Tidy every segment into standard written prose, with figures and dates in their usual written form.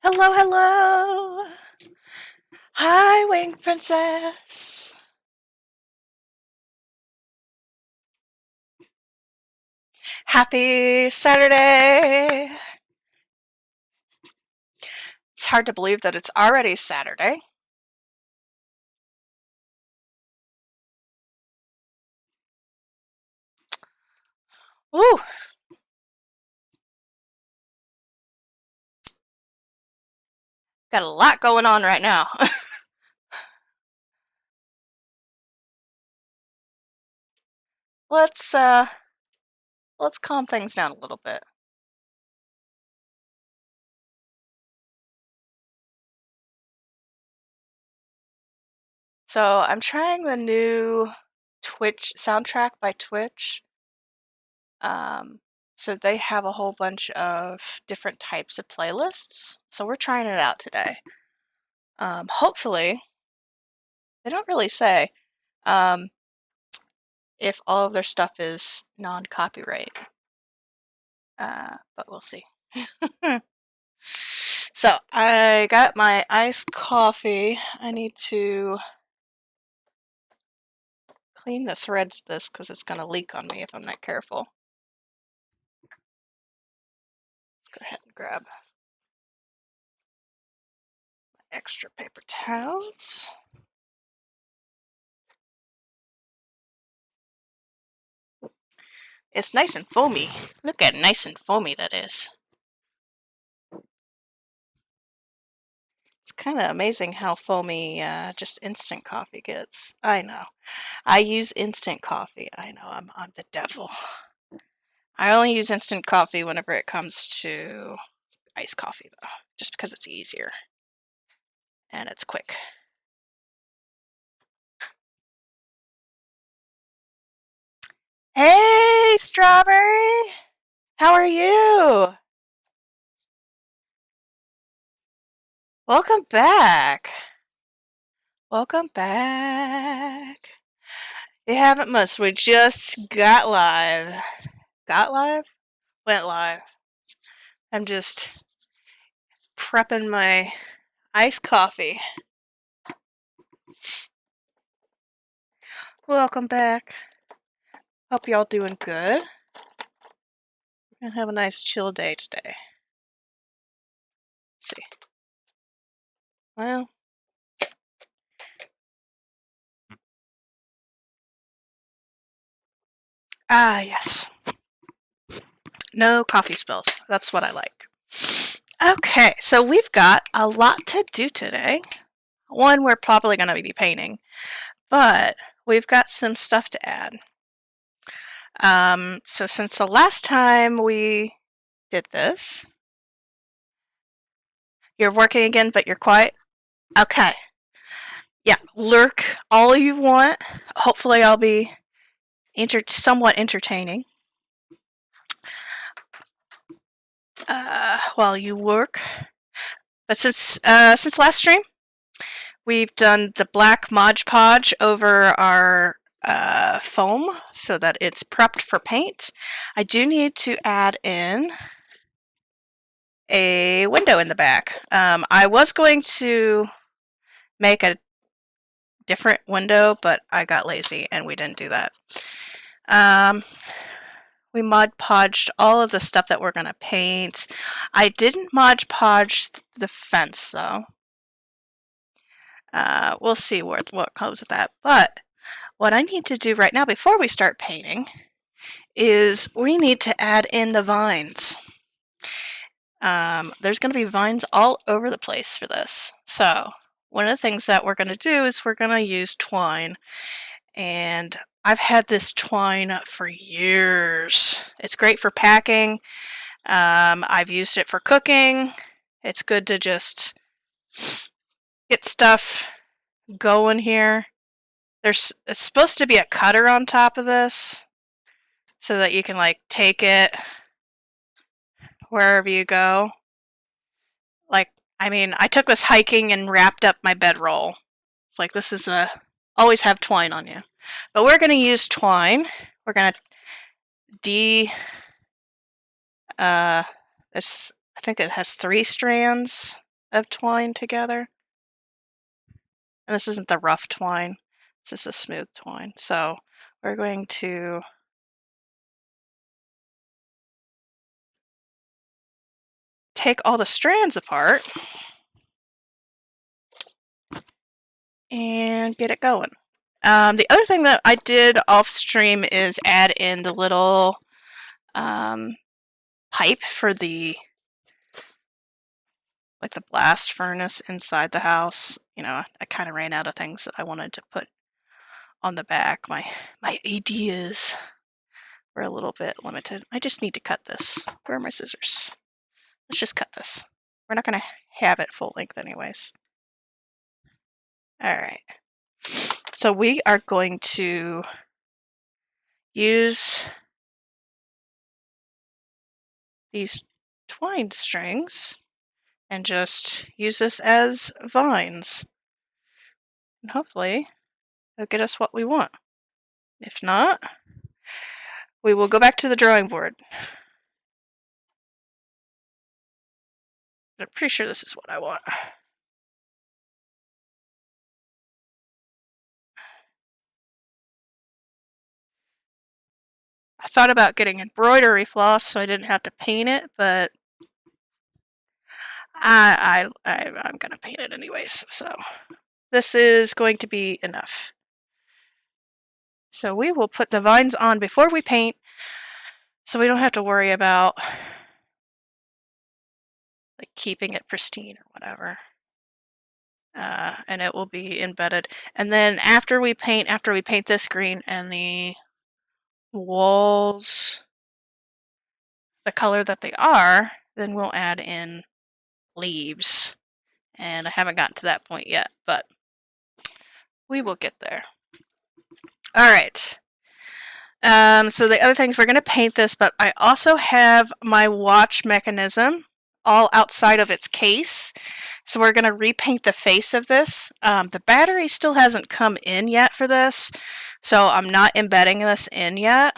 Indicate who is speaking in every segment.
Speaker 1: Hello, hello! Hi, Wing Princess! Happy Saturday! It's hard to believe that it's already Saturday. Ooh! Got a lot going on right now. let's calm things down a little bit. So I'm trying the new Twitch soundtrack by Twitch. So they have a whole bunch of different types of playlists. So we're trying it out today. Hopefully, they don't really say if all of their stuff is non-copyright. But we'll see. So I got my iced coffee. I need to clean the threads of this because it's going to leak on me if I'm not careful. Let's go ahead and grab my extra paper towels. It's nice and foamy. Look at nice and foamy that is. It's kind of amazing how foamy just instant coffee gets. I know. I use instant coffee. I know, I'm the devil. I only use instant coffee whenever it comes to iced coffee, though, just because it's easier and it's quick. Hey, Strawberry! How are you? Welcome back. Welcome back. You haven't missed. We just got live. Got live? Went live. I'm just prepping my iced coffee. Welcome back. Hope y'all doing good. We're gonna have a nice chill day today. Let's see. Well, yes. No coffee spills. That's what I like. Okay, so we've got a lot to do today. One, we're probably going to be painting, but we've got some stuff to add. So since the last time we did this, you're working again, but you're quiet? Okay. Yeah, lurk all you want. Hopefully I'll be somewhat entertaining while you work. But since last stream, we've done the black Mod Podge over our foam so that it's prepped for paint. I do need to add in a window in the back. I was going to make a different window, but I got lazy and we didn't do that. We Mod Podged all of the stuff that we're going to paint. I didn't Mod Podge the fence though. We'll see what comes with that. But what I need to do right now before we start painting is we need to add in the vines. There's going to be vines all over the place for this. So one of the things that we're going to do is we're going to use twine. And I've had this twine for years. It's great for packing. I've used it for cooking. It's good to just get stuff going here. It's supposed to be a cutter on top of this so that you can like take it wherever you go. Like, I mean, I took this hiking and wrapped up my bedroll. Like, this is always have twine on you. But we're going to use twine. We're going to I think it has 3 strands. of twine together. And this isn't the rough twine, this is the smooth twine. So we're going to take all the strands apart and get it going. The other thing that I did off stream is add in the little pipe for the blast furnace inside the house. You know, I kind of ran out of things that I wanted to put on the back. My ideas were a little bit limited. I just need to cut this. Where are my scissors? Let's just cut this. We're not going to have it full length anyways. All right. So we are going to use these twine strings and just use this as vines. And hopefully it'll get us what we want. If not, we will go back to the drawing board. But I'm pretty sure this is what I want. I thought about getting embroidery floss so I didn't have to paint it, but I'm gonna paint it anyways, so this is going to be enough. So we will put the vines on before we paint, so we don't have to worry about like keeping it pristine or whatever. And it will be embedded. And then after we paint this green and the walls the color that they are, then we'll add in leaves. And I haven't gotten to that point yet, but we will get there. Alright. So the other things, we're going to paint this, but I also have my watch mechanism all outside of its case. So we're going to repaint the face of this. The battery still hasn't come in yet for this, so I'm not embedding this in yet.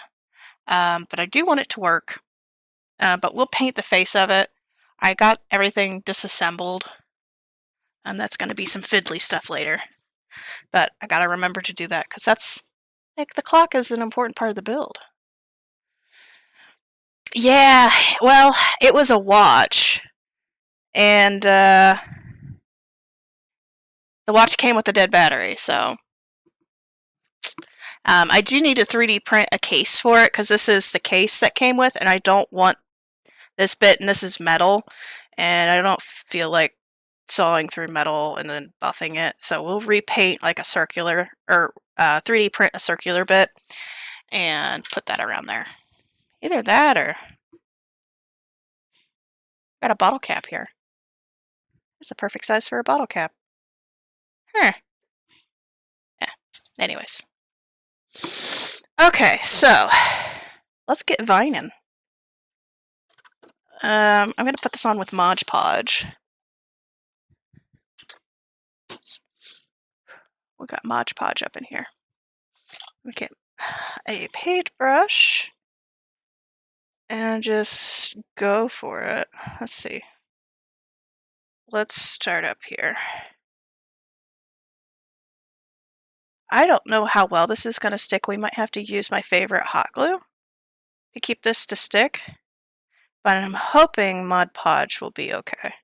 Speaker 1: But I do want it to work. But we'll paint the face of it. I got everything disassembled. And that's going to be some fiddly stuff later. But I got to remember to do that because that's like the clock is an important part of the build. Yeah, well, it was a watch. And the watch came with a dead battery, so I do need to 3D print a case for it because this is the case that came with, and I don't want this bit, and this is metal, and I don't feel like sawing through metal and then buffing it. So we'll repaint like a circular, or 3D print a circular bit and put that around there. Either that or got a bottle cap here. It's a perfect size for a bottle cap. Huh. Yeah. Anyways. Okay, so let's get vining. I'm going to put this on with Mod Podge. We got Mod Podge up in here. We get a paintbrush and just go for it. Let's see. Let's start up here. I don't know how well this is going to stick. We might have to use my favorite hot glue to keep this to stick. But I'm hoping Mod Podge will be okay.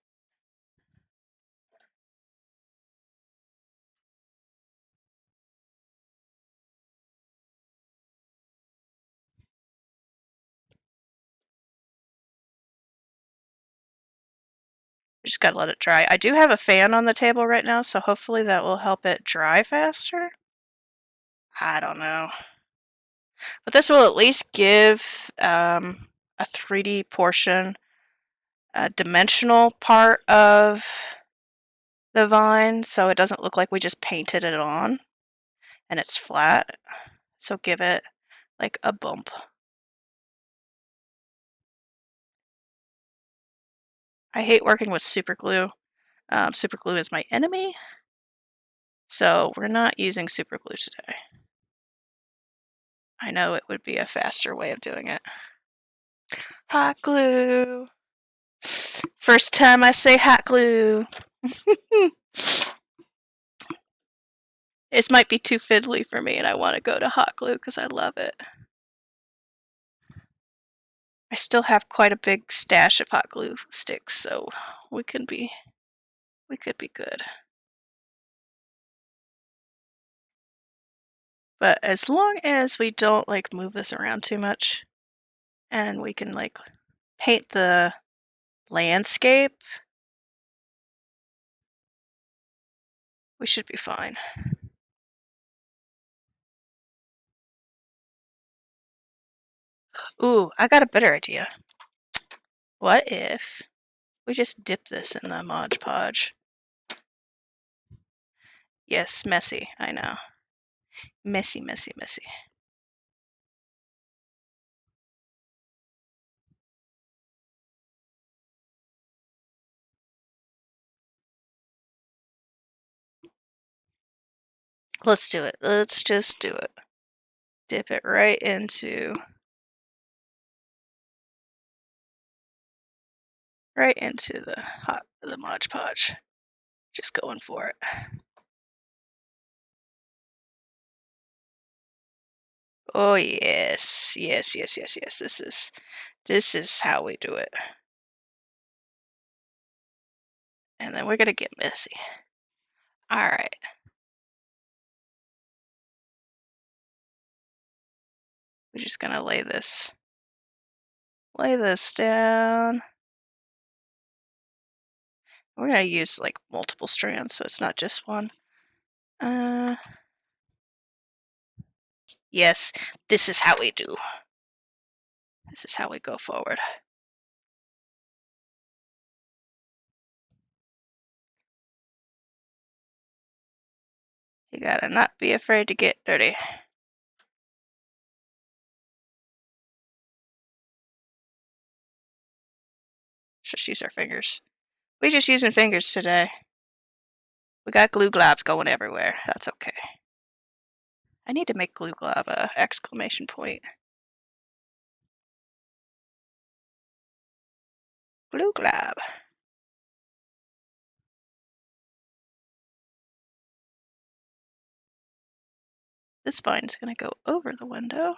Speaker 1: Just gotta let it dry. I do have a fan on the table right now, so hopefully that will help it dry faster. I don't know. But this will at least give a 3D portion, a dimensional part of the vine, so it doesn't look like we just painted it on and it's flat. So give it like a bump. I hate working with super glue. Super glue is my enemy, so we're not using super glue today. I know it would be a faster way of doing it. Hot glue! First time I say hot glue. This might be too fiddly for me, and I want to go to hot glue because I love it. I still have quite a big stash of hot glue sticks, so we could be good. But as long as we don't like move this around too much, and we can like paint the landscape, we should be fine. Ooh, I got a better idea. What if we just dip this in the Mod Podge? Yes, messy, I know. Messy, messy, messy. Let's do it. Let's just do it. Dip it right into the Mod Podge. Just going for it. Oh yes, yes, yes, yes, yes. This is how we do it. And then we're gonna get messy. All right. We're just gonna lay this down. We're gonna use like multiple strands, so it's not just one. Yes, this is how we do. This is how we go forward. You gotta not be afraid to get dirty. Just use our fingers. We just using fingers today. We got glue globs going everywhere. That's okay. I need to make glue glob a exclamation point. Glue glob. This vine's gonna go over the window.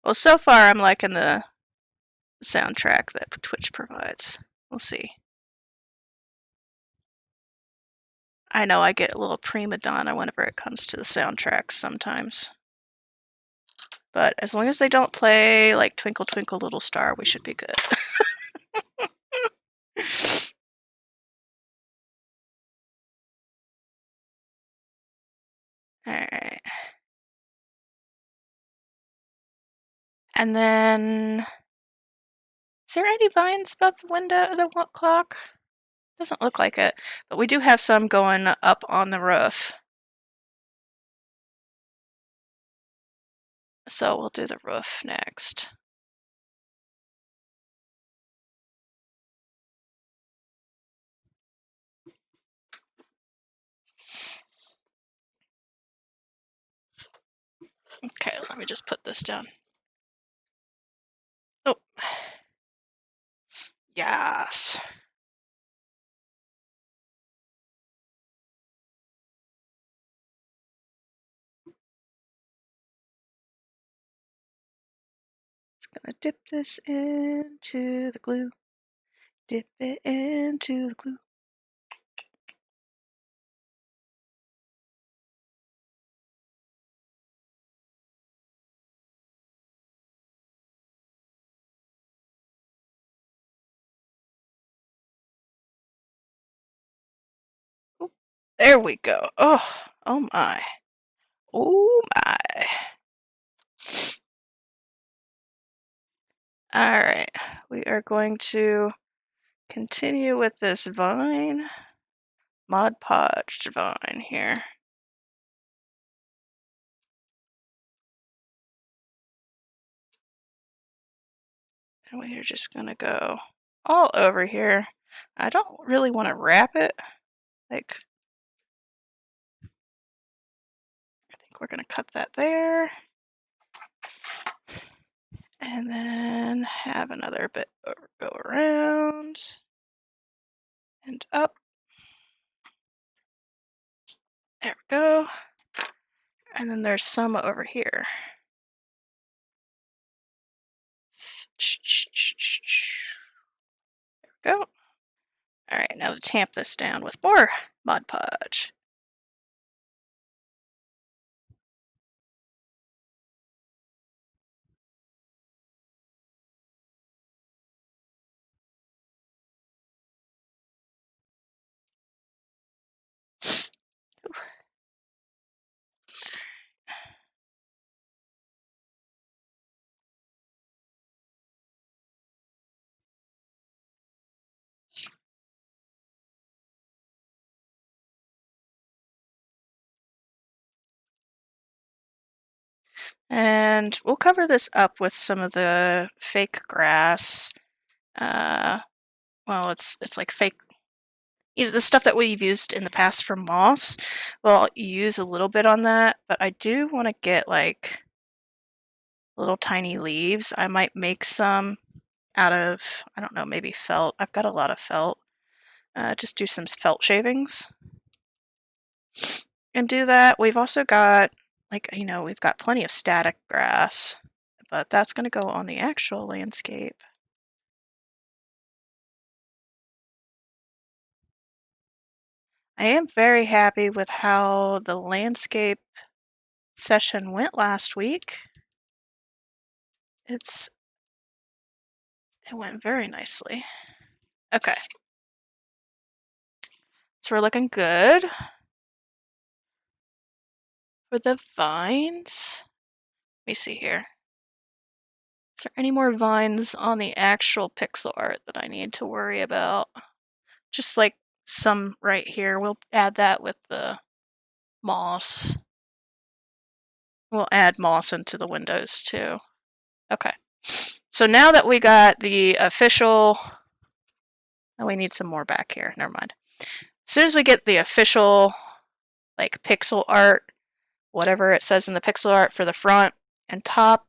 Speaker 1: Well, so far I'm liking the soundtrack that Twitch provides. We'll see. I know I get a little prima donna whenever it comes to the soundtracks sometimes. But as long as they don't play like Twinkle Twinkle Little Star, we should be good. Alright. And then, is there any vines above the window, the clock? Doesn't look like it, but we do have some going up on the roof. So we'll do the roof next. Okay, let me just put this down. Oh. Yes. Just gonna dip this into the glue. Dip it into the glue. Oop, there we go. Oh my. Oh my. Alright, we are going to continue with this vine. Mod Podge vine here. And we're just gonna go all over here. I don't really want to wrap it. Like, I think we're gonna cut that there. And then have another bit go around and up. There we go. And then there's some over here. There we go. Alright, now to tamp this down with more Mod Podge. And we'll cover this up with some of the fake grass. Well, it's like fake, the stuff that we've used in the past for moss. Well, use a little bit on that, but I do want to get like little tiny leaves. I might make some out of, I don't know, maybe felt. I've got a lot of felt. Just do some felt shavings and do that. We've also got, like, we've got plenty of static grass, but that's going to go on the actual landscape. I am very happy with how the landscape session went last week. It went very nicely. Okay. So we're looking good for the vines. Let me see here. Is there any more vines on the actual pixel art that I need to worry about? Just like some right here. We'll add that with the moss. We'll add moss into the windows too. Okay. So now that we got the official... Oh, we need some more back here. Never mind. As soon as we get the official, like, pixel art, whatever it says in the pixel art for the front and top,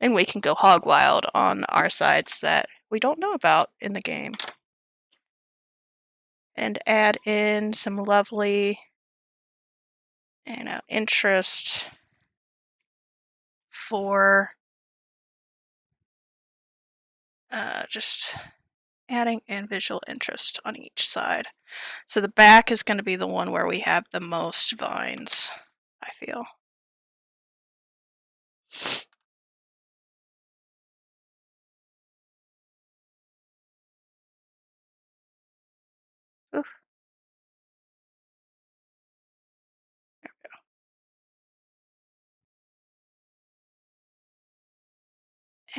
Speaker 1: then we can go hog wild on our sides that we don't know about in the game. And add in some lovely, interest for just adding in visual interest on each side. So the back is going to be the one where we have the most vines, I feel. Oof. There we go.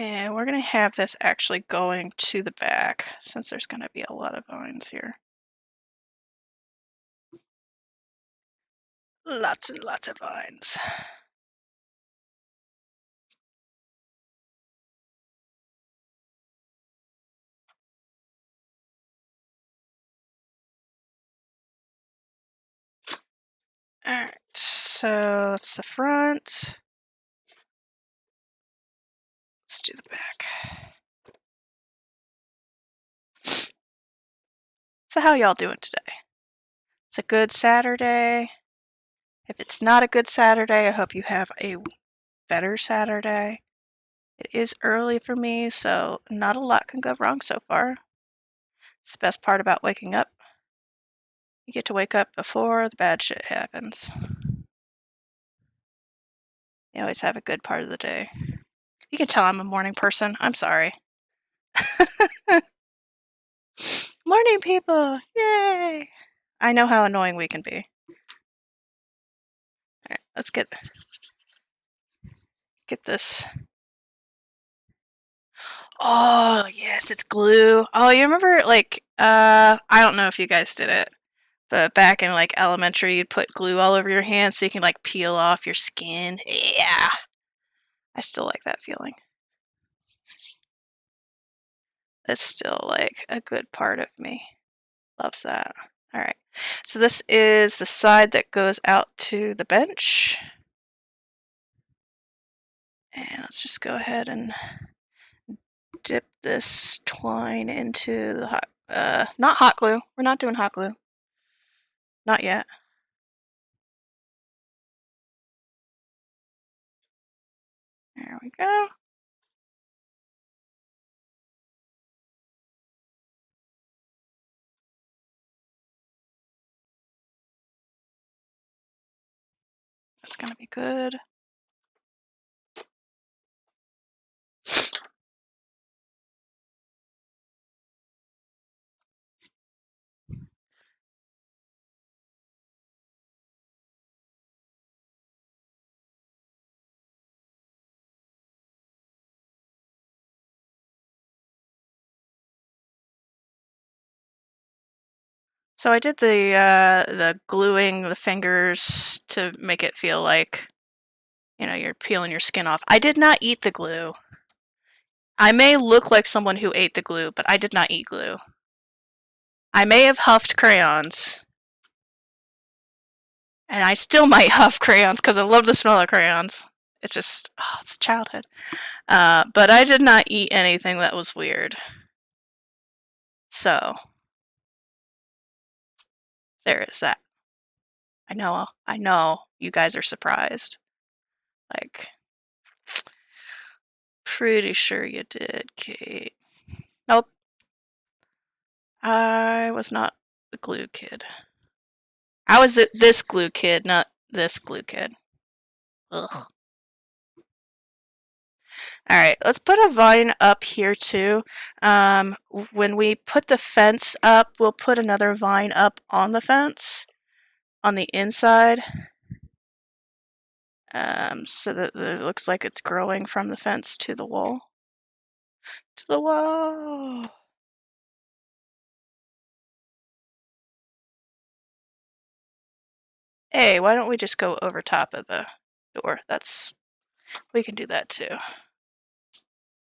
Speaker 1: And we're going to have this actually going to the back, since there's going to be a lot of vines here. Lots and lots of vines. Alright, so that's the front. Let's do the back. So how y'all doing today? It's a good Saturday. If it's not a good Saturday, I hope you have a better Saturday. It is early for me, so not a lot can go wrong so far. It's the best part about waking up. You get to wake up before the bad shit happens. You always have a good part of the day. You can tell I'm a morning person. I'm sorry. Morning people! Yay! I know how annoying we can be. Alright, let's get this. Oh, yes, it's glue. Oh, you remember, like, I don't know if you guys did it, But back in like elementary, you'd put glue all over your hands so you can like peel off your skin. Yeah. I still like that feeling. That's still like a good part of me. Loves that. Alright. So this is the side that goes out to the bench. And let's just go ahead and dip this twine into the hot, not hot glue. We're not doing hot glue. Not yet. There we go. That's gonna be good. So I did the gluing the fingers to make it feel like, you know, you're peeling your skin off. I did not eat the glue. I may look like someone who ate the glue, but I did not eat glue. I may have huffed crayons. And I still might huff crayons because I love the smell of crayons. It's just, oh, it's childhood. But I did not eat anything that was weird. So, there is that. I know, you guys are surprised. Like, pretty sure you did, Kate. Nope. I was not the glue kid. I was this glue kid, not this glue kid. Ugh. Alright, let's put a vine up here too. When we put the fence up, we'll put another vine up on the fence, on the inside. So that it looks like it's growing from the fence to the wall. To the wall! Hey, why don't we just go over top of the door? We can do that too.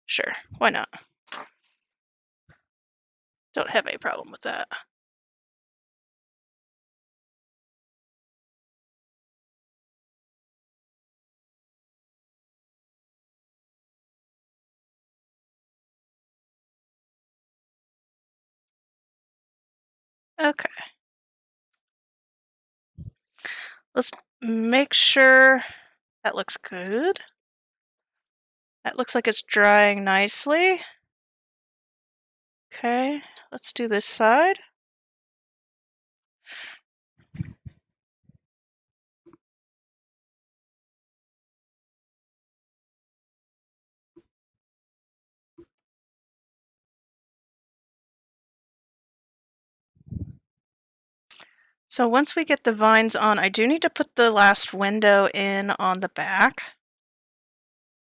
Speaker 1: Sure, why not? Don't have any problem with that. Okay. Let's make sure that looks good. That looks like it's drying nicely. Okay, let's do this side. So once we get the vines on, I do need to put the last window in on the back.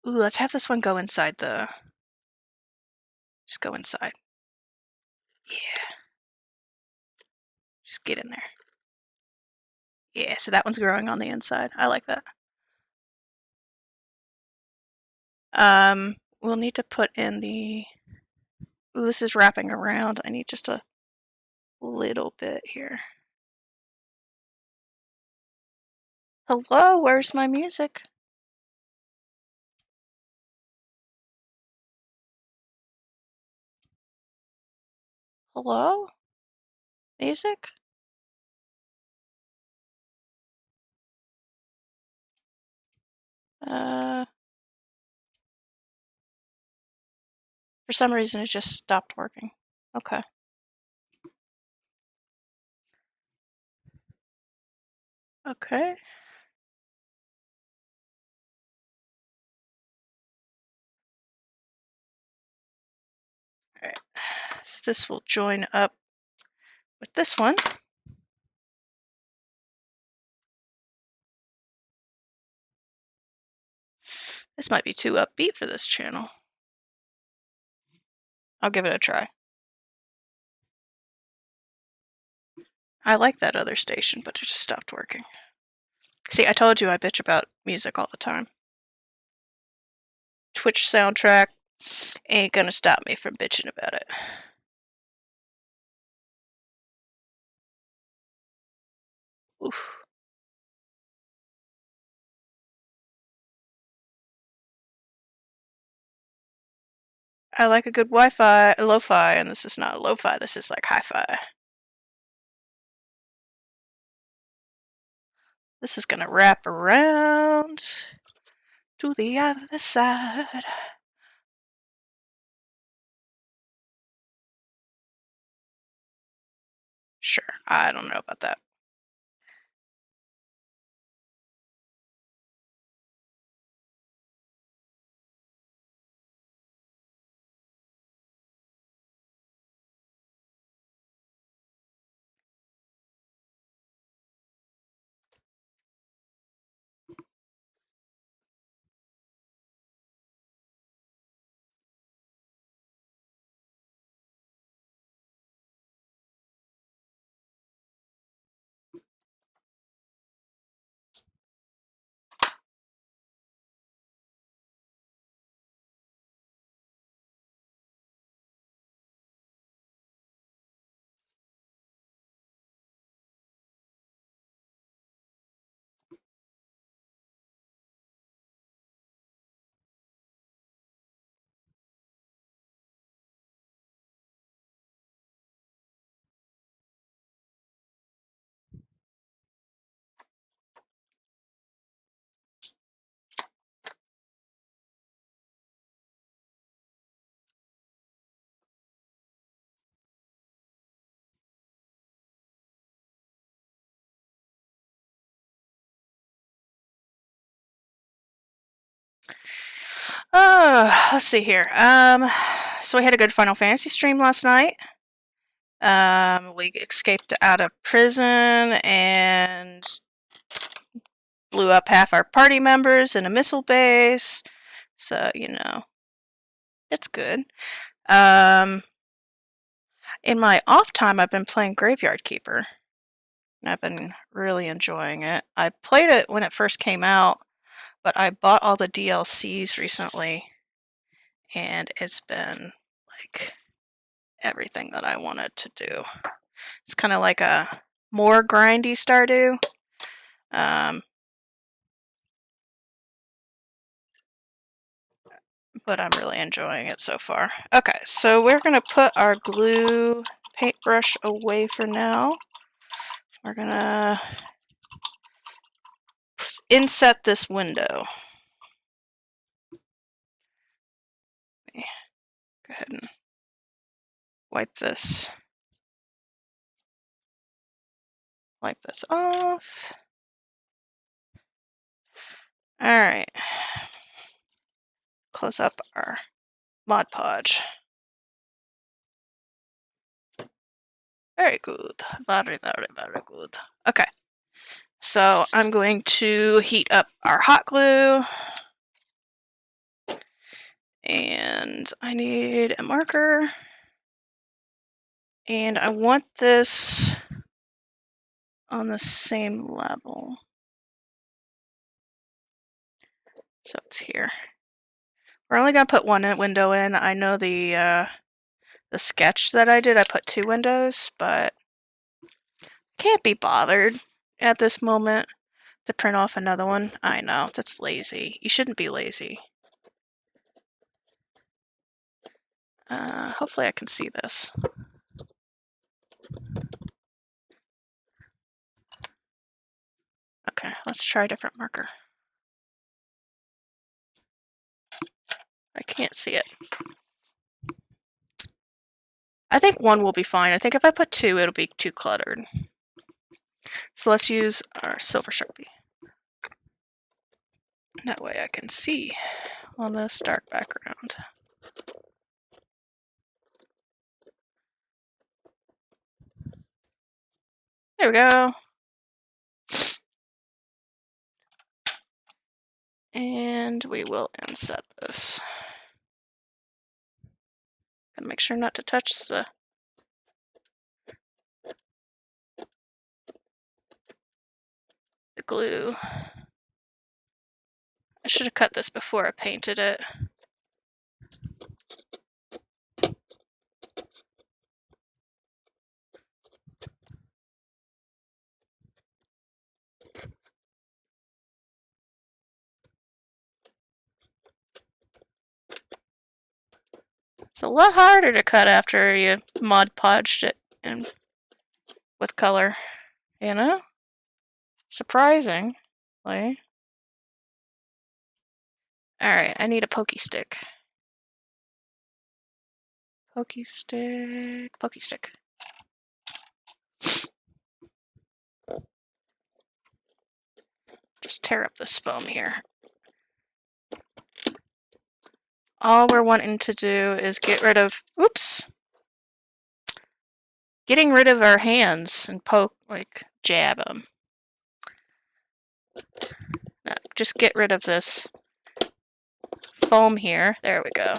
Speaker 1: Ooh, let's have this one go inside the... Just go inside. Yeah. Just get in there. Yeah, so that one's growing on the inside. I like that. We'll need to put in the... Ooh, this is wrapping around. I need just a little bit here. Hello, where's my music? Hello? Music? For some reason it just stopped working. Okay. Okay. Alright. So this will join up with this one. This might be too upbeat for this channel. I'll give it a try. I like that other station, but it just stopped working. See, I told you I bitch about music all the time. Twitch soundtrack ain't gonna stop me from bitching about it. Oof. I like a good Wi-Fi, lo-fi, and this is not lo-fi, this is like hi-fi. This is gonna wrap around to the other side. Sure, I don't know about that. Let's see here. So we had a good Final Fantasy stream last night. We escaped out of prison and blew up half our party members in a missile base. So, you know, it's good. In my off time, I've been playing Graveyard Keeper. And I've been really enjoying it. I played it when it first came out, but I bought all the DLCs recently, and it's been like everything that I wanted to do. It's kind of like a more grindy Stardew. But I'm really enjoying it so far. Okay, so we're going to put our glue paintbrush away for now. We're going to inset this window. Go ahead and wipe this off. Alright. Close up our Mod Podge. Very good. Very, very, very good. Okay. So I'm going to heat up our hot glue. And I need a marker. And I want this on the same level. So it's here. We're only going to put one window in. I know the sketch that I did, I put 2 windows, but can't be bothered at this moment to print off another one. I know, that's lazy. You shouldn't be lazy. Hopefully I can see this. Okay, let's try a different marker. I can't see it. I think 1 will be fine. I think if I put 2, it'll be too cluttered. So let's use our silver Sharpie. That way I can see on this dark background. There we go. And we will inset this. Gotta make sure not to touch the hot glue. I should have cut this before I painted it. It's a lot harder to cut after you Mod Podged it and with color, you know? Surprisingly. Alright, I need a pokey stick. Pokey stick. Pokey stick. Just tear up this foam here. All we're wanting to do is get rid of, oops, getting rid of our hands and poke, like, jab them. No, just get rid of this foam here. There we go.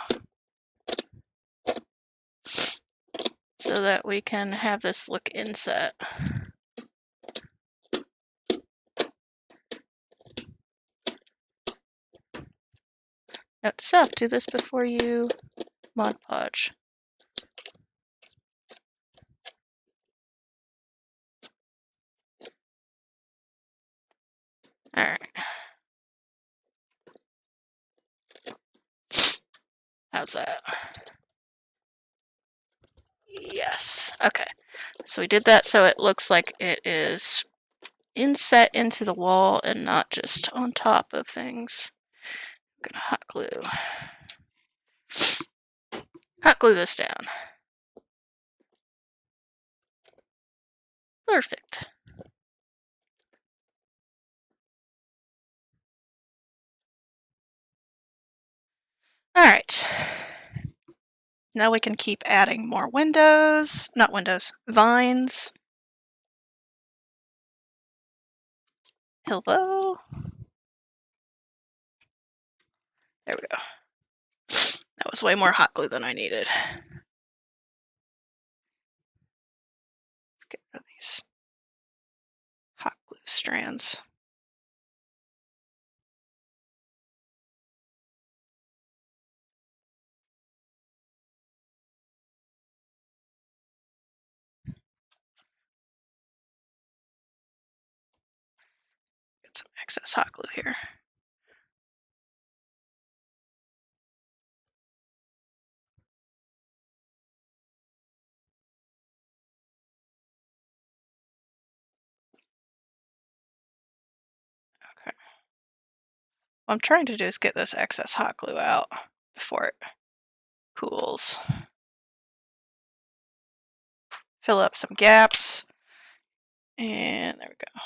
Speaker 1: So that we can have this look inset. Note to self, do this before you Mod Podge. Alright. How's that? Yes. Okay. So we did that so it looks like it is inset into the wall and not just on top of things. I'm gonna hot glue this down. Perfect. Alright. Now we can keep adding more windows. Not windows. Vines. Hello? There we go. That was way more hot glue than I needed. Let's get rid of these hot glue strands. Get some excess hot glue here. Okay. What I'm trying to do is get this excess hot glue out before it cools. Fill up some gaps. And there we go.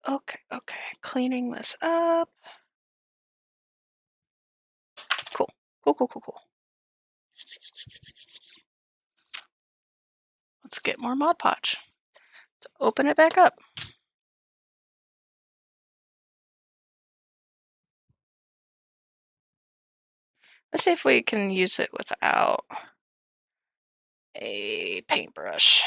Speaker 1: Okay. Okay. Cleaning this up. Cool. Cool. Let's get more Mod Podge. Let's open it back up. Let's see if we can use it without a paintbrush.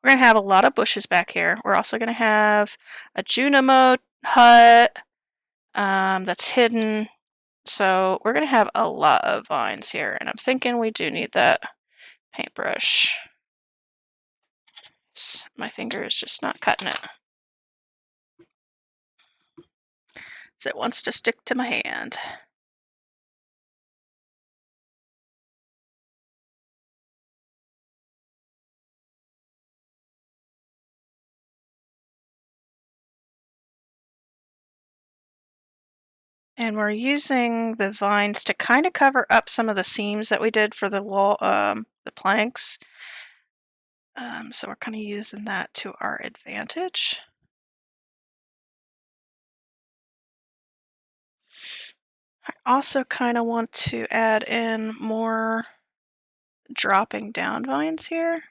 Speaker 1: We're going to have a lot of bushes back here. We're also going to have a Junimo hut that's hidden. So we're going to have a lot of vines here. And I'm thinking we do need that paintbrush. My finger is just not cutting it. So it wants to stick to my hand. And we're using the vines to kind of cover up some of the seams that we did for the wall, the planks. So we're kind of using that to our advantage. I also kind of want to add in more dropping down vines here.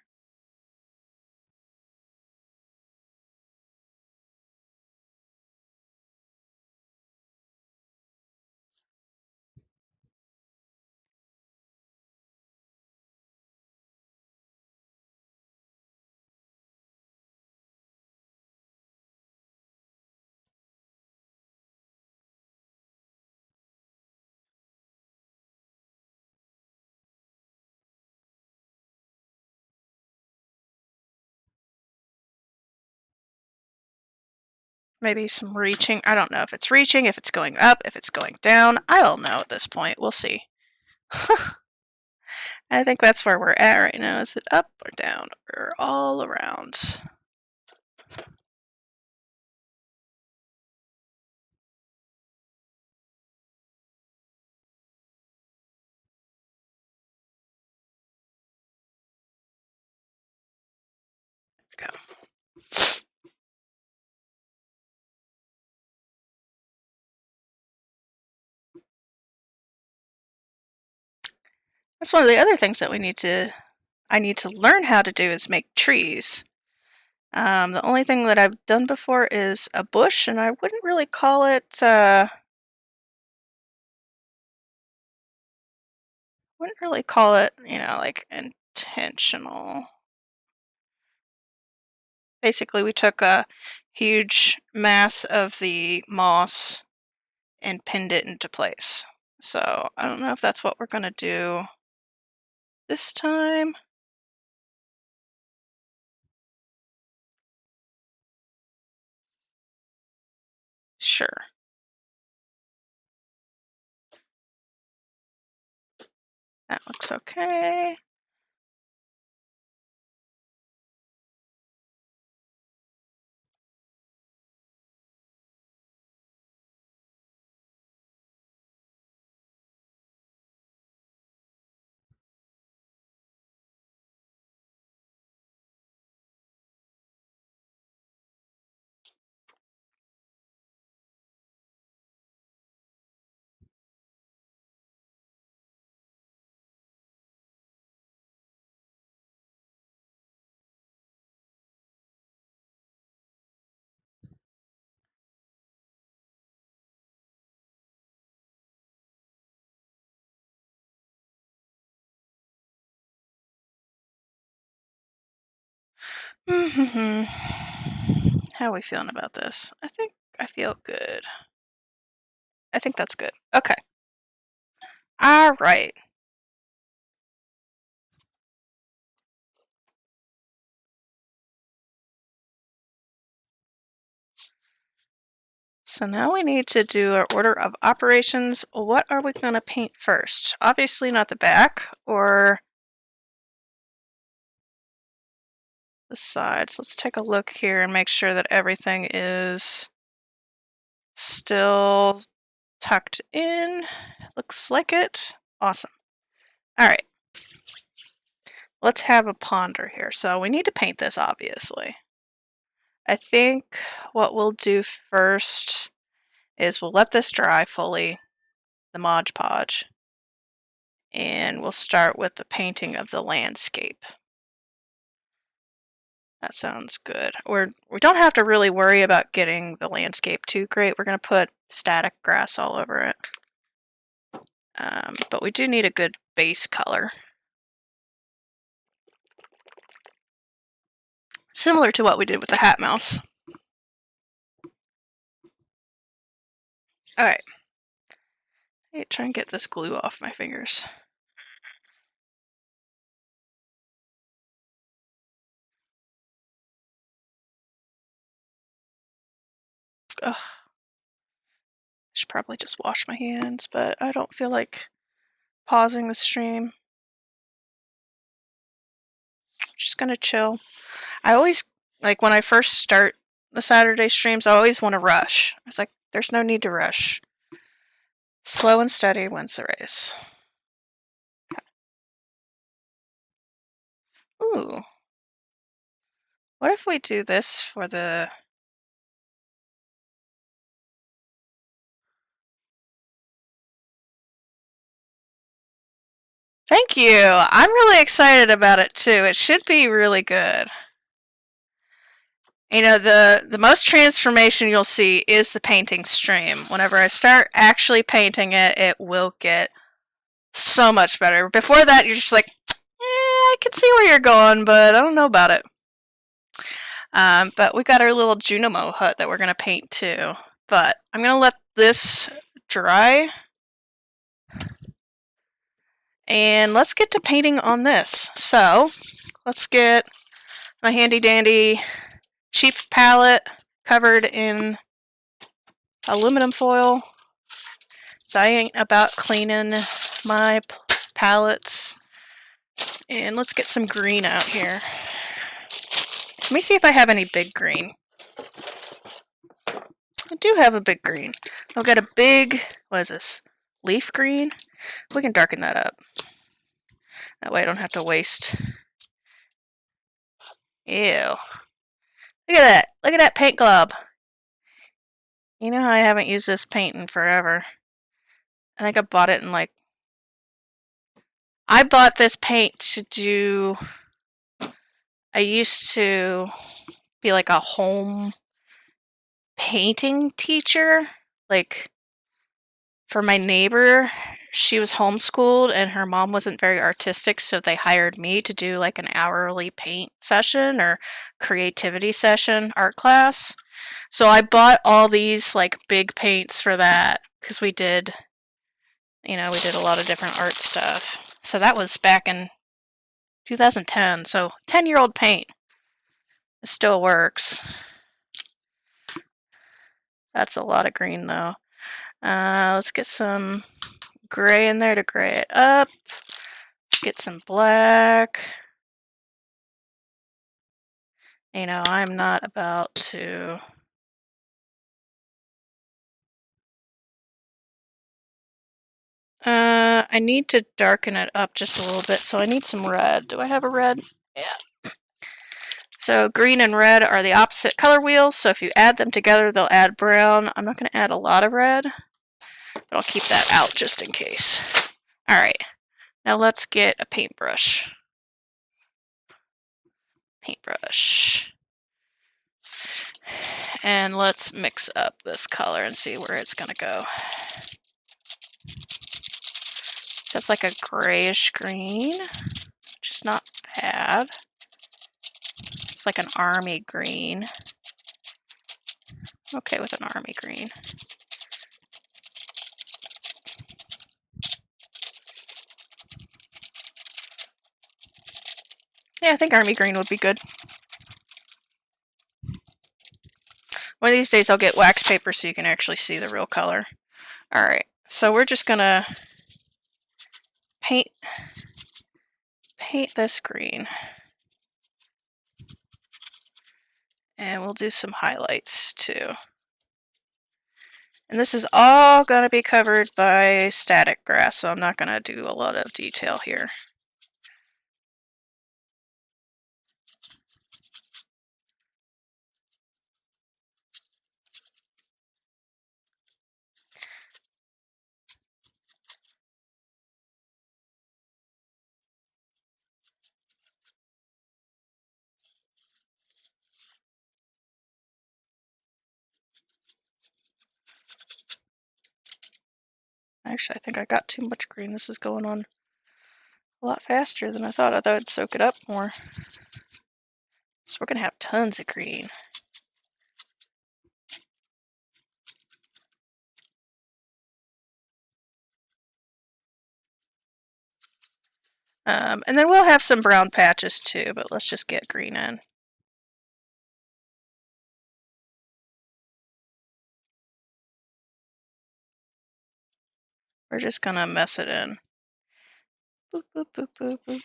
Speaker 1: Maybe some reaching. I don't know if it's reaching, if it's going up, if it's going down. I don't know at this point. We'll see. I think that's where we're at right now. Is it up or down or all around? There we go. That's one of the other things that I need to learn how to do is make trees. The only thing that I've done before is a bush, and I wouldn't really call it, like intentional. Basically, we took a huge mass of the moss and pinned it into place. So I don't know if that's what we're going to do this time. Sure. That looks okay. How are we feeling about this? I think I feel good. I think that's good. Okay. All right. So now we need to do our order of operations. What are we going to paint first? Obviously not the back or the sides. Let's take a look here and make sure that everything is still tucked in. Looks like it. Awesome. All right. Let's have a ponder here. So we need to paint this, obviously. I think what we'll do first is we'll let this dry fully, the Mod Podge, and we'll start with the painting of the landscape. That sounds good. We don't have to really worry about getting the landscape too great. We're going to put static grass all over it. But we do need a good base color. Similar to what we did with the hat mouse. Alright. Hey, try and get this glue off my fingers. Ugh. I should probably just wash my hands, but I don't feel like pausing the stream. Just gonna chill. I always, like when I first start the Saturday streams, I always want to rush. It's like, there's no need to rush. Slow and steady wins the race. Ooh. What if we do this for the... Thank you! I'm really excited about it too. It should be really good. You know, the most transformation you'll see is the painting stream. Whenever I start actually painting it, it will get so much better. Before that, you're just like, I can see where you're going, but I don't know about it. But we got our little Junimo hut that we're going to paint too. But I'm going to let this dry. And let's get to painting on this. So, let's get my handy dandy cheap palette covered in aluminum foil. So I ain't about cleaning my palettes. And let's get some green out here. Let me see if I have any big green. I do have a big green. I've got a big, what is this? Leaf green? We can darken that up. That way I don't have to waste. Ew. Look at that. Look at that paint glob. You know how I haven't used this paint in forever. I think I bought it in like... I bought this paint to do... I used to be like a home painting teacher. Like, for my neighbor, she was homeschooled and her mom wasn't very artistic, so they hired me to do like an hourly paint session or creativity session art class. So I bought all these like big paints for that because we did, you know, we did a lot of different art stuff. So that was back in 2010, so 10-year-old paint. It still works. That's a lot of green though. Let's get some gray in there to gray it up. Let's get some black. You know, I'm not about to... I need to darken it up just a little bit, so I need some red. Do I have a red? Yeah. So green and red are the opposite color wheels, so if you add them together, they'll add brown. I'm not going to add a lot of red, but I'll keep that out just in case. Alright, now let's get a paintbrush. Paintbrush. And let's mix up this color and see where it's going to go. That's like a grayish green, which is not bad. It's like an army green. Okay with an army green. Yeah, I think army green would be good. One of these days I'll get wax paper so you can actually see the real color. Alright, so we're just gonna paint this green. And we'll do some highlights too. And this is all going to be covered by static grass, so I'm not going to do a lot of detail here. Actually, I think I got too much green. This is going on a lot faster than I thought. I thought I'd soak it up more. So we're going to have tons of green. And then we'll have some brown patches too, but let's just get green in. We're just going to mess it in. Boop, boop, boop, boop, boop.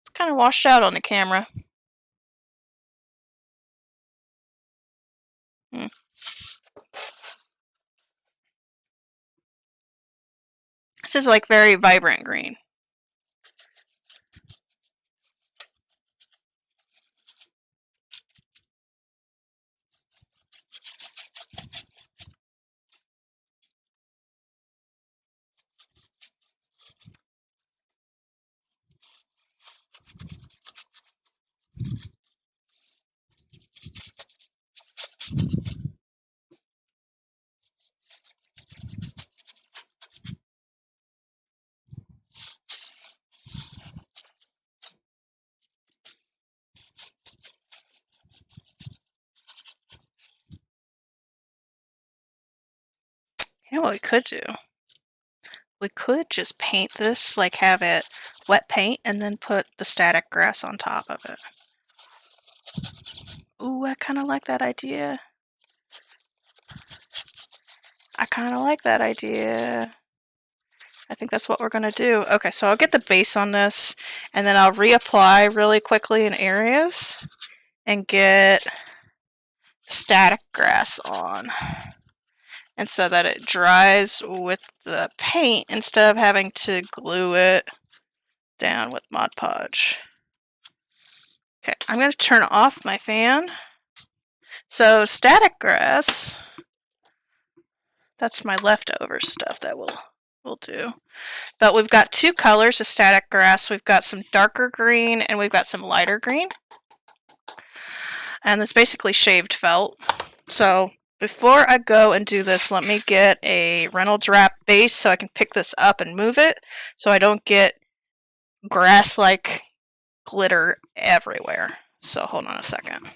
Speaker 1: It's kind of washed out on the camera. Hmm. This is like very vibrant green. You know what we could do? We could just paint this, like have it wet paint, and then put the static grass on top of it. Ooh, I kind of like that idea. I kind of like that idea. I think that's what we're going to do. Okay, so I'll get the base on this, and then I'll reapply really quickly in areas and get static grass on. And so that it dries with the paint instead of having to glue it down with Mod Podge. Okay, I'm going to turn off my fan. So static grass, that's my leftover stuff that we'll do. But we've got two colors of static grass. We've got some darker green and we've got some lighter green. And it's basically shaved felt. So before I go and do this, let me get a Reynolds wrap base so I can pick this up and move it so I don't get grass-like glitter everywhere. So hold on a second.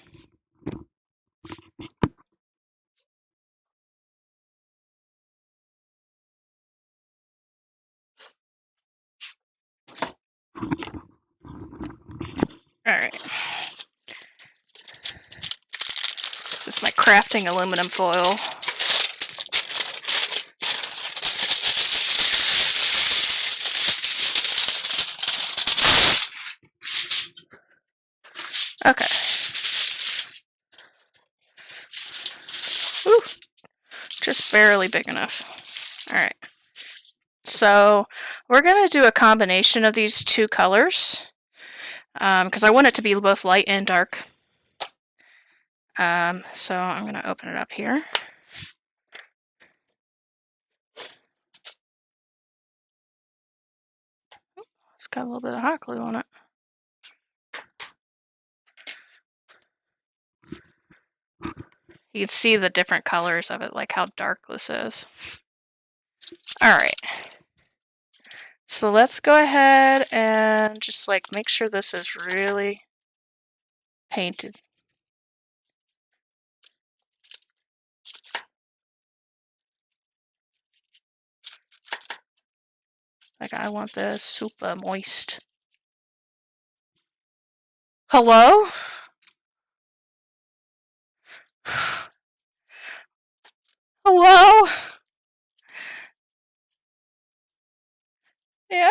Speaker 1: Alright. This is my crafting aluminum foil. Okay. Ooh, just barely big enough. Alright. So we're going to do a combination of these two colors because I want it to be both light and dark. So I'm going to open it up here. It's got a little bit of hot glue on it. You can see the different colors of it, like how dark this is. Alright. So let's go ahead and just like make sure this is really painted. Like I want this super moist. Hello? Hello? Yeah?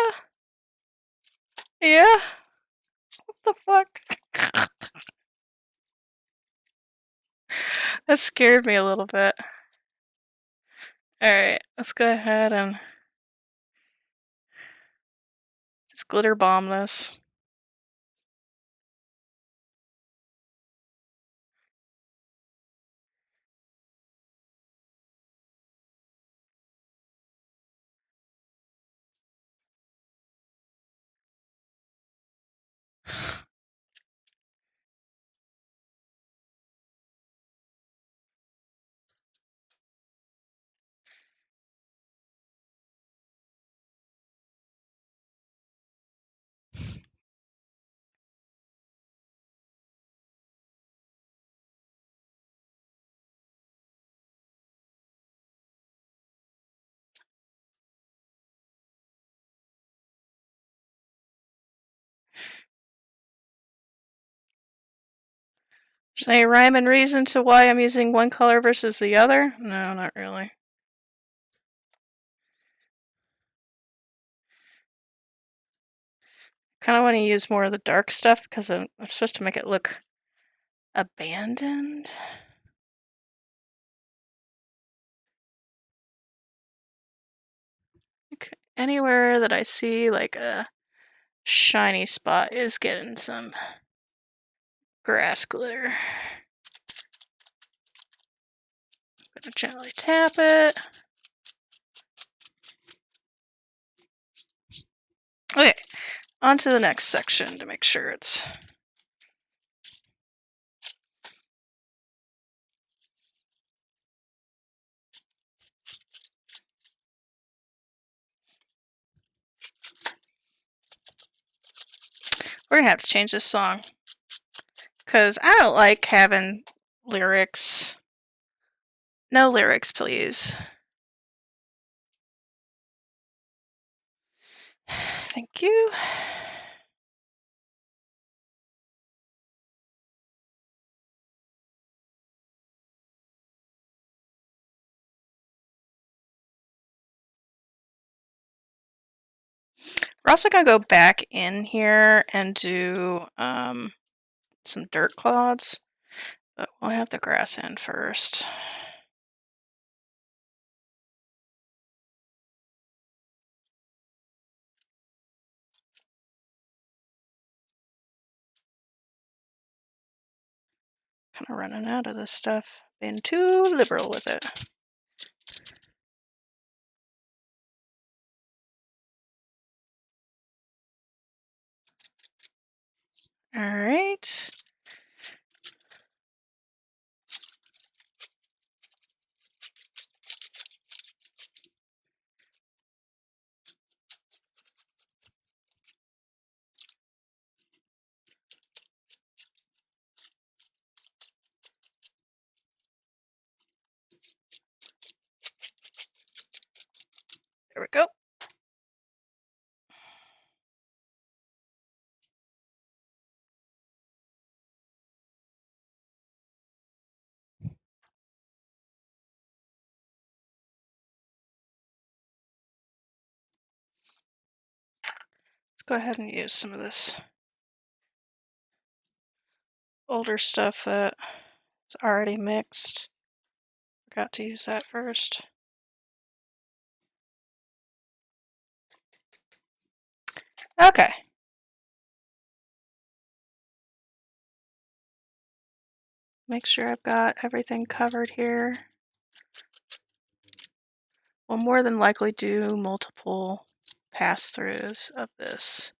Speaker 1: Yeah? What the fuck? That scared me a little bit. Alright, let's go ahead and just glitter bomb this. Is there any rhyme and reason to why I'm using one color versus the other? No, not really. Kind of want to use more of the dark stuff because I'm supposed to make it look abandoned. Anywhere that I see like a shiny spot is getting some grass glitter. I'm gonna gently tap it. Okay, on to the next section to make sure it's... We're gonna have to change this song. Because I don't like having lyrics. No lyrics, please. Thank you. We're also going to go back in here and do some dirt clods, but we'll have the grass in first. Kind of running out of this stuff. Being too liberal with it. Alright. There we go. Let's go ahead and use some of this older stuff that's already mixed. Forgot to use that first. Okay. Make sure I've got everything covered here. We'll more than likely do multiple pass-throughs of this.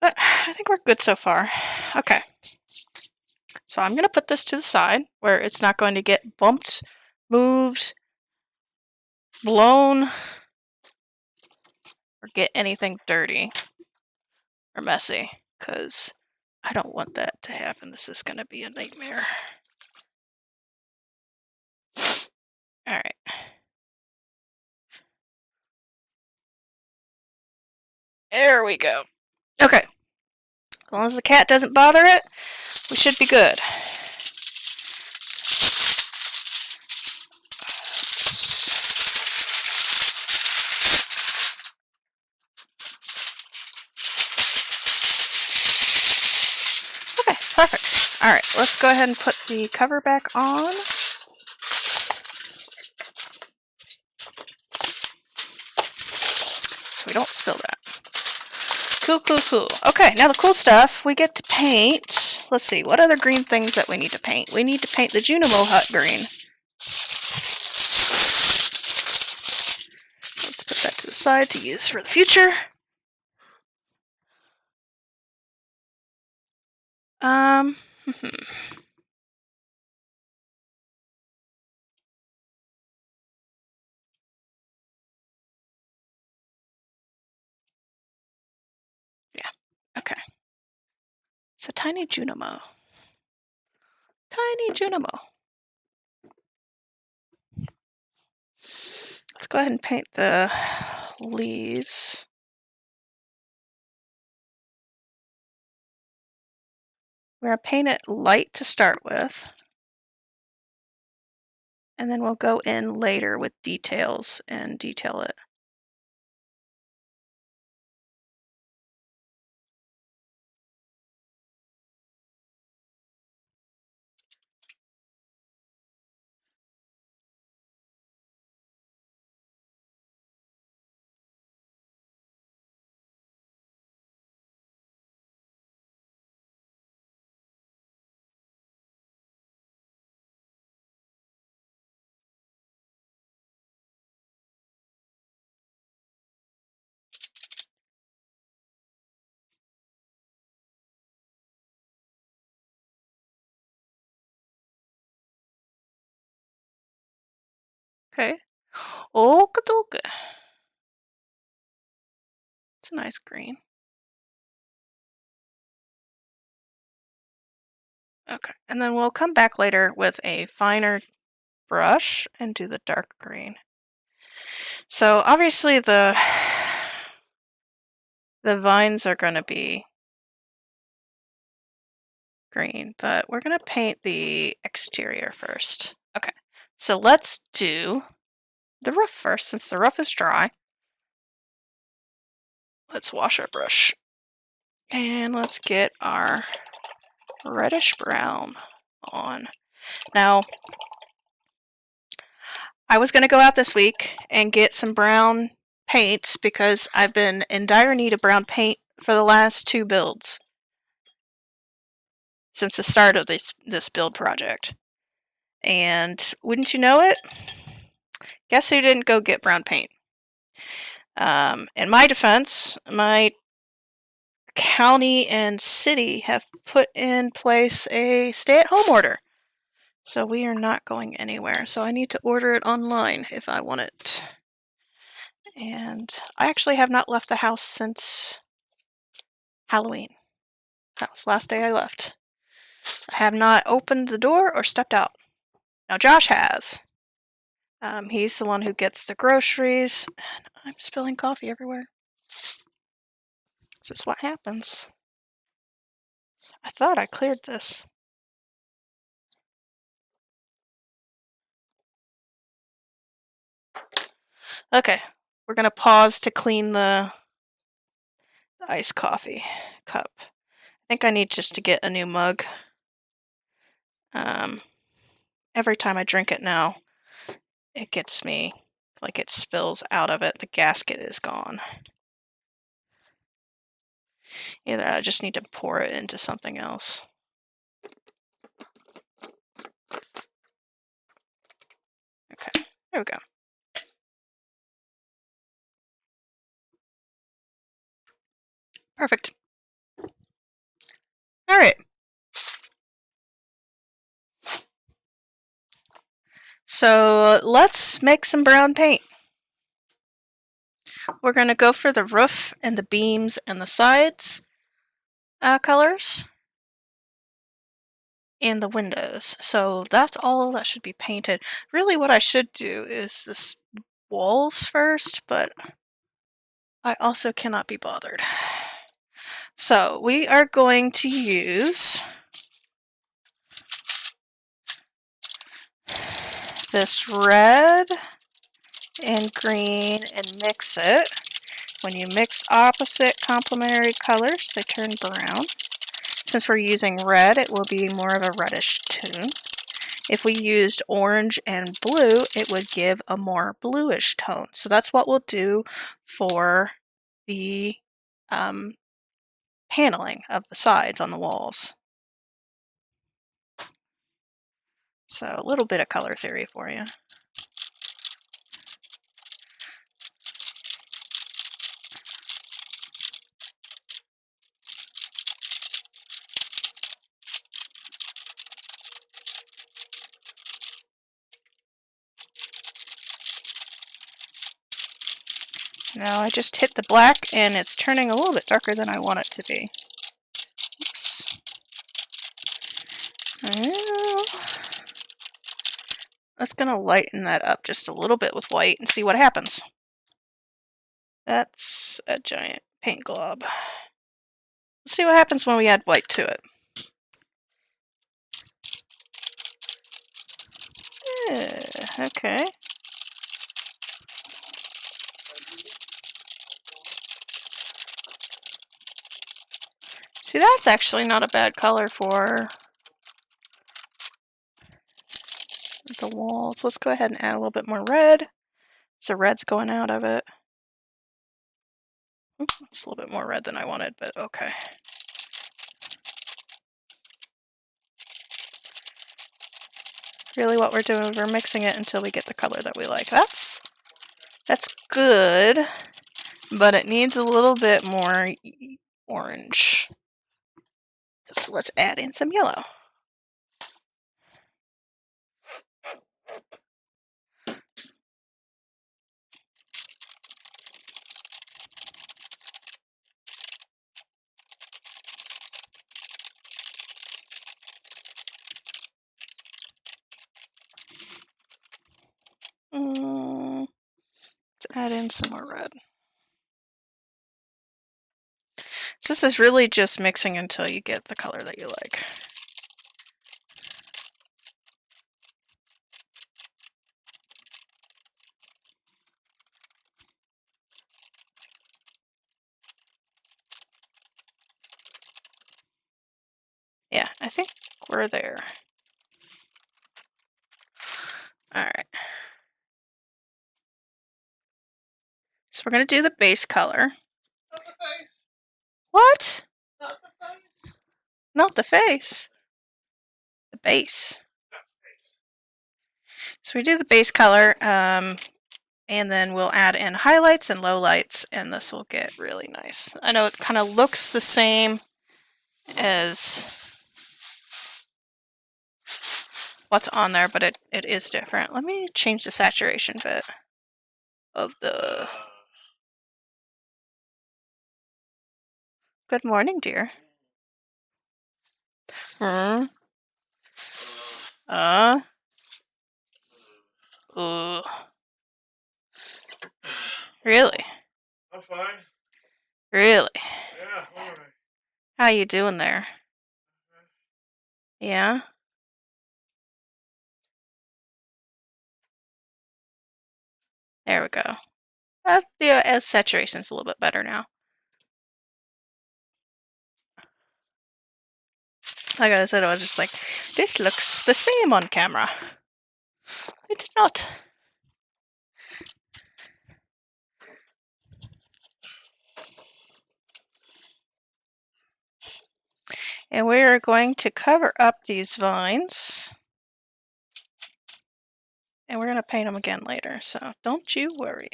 Speaker 1: But I think we're good so far. Okay. So I'm going to put this to the side where it's not going to get bumped, moved, blown, or get anything dirty or messy, because I don't want that to happen. This is going to be a nightmare. Alright. There we go. Okay. As long as the cat doesn't bother it, we should be good. Okay, perfect. Alright, let's go ahead and put the cover back on. So we don't spill that. Cool, cool, cool. Okay, now the cool stuff, we get to paint. Let's see, what other green things that we need to paint? We need to paint the Junimo hut green. Let's put that to the side to use for the future. Yeah, okay. So tiny Junimo. Tiny Junimo. Let's go ahead and paint the leaves. We're going to paint it light to start with. And then we'll go in later with details and detail it. Okay. Okadoka. It's a nice green. Okay. And then we'll come back later with a finer brush and do the dark green. So obviously the vines are going to be green, but we're going to paint the exterior first. Okay. So let's do the roof first, since the roof is dry. Let's wash our brush. And let's get our reddish brown on. Now, I was going to go out this week and get some brown paint because I've been in dire need of brown paint for the last 2 builds since the start of this build project. And wouldn't you know it? Guess who didn't go get brown paint? In my defense, my county and city have put in place a stay-at-home order. So we are not going anywhere. So I need to order it online if I want it. And I actually have not left the house since Halloween. That was the last day I left. I have not opened the door or stepped out. Now Josh has. He's the one who gets the groceries. And I'm spilling coffee everywhere. This is what happens. I thought I cleared this. Okay, we're going to pause to clean the iced coffee cup. I think I need just to get a new mug. Every time I drink it now, it gets me, like it spills out of it. The gasket is gone. Either I just need to pour it into something else. Okay, there we go. Perfect. All right. So let's make some brown paint. We're going to go for the roof and the beams and the sides colors and the windows. So that's all that should be painted. Really what I should do is the walls first, but I also cannot be bothered. So we are going to use this red and green and mix it. When you mix opposite complementary colors, they turn brown. Since we're using red, it will be more of a reddish tone. If we used orange and blue, it would give a more bluish tone. So that's what we'll do for the paneling of the sides on the walls. So a little bit of color theory for you. Now I just hit the black and it's turning a little bit darker than I want it to be. Oops. Well, that's going to lighten that up just a little bit with white and see what happens. That's a giant paint glob. Let's see what happens when we add white to it. Okay. See, that's actually not a bad color for the walls. Let's go ahead and add a little bit more red. So red's going out of it. Oops, it's a little bit more red than I wanted, but okay. Really what we're doing is we're mixing it until we get the color that we like. That's good, but it needs a little bit more orange. So let's add in some yellow. add in some more red. So this is really just mixing until you get the color that you like. Yeah, I think we're there. Alright. So we're going to do the base color.
Speaker 2: Not the face.
Speaker 1: What?
Speaker 2: Not the face.
Speaker 1: Not the face. The base.
Speaker 2: Not the face.
Speaker 1: So we do the base color, and then we'll add in highlights and lowlights, and this will get really nice. I know it kind of looks the same as what's on there, but it is different. Let me change the saturation bit of the... Good morning, dear. Hmm? Really?
Speaker 2: I'm fine.
Speaker 1: Really?
Speaker 2: Yeah, alright.
Speaker 1: How you doing there? Yeah? There we go. The saturation's a little bit better now. Like I said, I was just like, this looks the same on camera. It's not. And we are going to cover up these vines. And we're going to paint them again later, so don't you worry.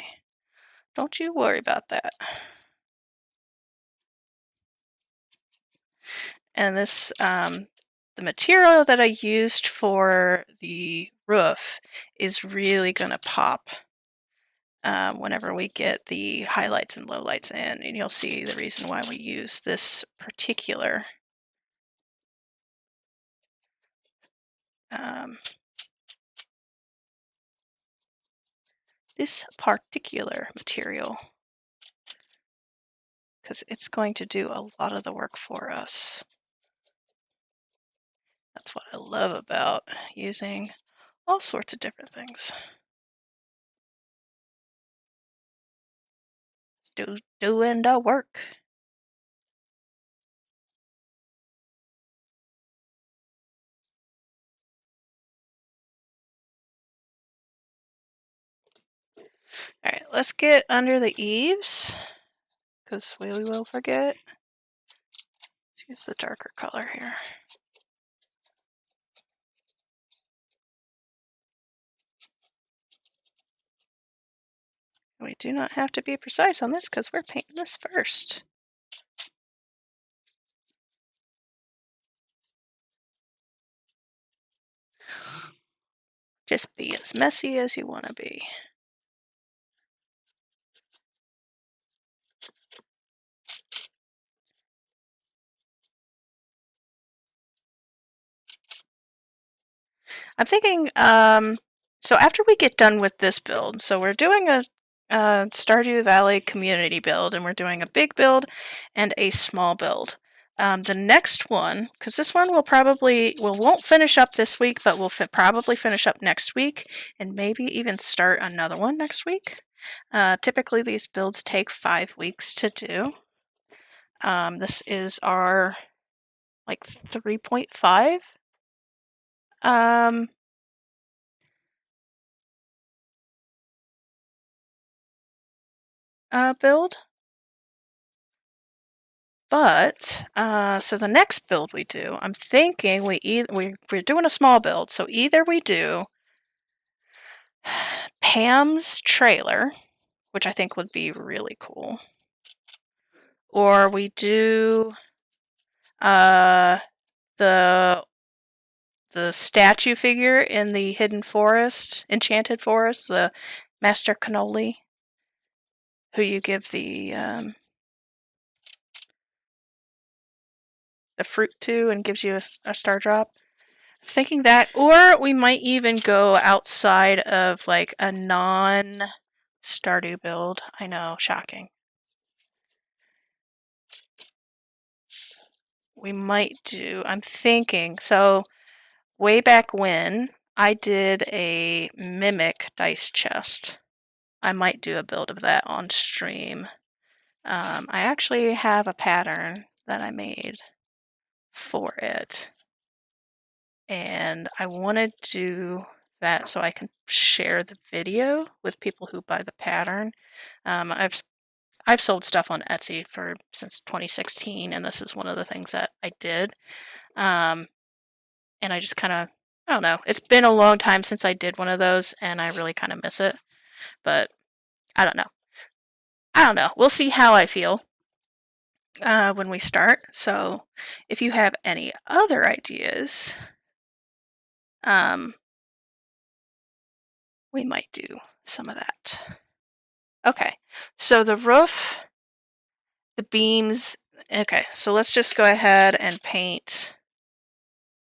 Speaker 1: Don't you worry about that. And this, the material that I used for the roof is really going to pop whenever we get the highlights and lowlights in. And you'll see the reason why we use this particular material, because it's going to do a lot of the work for us. That's what I love about using all sorts of different things. It's doing the work. Alright, let's get under the eaves, because we will forget. Let's use the darker color here. We do not have to be precise on this because we're painting this first. Just be as messy as you want to be. I'm thinking, so after we get done with this build, so we're doing a Stardew Valley community build, and we're doing a big build and a small build. The next one, because this one won't finish up this week, but we'll probably finish up next week, and maybe even start another one next week. Typically, these builds take 5 weeks to do. This is our, like, 3.5. Build. But, so the next build we do, I'm thinking we're doing a small build, so either we do Pam's trailer, which I think would be really cool, or we do the statue figure in the hidden forest, enchanted forest, the Master Cannoli, who you give the fruit to and gives you a star drop. Thinking that, or we might even go outside of like a non Stardew build. I know, shocking. We might do, I'm thinking, so way back when I did a mimic dice chest. I might do a build of that on stream. I actually have a pattern that I made for it. And I want to do that so I can share the video with people who buy the pattern. I've sold stuff on Etsy for since 2016, and this is one of the things that I did. And I just kind of, I don't know. It's been a long time since I did one of those, and I really kind of miss it. But I don't know. I don't know. We'll see how I feel when we start. So if you have any other ideas, we might do some of that. Okay, so the roof, the beams. Okay, so let's just go ahead and paint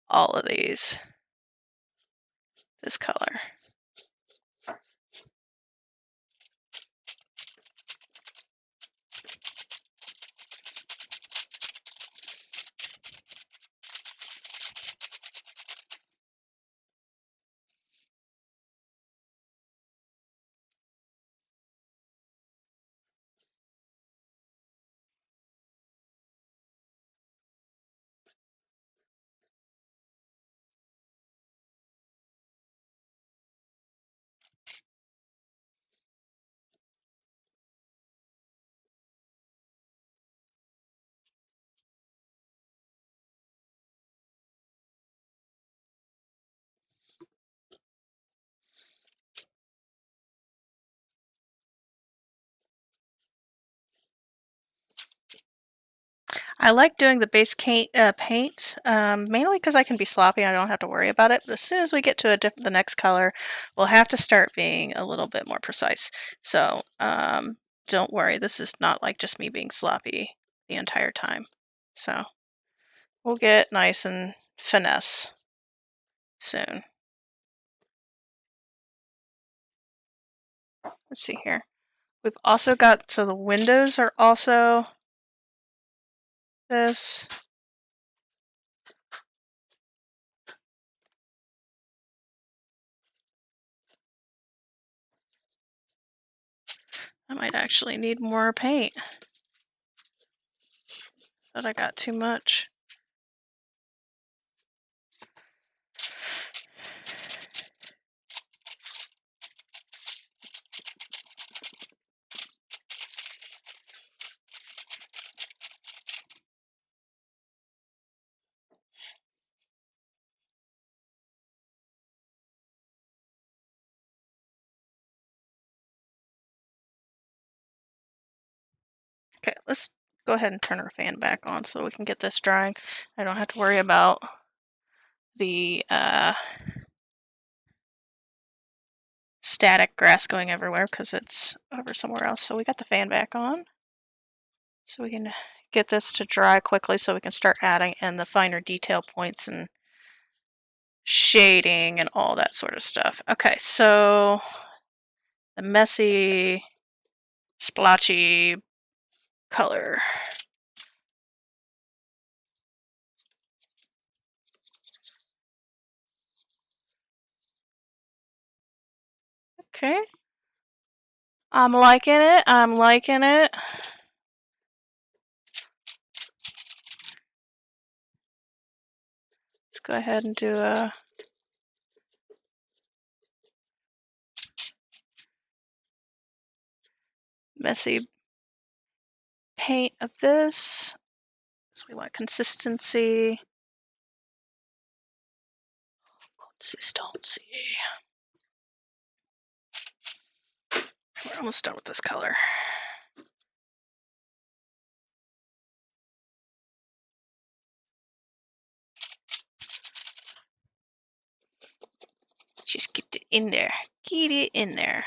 Speaker 1: all of these this color. I like doing the base paint, mainly because I can be sloppy and I don't have to worry about it. But as soon as we get to the next color, we'll have to start being a little bit more precise. So don't worry, this is not like just me being sloppy the entire time. So we'll get nice and finesse soon. Let's see here. We've also got, so the windows are also this. I might actually need more paint. Thought I got too much. Okay, let's go ahead and turn our fan back on so we can get this drying. I don't have to worry about the static grass going everywhere because it's over somewhere else. So we got the fan back on so we can get this to dry quickly so we can start adding in the finer detail points and shading and all that sort of stuff. Okay, so the messy, splotchy color. Okay. I'm liking it. I'm liking it. Let's go ahead and do a messy paint of this. So we want consistency. Consistency. We're almost done with this color. Just get it in there. Get it in there.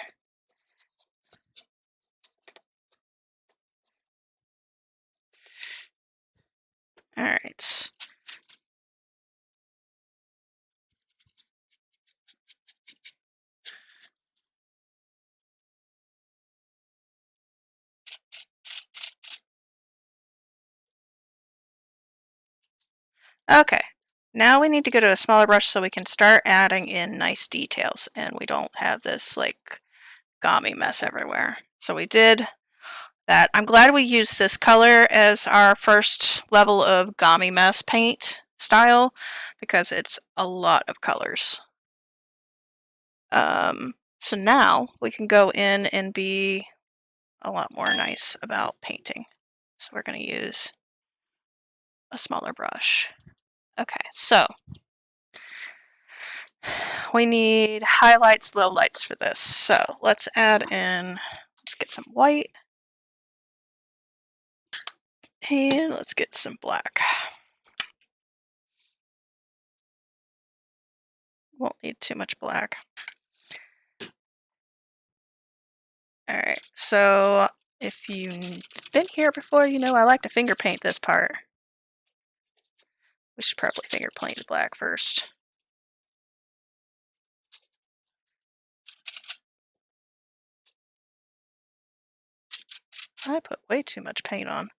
Speaker 1: All right. Okay, now we need to go to a smaller brush so we can start adding in nice details and we don't have this like gummy mess everywhere. So we did that. I'm glad we used this color as our first level of gummy mess paint style because it's a lot of colors. So now we can go in and be a lot more nice about painting. So we're going to use a smaller brush. Okay, so we need highlights, lowlights for this. So let's add in, let's get some white and let's get some black. Won't need too much black. Alright, so if you've been here before, you know I like to finger paint this part. We should probably finger paint the black first. I put way too much paint on.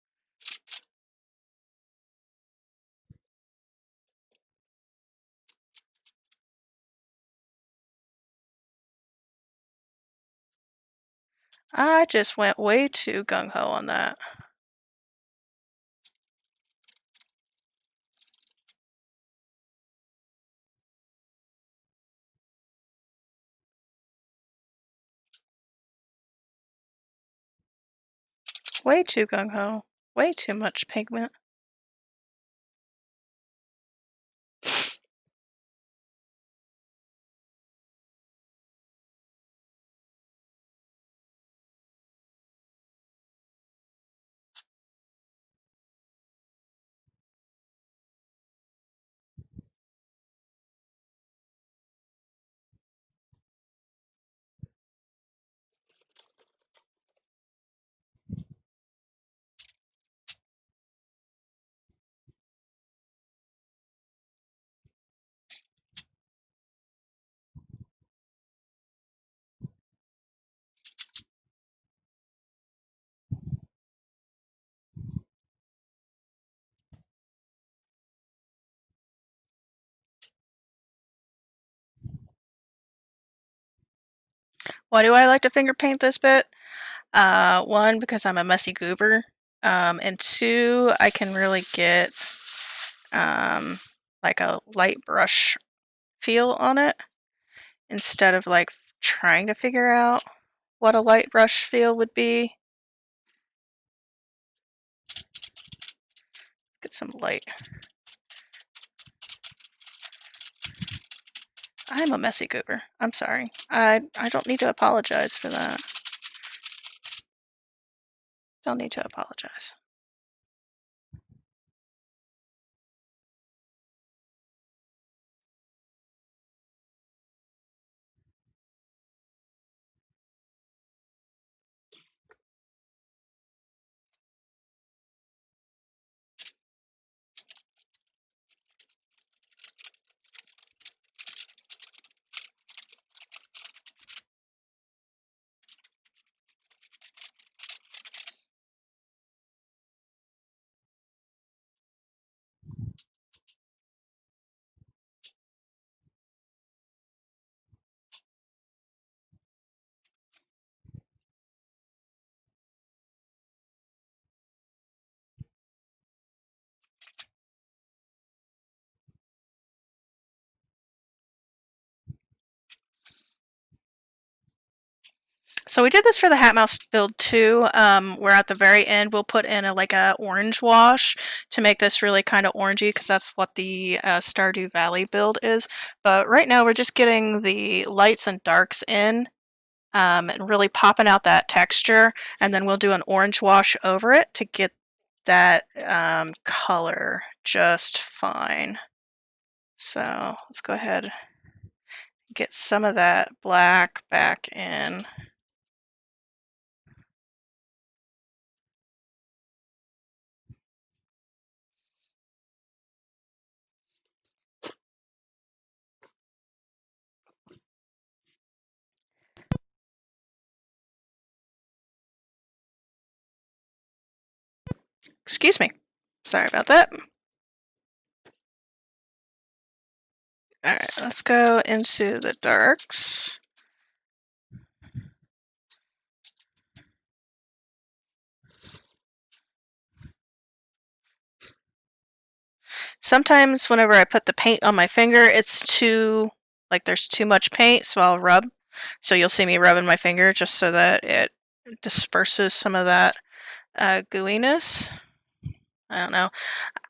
Speaker 1: I just went way too gung-ho on that. Way too gung-ho. Way too much pigment. Why do I like to finger paint this bit? One, because I'm a messy goober. And two, I can really get like a light brush feel on it instead of like trying to figure out what a light brush feel would be. Get some light. I'm a messy goober. I'm sorry. I don't need to apologize for that. Don't need to apologize. So we did this for the Hat Mouse build too, where at the very end we'll put in like a orange wash to make this really kind of orangey because that's what the Stardew Valley build is. But right now we're just getting the lights and darks in and really popping out that texture, and then we'll do an orange wash over it to get that color just fine. So let's go ahead and get some of that black back in. Excuse me. Sorry about that. Alright, let's go into the darks. Sometimes whenever I put the paint on my finger, it's too, like there's too much paint, so I'll rub. So you'll see me rubbing my finger just so that it disperses some of that gooiness. I don't know.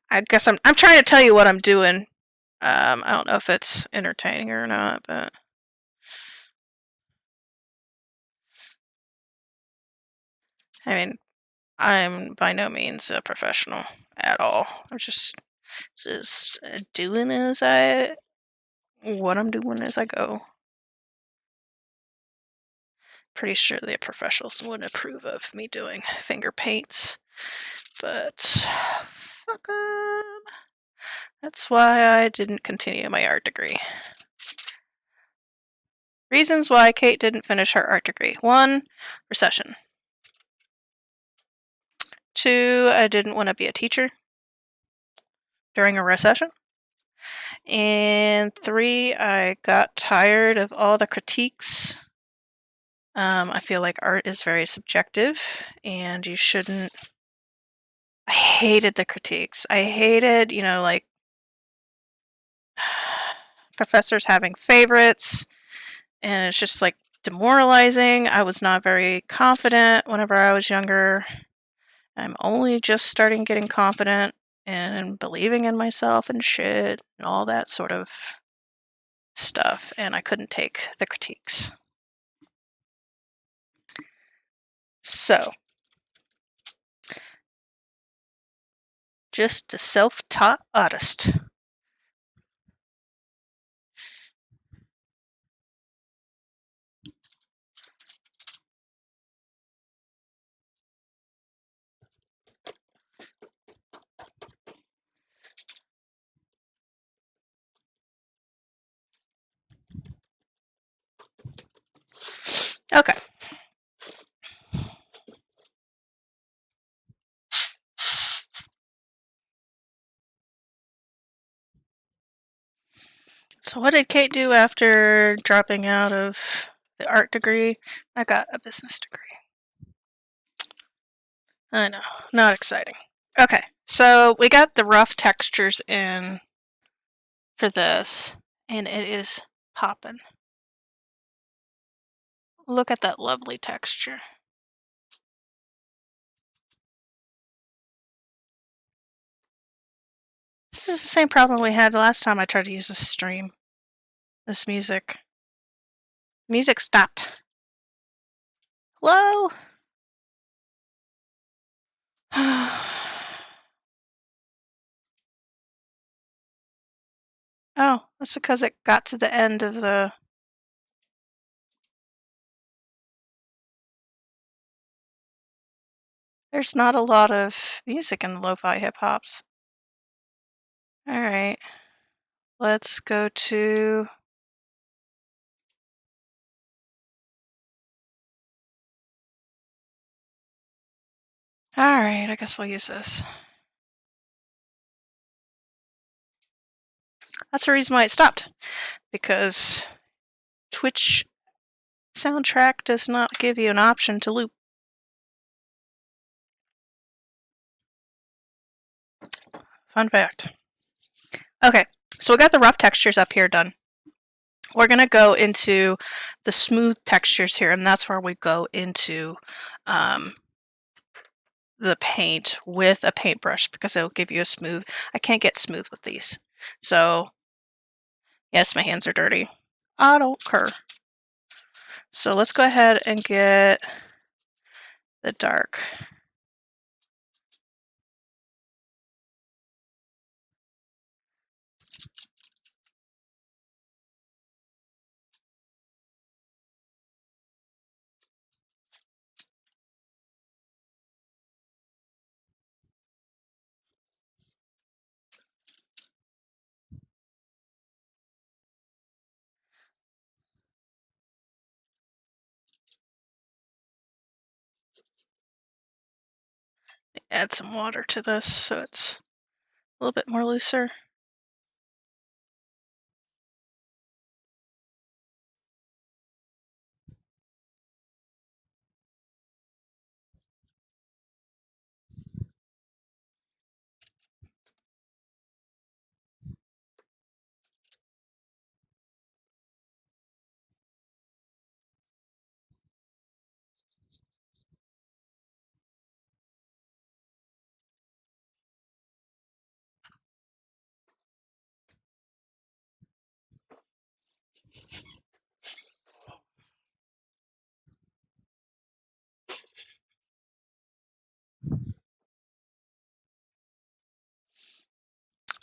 Speaker 1: I guess I'm trying to tell you what I'm doing. I don't know if it's entertaining or not, but I mean, I'm by no means a professional at all. I'm just doing as I what I'm doing as I go. Pretty sure the professionals wouldn't approve of me doing finger paints, but fuck 'em. That's why I didn't continue my art degree. Reasons why Kate didn't finish her art degree. 1, recession. 2, I didn't want to be a teacher during a recession. And 3, I got tired of all the critiques. I feel like art is very subjective, and you shouldn't. I hated the critiques. I hated, like professors having favorites, and it's just like demoralizing. I was not very confident whenever I was younger. I'm only just starting getting confident and believing in myself and shit and all that sort of stuff, and I couldn't take the critiques. So, just a self-taught artist. Okay. So what did Kate do after dropping out of the art degree? I got a business degree. I know, not exciting. Okay, so we got the rough textures in for this, and it is popping. Look at that lovely texture. This is the same problem we had last time I tried to use this stream. This music. Music stopped. Hello? Oh, that's because it got to the end of the... There's not a lot of music in the lo-fi hip-hops. Alright. Let's go to... Alright, I guess we'll use this. That's the reason why it stopped. Because Twitch soundtrack does not give you an option to loop. Fun fact. Okay, so we got the rough textures up here done. We're going to go into the smooth textures here, and that's where we go into the paint with a paintbrush because it'll give you a smooth... I can't get smooth with these. So, yes, my hands are dirty. I don't care. So let's go ahead and get the dark. Add some water to this so it's a little bit more looser.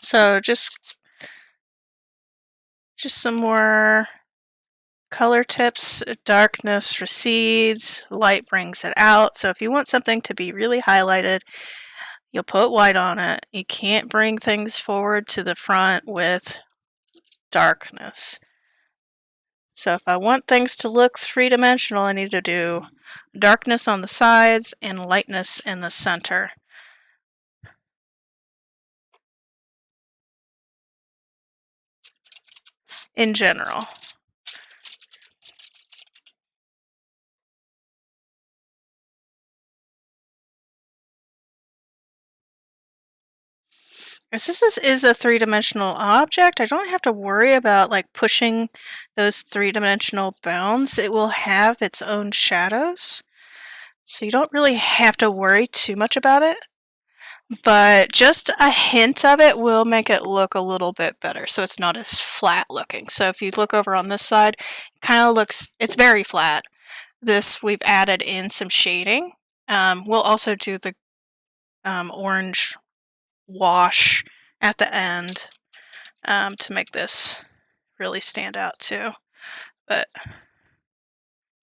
Speaker 1: So just some more color tips. Darkness recedes, light brings it out. So if you want something to be really highlighted, you'll put white on it. You can't bring things forward to the front with darkness. So if I want things to look three-dimensional, I need to do darkness on the sides and lightness in the center. In general. Since this is a three-dimensional object, I don't have to worry about like pushing those three-dimensional bounds. It will have its own shadows, so you don't really have to worry too much about it. But just a hint of it will make it look a little bit better, so it's not as flat looking. So if you look over on this side, it kind of looks, it's very flat. This, we've added in some shading. We'll also do the orange wash at the end to make this really stand out too. But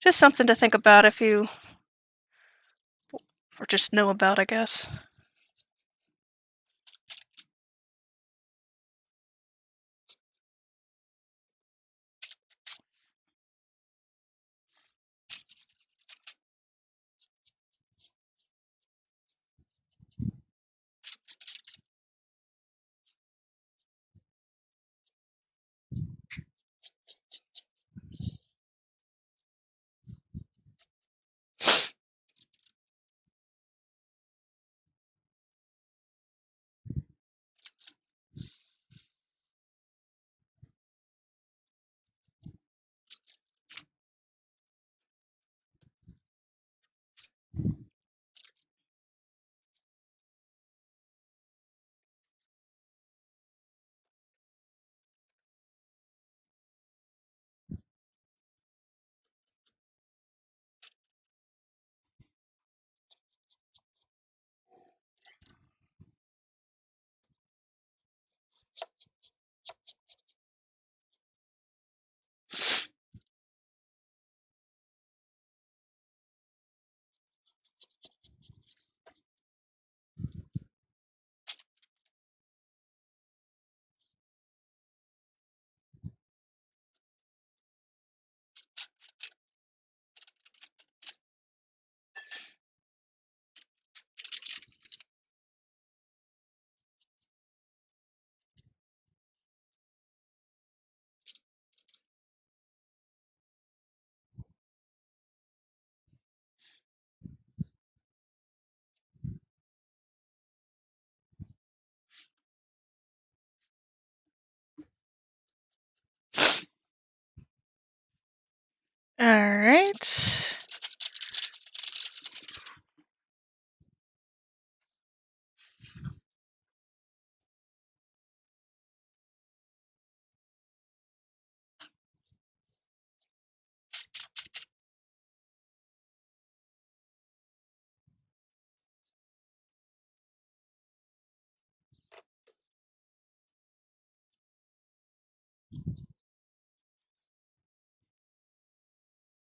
Speaker 1: just something to think about if you, or just know about, I guess. Alright.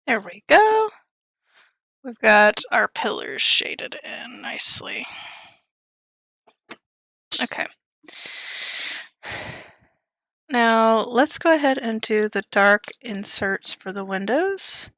Speaker 1: There we go. We've got our pillars shaded in nicely. Okay. Now let's go ahead and do the dark inserts for the windows.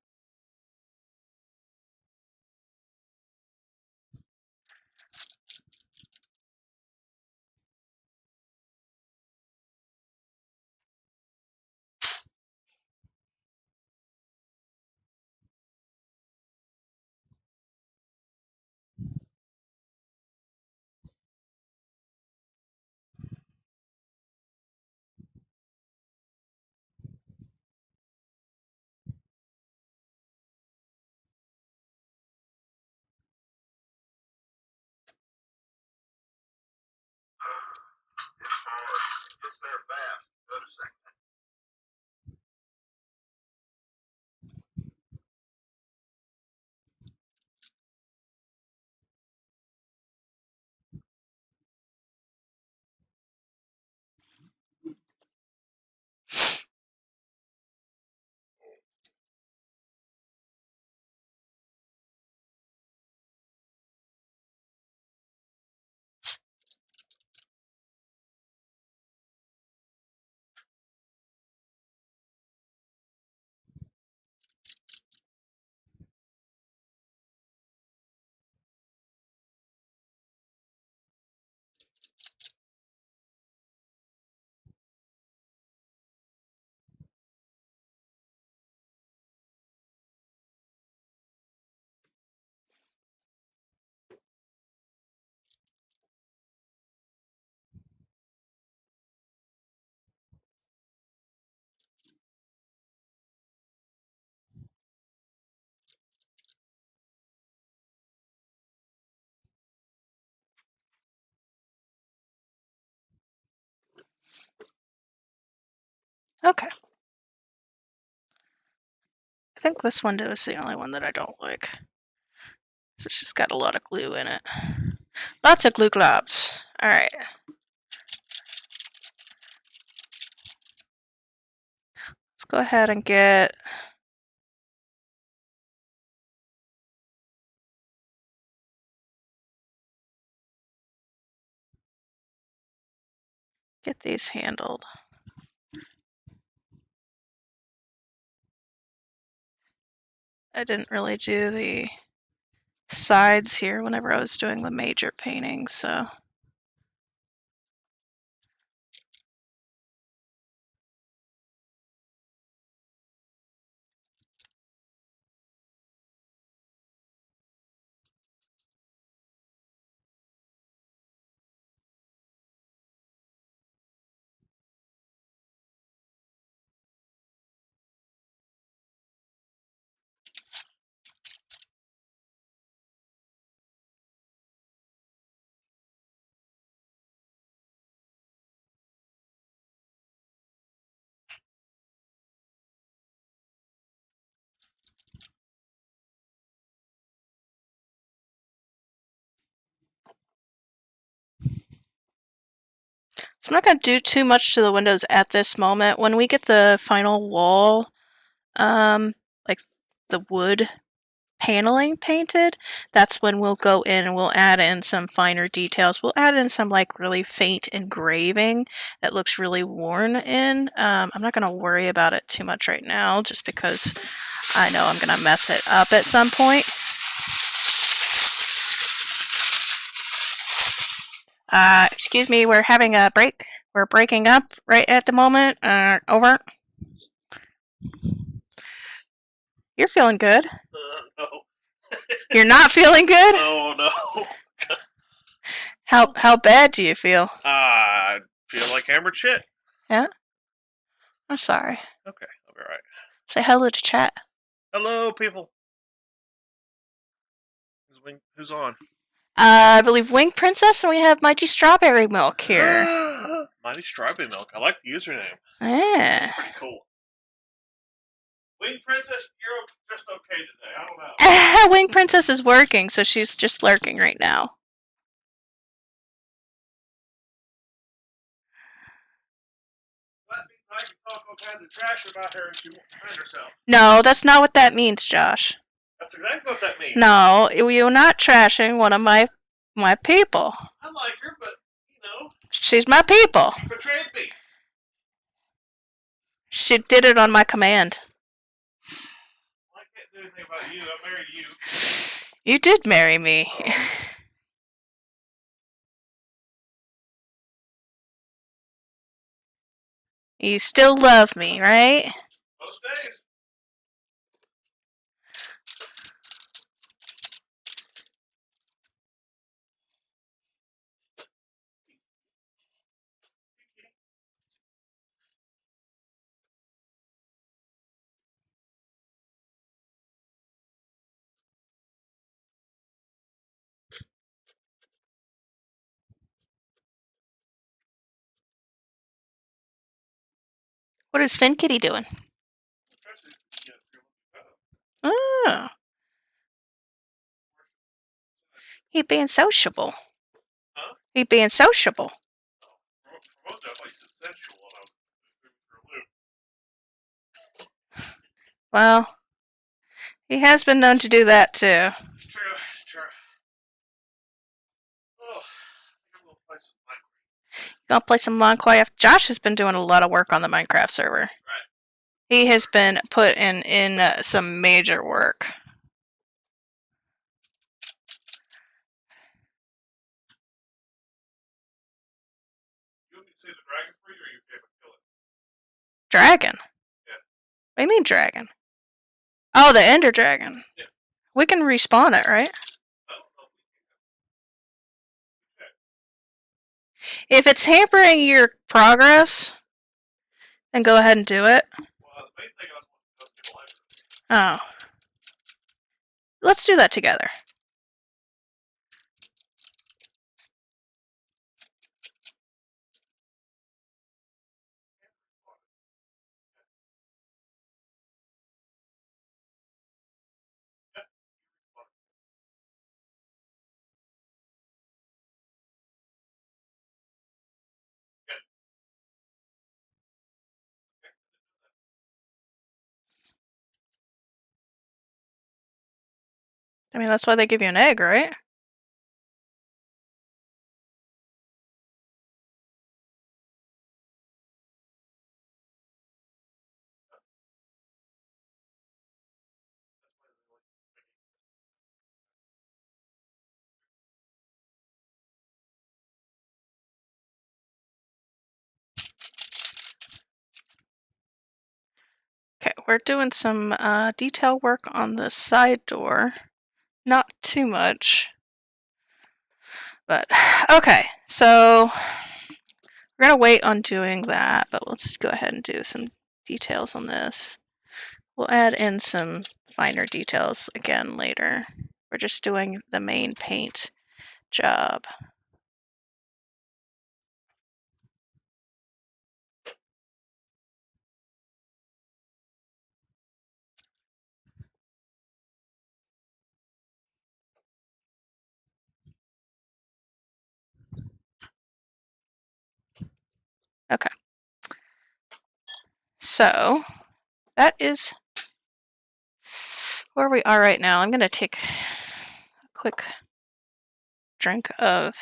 Speaker 1: Okay. I think this window is the only one that I don't like. So it's just got a lot of glue in it. Lots of glue globs. Alright. Let's go ahead and get these handled. I didn't really do the sides here whenever I was doing the major painting, so I'm not going to do too much to the windows at this moment. When we get the final wall, like the wood paneling painted, that's when we'll go in and we'll add in some finer details. We'll add in some like really faint engraving that looks really worn in. I'm not going to worry about it too much right now just because I know I'm going to mess it up at some point. Excuse me, we're having a break. We're breaking up right at the moment. Over. You're feeling good.
Speaker 2: No.
Speaker 1: You're not feeling good?
Speaker 2: Oh, no.
Speaker 1: How bad do you feel?
Speaker 2: I feel like hammered shit.
Speaker 1: Yeah? I'm sorry.
Speaker 2: Okay, I'll be alright.
Speaker 1: Say hello to chat.
Speaker 2: Hello, people. Who's on?
Speaker 1: I believe Wing Princess, and we have Mighty Strawberry Milk here.
Speaker 2: Mighty Strawberry Milk. I like the username.
Speaker 1: Yeah.
Speaker 2: It's pretty cool. Wing Princess, you're just okay today. I don't know.
Speaker 1: Wing Princess is working, so she's just lurking right now.
Speaker 2: That means I can talk all kinds of trash about her and she won't defend herself.
Speaker 1: No, that's not what that means, Josh.
Speaker 2: That's exactly what that means.
Speaker 1: No, you're not trashing one of my people.
Speaker 2: I like her, but, you know.
Speaker 1: She's my people.
Speaker 2: She betrayed me.
Speaker 1: She did it on my command.
Speaker 2: Well, I can't do anything about you. I married you.
Speaker 1: You did marry me.
Speaker 2: Oh.
Speaker 1: You still love me, right?
Speaker 2: Most days.
Speaker 1: What is Finn Kitty doing? Oh. He being sociable.
Speaker 2: Huh?
Speaker 1: He being sociable.
Speaker 2: Most definitely sensual.
Speaker 1: Well, he has been known to do that too.
Speaker 2: It's true. It's true. Oh, I think I'm gonna play some Minecraft.
Speaker 1: Gonna play some Minecraft. Josh has been doing a lot of work on the Minecraft server.
Speaker 2: Right.
Speaker 1: He has been putting in some major work.
Speaker 2: You want me to see the dragon for you, or you okay if I kill it?
Speaker 1: Dragon?
Speaker 2: Yeah.
Speaker 1: What do you mean dragon? Oh, the Ender Dragon.
Speaker 2: Yeah.
Speaker 1: We can respawn it, right?
Speaker 2: Oh. Okay.
Speaker 1: If it's hampering your progress, then go ahead and do it.
Speaker 2: Well, the main thing I was wanting to tell people
Speaker 1: Oh. Let's do that together. I mean, that's why they give you an egg, right? Okay, we're doing some detail work on the side door. Not too much. But, okay, so we're going to wait on doing that, but let's go ahead and do some details on this. We'll add in some finer details again later. We're just doing the main paint job. Okay. So, that is where we are right now. I'm going to take a quick drink of...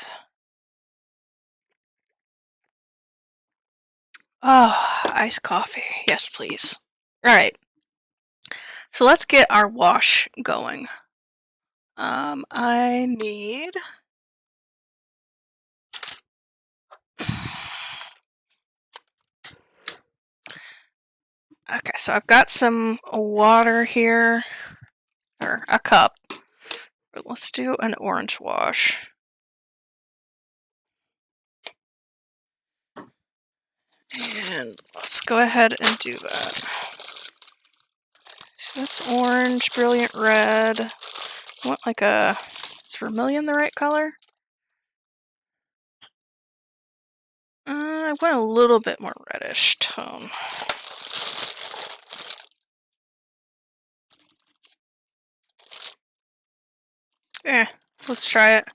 Speaker 1: Oh, iced coffee. Yes, please. Alright. So let's get our wash going. I need... Okay, so I've got some water here, or a cup. But let's do an orange wash. And let's go ahead and do that. So that's orange, brilliant red. I want like a... Is vermilion the right color? I want a little bit more reddish tone. Let's try it.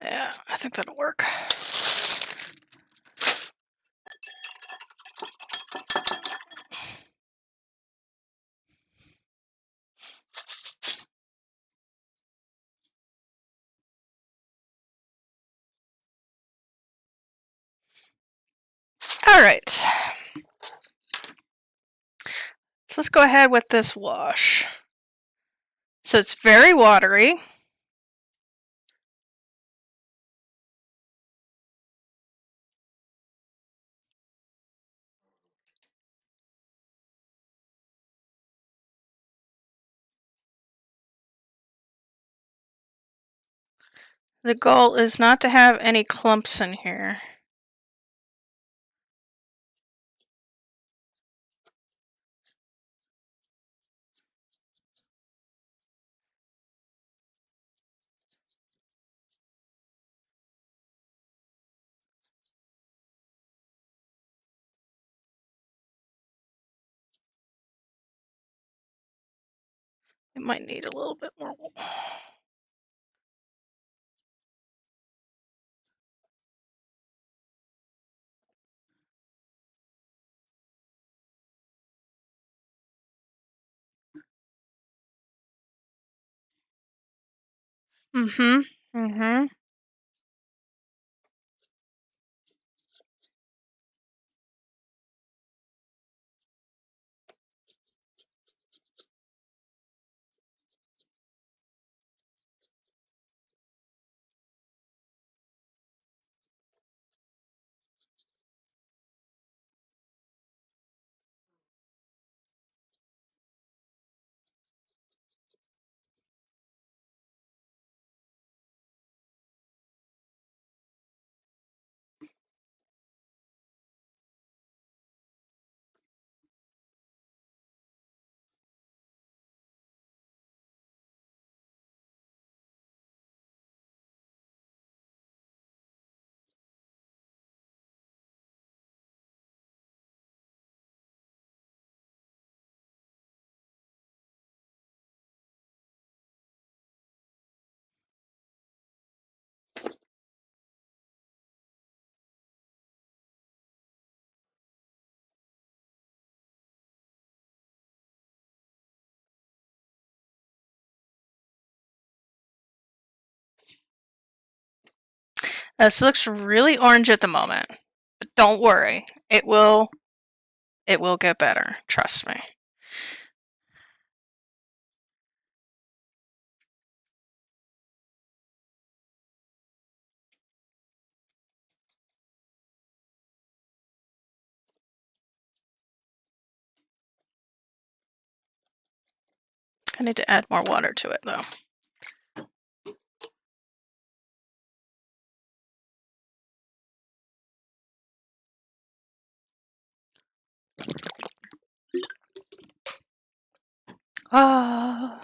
Speaker 1: Yeah, I think that'll work. Alright. So let's go ahead with this wash. So it's very watery. The goal is not to have any clumps in here. It might need a little bit more. Mm-hmm. Mm-hmm. This looks really orange at the moment, but don't worry. It will get better. Trust me. I need to add more water to it though. Ah.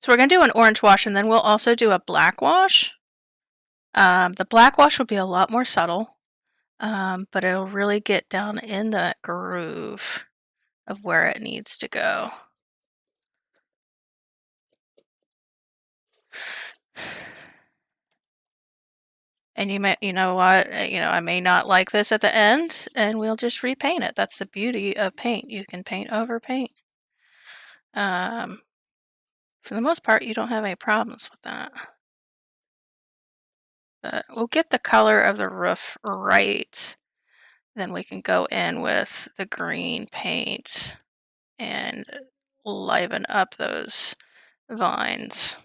Speaker 1: So we're going to do an orange wash and then we'll also do a black wash. The black wash will be a lot more subtle, but it'll really get down in the groove of where it needs to go. And you know what, I may not like this at the end, and we'll just repaint it. That's the beauty of paint. You can paint over paint. For the most part, you don't have any problems with that. But we'll get the color of the roof right. Then we can go in with the green paint and liven up those vines.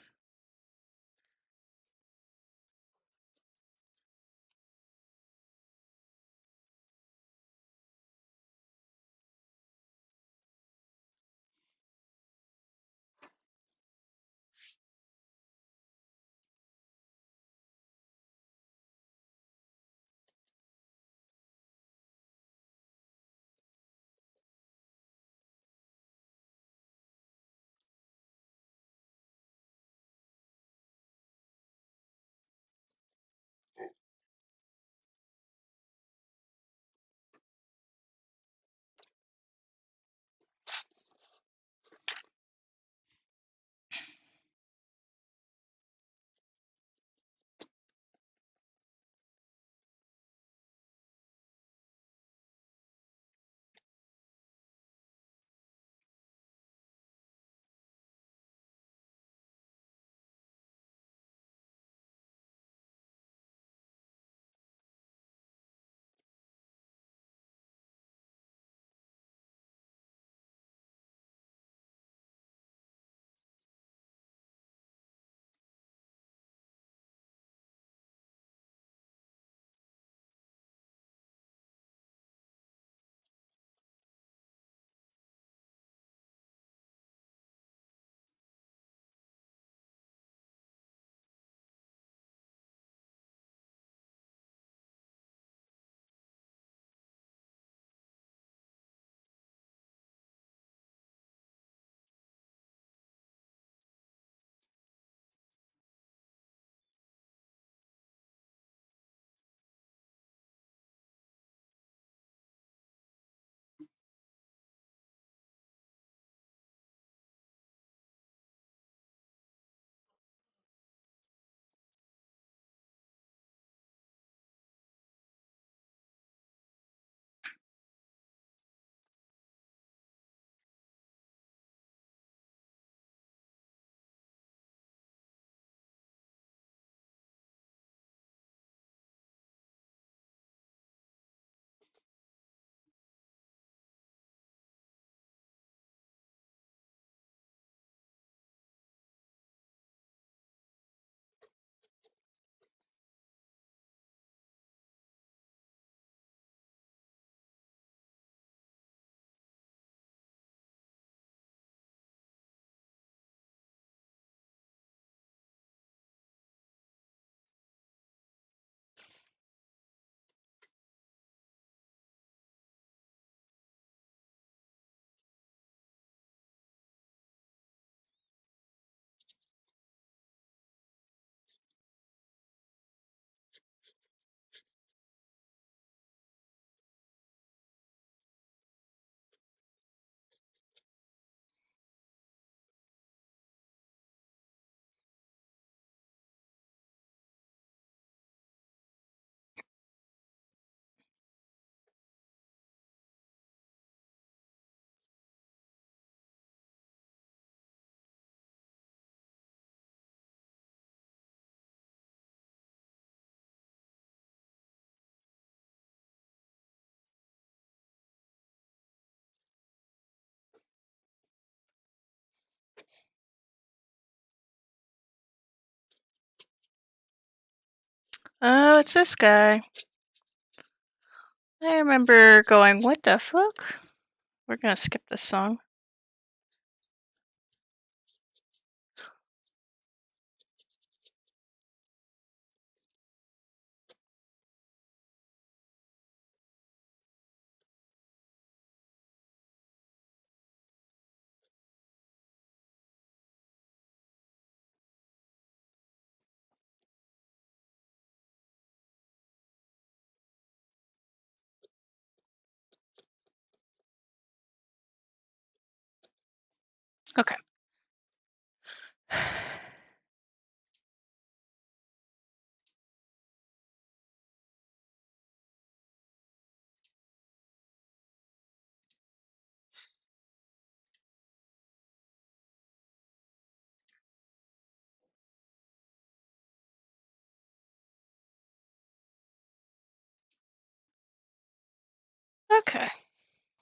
Speaker 1: Oh, it's this guy. I remember going, what the fuck? We're gonna skip this song. Okay. Okay.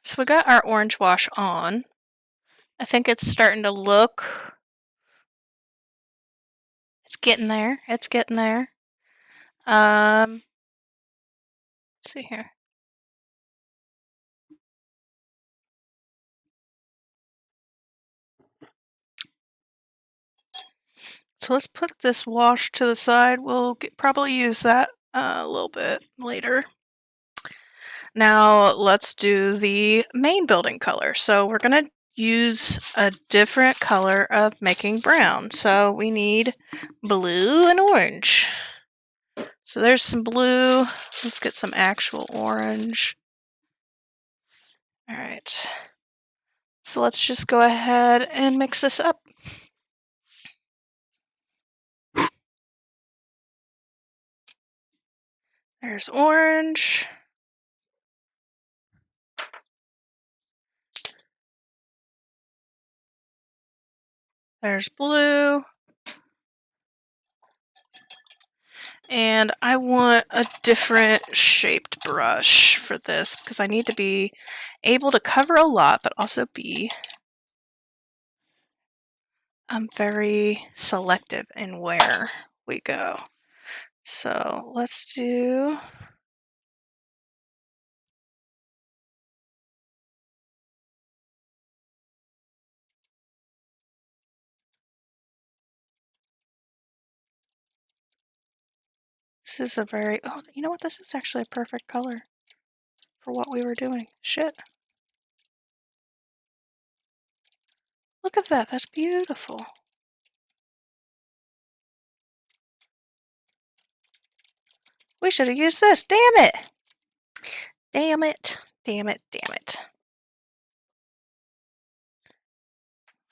Speaker 1: So we got our orange wash on. I think it's starting to look. It's getting there. It's getting there. Let's see here. So let's put this wash to the side. We'll probably use that a little bit later. Now let's do the main building color. So we're going to use a different color of making brown. So we need blue and orange. So there's some blue. Let's get some actual orange. All right. So let's just go ahead and mix this up. There's orange. There's blue. And I want a different shaped brush for this because I need to be able to cover a lot, but also be very selective in where we go. So let's do... This is a very... Oh, you know what? This is actually a perfect color for what we were doing. Shit. Look at that. That's beautiful. We should have used this. Damn it. Damn it. Damn it. Damn it.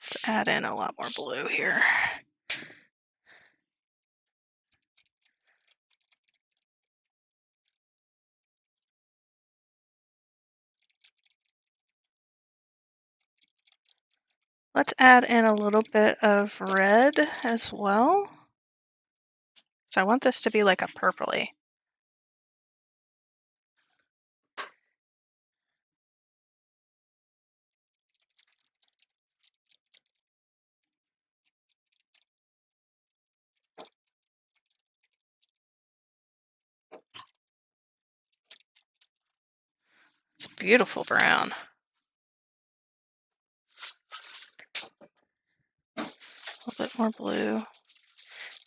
Speaker 1: Let's add in a lot more blue here. Let's add in a little bit of red as well. So I want this to be like a purpley. It's a beautiful brown. A little bit more blue.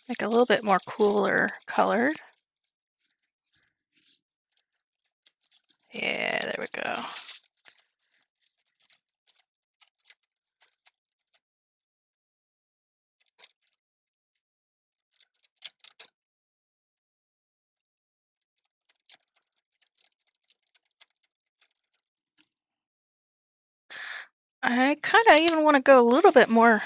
Speaker 1: Make it a little bit more cooler colored. Yeah, there we go. I kind of even want to go a little bit more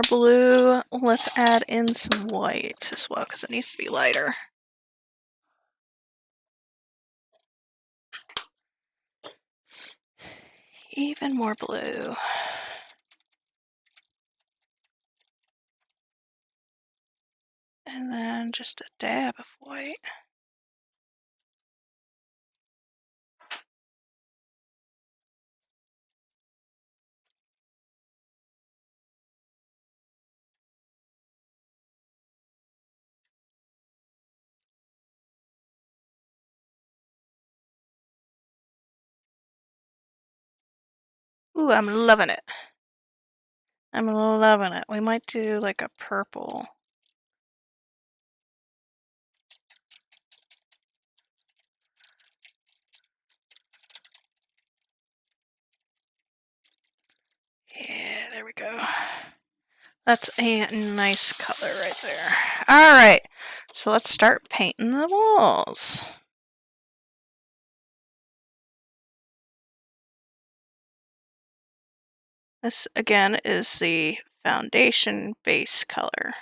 Speaker 1: blue. Let's add in some white as well because it needs to be lighter. Even more blue. And then just a dab of white. Ooh, I'm loving it. I'm loving it. We might do like a purple. Yeah, there we go. That's a nice color right there. Alright, so let's start painting the walls. This, again, is the foundation base color.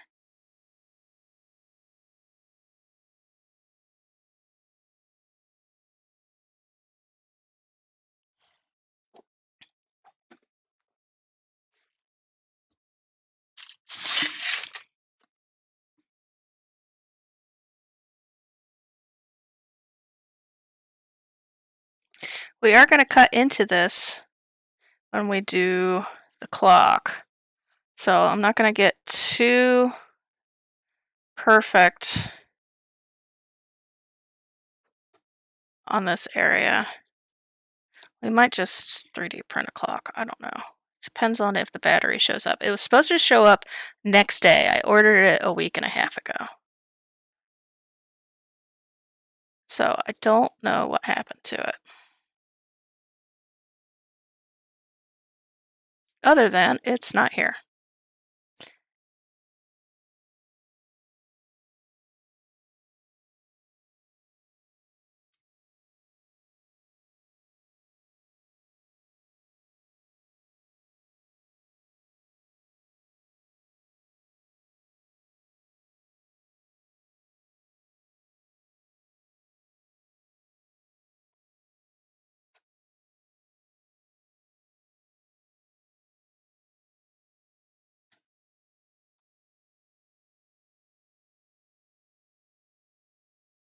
Speaker 1: We are going to cut into this when we do the clock. So I'm not going to get too perfect on this area. We might just 3D print a clock. I don't know. Depends on if the battery shows up. It was supposed to show up next day. I ordered it a week and a half ago. So I don't know what happened to it. Other than it's not here.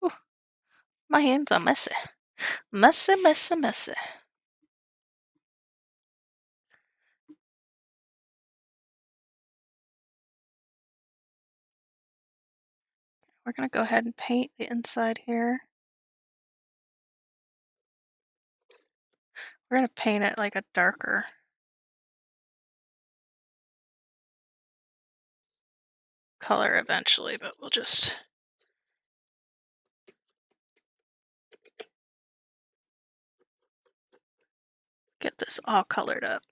Speaker 1: Ooh, my hands are messy. Messy, messy, messy. We're going to go ahead and paint the inside here. We're going to paint it like a darker color eventually, but we'll just get this all colored up.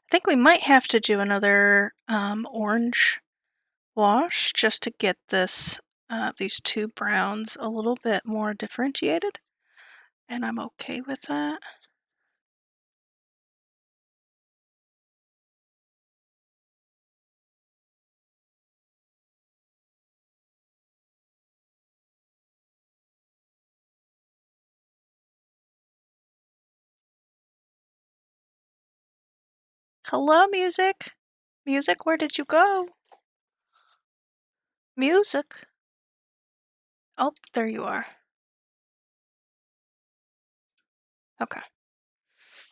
Speaker 1: I think we might have to do another orange wash just to get this these two browns a little bit more differentiated, and I'm okay with that. Hello, music. Music, where did you go? Music. Oh, there you are. Okay.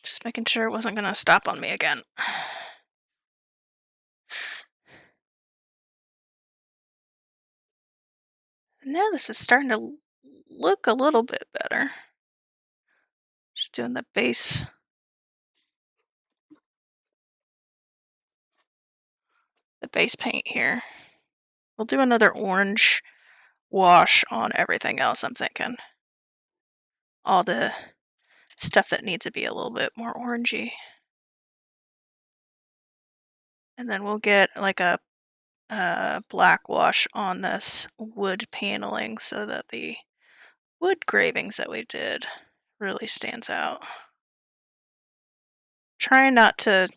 Speaker 1: Just making sure it wasn't going to stop on me again. Now this is starting to look a little bit better. Just doing the base. The base paint here. We'll do another orange wash on everything else, I'm thinking. All the stuff that needs to be a little bit more orangey. And then we'll get like a black wash on this wood paneling so that the wood gravings that we did really stands out. Trying not to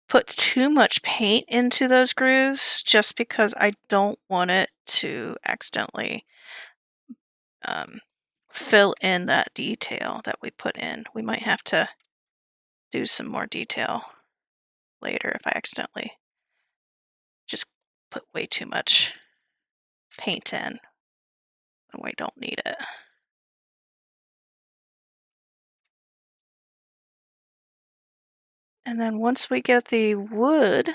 Speaker 1: put too much paint into those grooves just because I don't want it to accidentally fill in that detail that we put in. We might have to do some more detail later if I accidentally just put way too much paint in when we don't need it. And then once we get the wood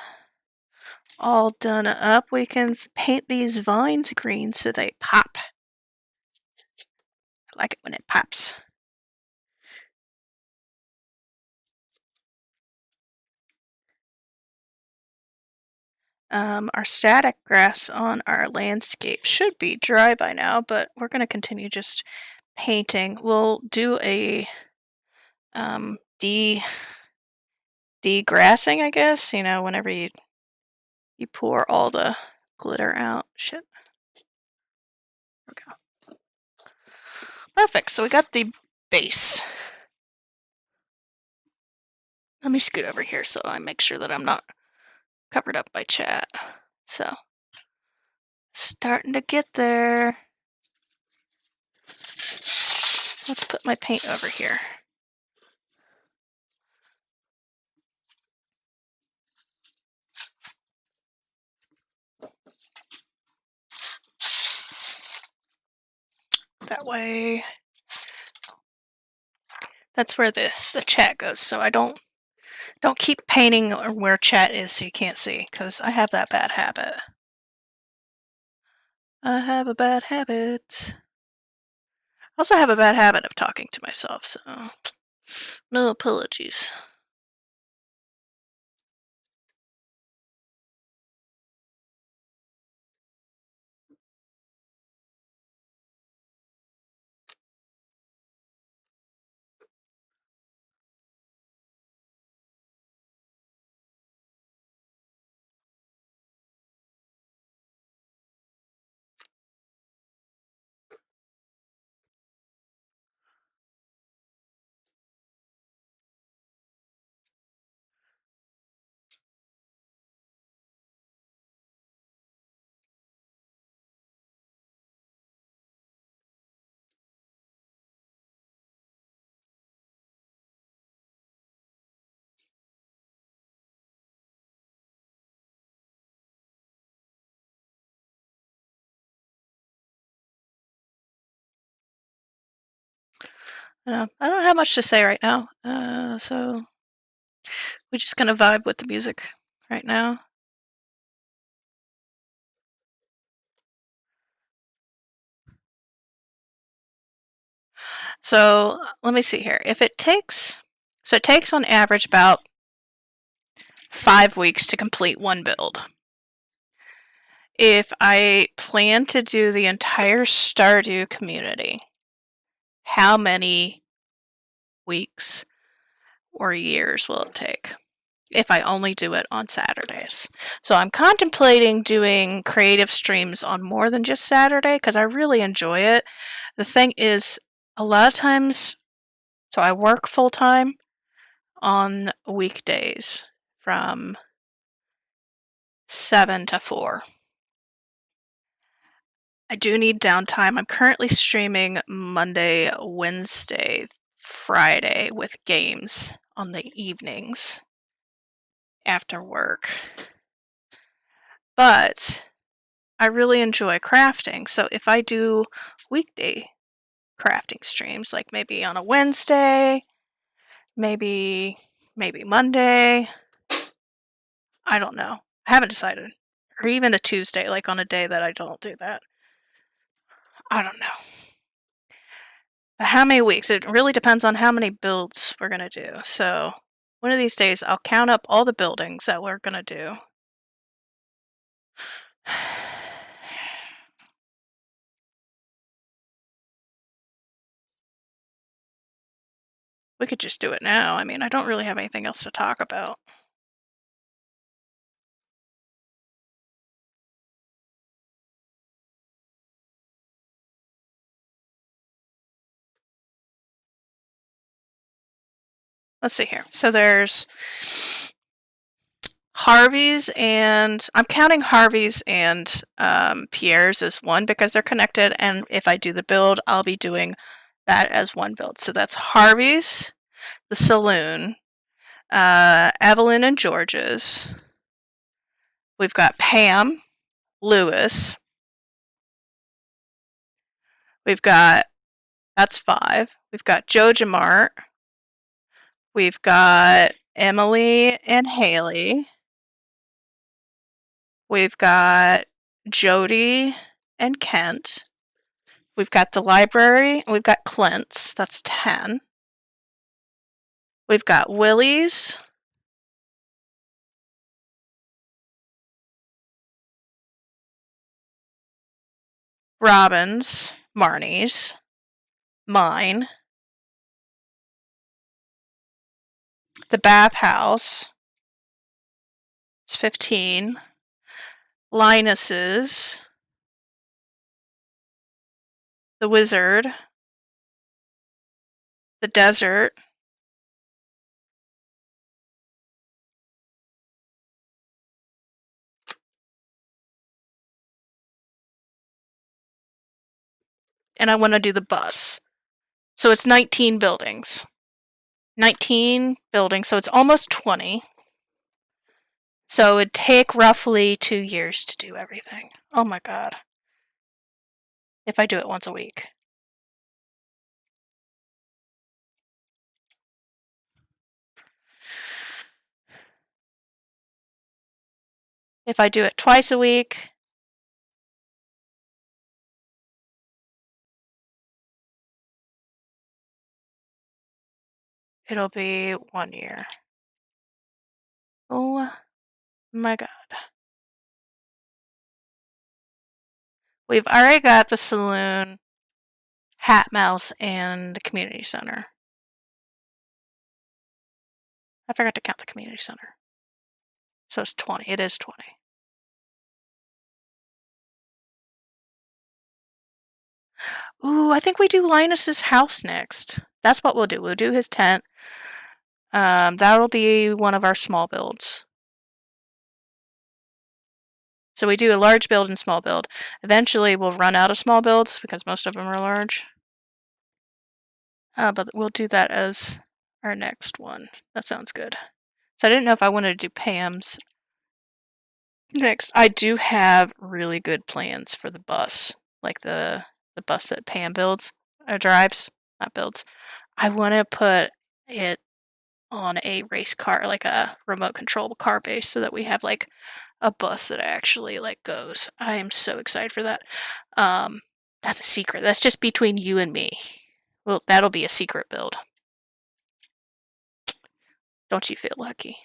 Speaker 1: all done up, we can paint these vines green so they pop. I like it when it pops. Our static grass on our landscape should be dry by now, but we're going to continue just painting. We'll do a degrassing, I guess. You know, whenever you pour all the glitter out. Shit. There we go. Perfect. So we got the base. Let me scoot over here so I make sure that I'm not covered up by chat. So, starting to get there. Let's put my paint over here. That way, that's where the chat goes. So I don't keep painting where chat is so you can't see, because I have that bad habit. I have a bad habit. I also have a bad habit of talking to myself, so no apologies. I don't have much to say right now, so we're just gonna vibe with the music right now. So let me see here. If it takes, so it takes on average about 5 weeks to complete one build. If I plan to do the entire Stardew community, how many weeks or years will it take if I only do it on Saturdays? So I'm contemplating doing creative streams on more than just Saturday because I really enjoy it. The thing is, a lot of times, so I work full time on weekdays from 7 to 4. I do need downtime. I'm currently streaming Monday, Wednesday, Friday with games on the evenings. after work. But I really enjoy crafting, so if I do weekday crafting streams, like maybe on a Wednesday, maybe Monday, I don't know. I haven't decided. Or even a Tuesday, like on a day that I don't do that. I don't know. But how many weeks? It really depends on how many builds we're going to do. So one of these days, I'll count up all the buildings that we're going to do. We could just do it now. I mean, I don't really have anything else to talk about. Let's see here. So there's Harvey's, and I'm counting Harvey's and Pierre's as one because they're connected, and if I do the build, I'll be doing that as one build. So that's Harvey's, the saloon, Evelyn and George's. We've got Pam, Lewis. We've got, that's 5. We've got Joe Jamart. We've got Emily and Haley. We've got Jody and Kent. We've got the library. We've got Clint's. That's 10. We've got Willie's. Robin's. Marnie's. Mine. The bathhouse. It's 15. Linus's. The wizard. The desert. And I want to do the bus. So it's 19 buildings. 19 buildings, so it's almost 20. So it'd take roughly 2 years to do everything. Oh my god. If I do it once a week. If I do it twice a week, it'll be 1 year. Oh my god. We've already got the saloon, Hat Mouse, and the community center. I forgot to count the community center. So it's 20. It is 20. Ooh, I think we do Linus's house next. That's what we'll do. We'll do his tent. That'll be one of our small builds. So we do a large build and small build. Eventually, we'll run out of small builds because most of them are large. But we'll do that as our next one. That sounds good. So I didn't know if I wanted to do Pam's next. I do have really good plans for the bus, like the bus that Pam builds or drives, not builds. I want to put it on a race car, like a remote control car base, so that we have like a bus that actually like goes. I am so excited for that. That's a secret. That's just between you and me. Well, that'll be a secret build. Don't you feel lucky?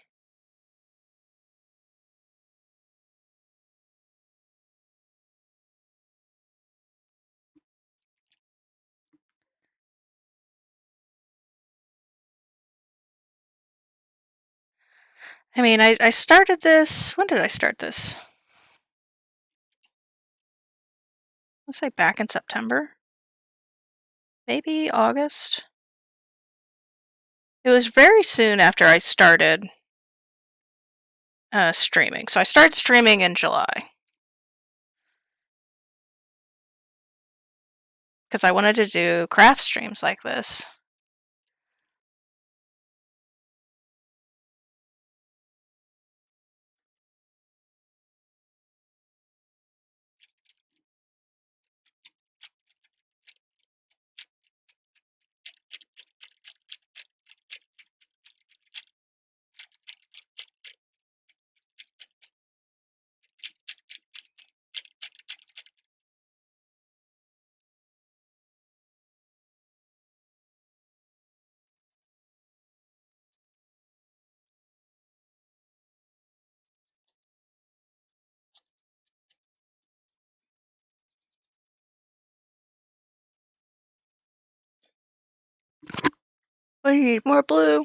Speaker 1: I mean, I started this. When did I start this? Let's say back in September. Maybe August. It was very soon after I started streaming. So I started streaming in July. Because I wanted to do craft streams like this. We need more blue.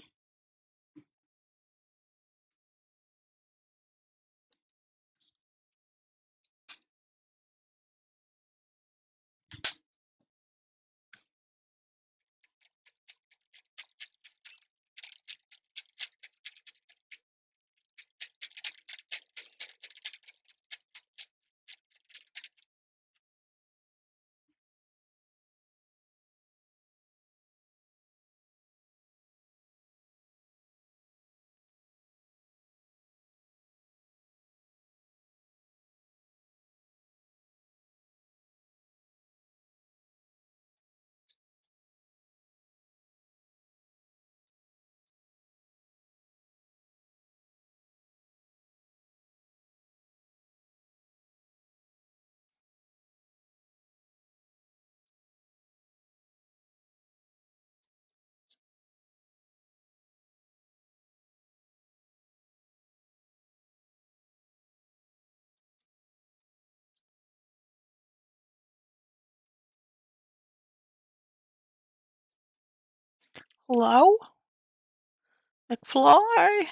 Speaker 1: Hello? McFly?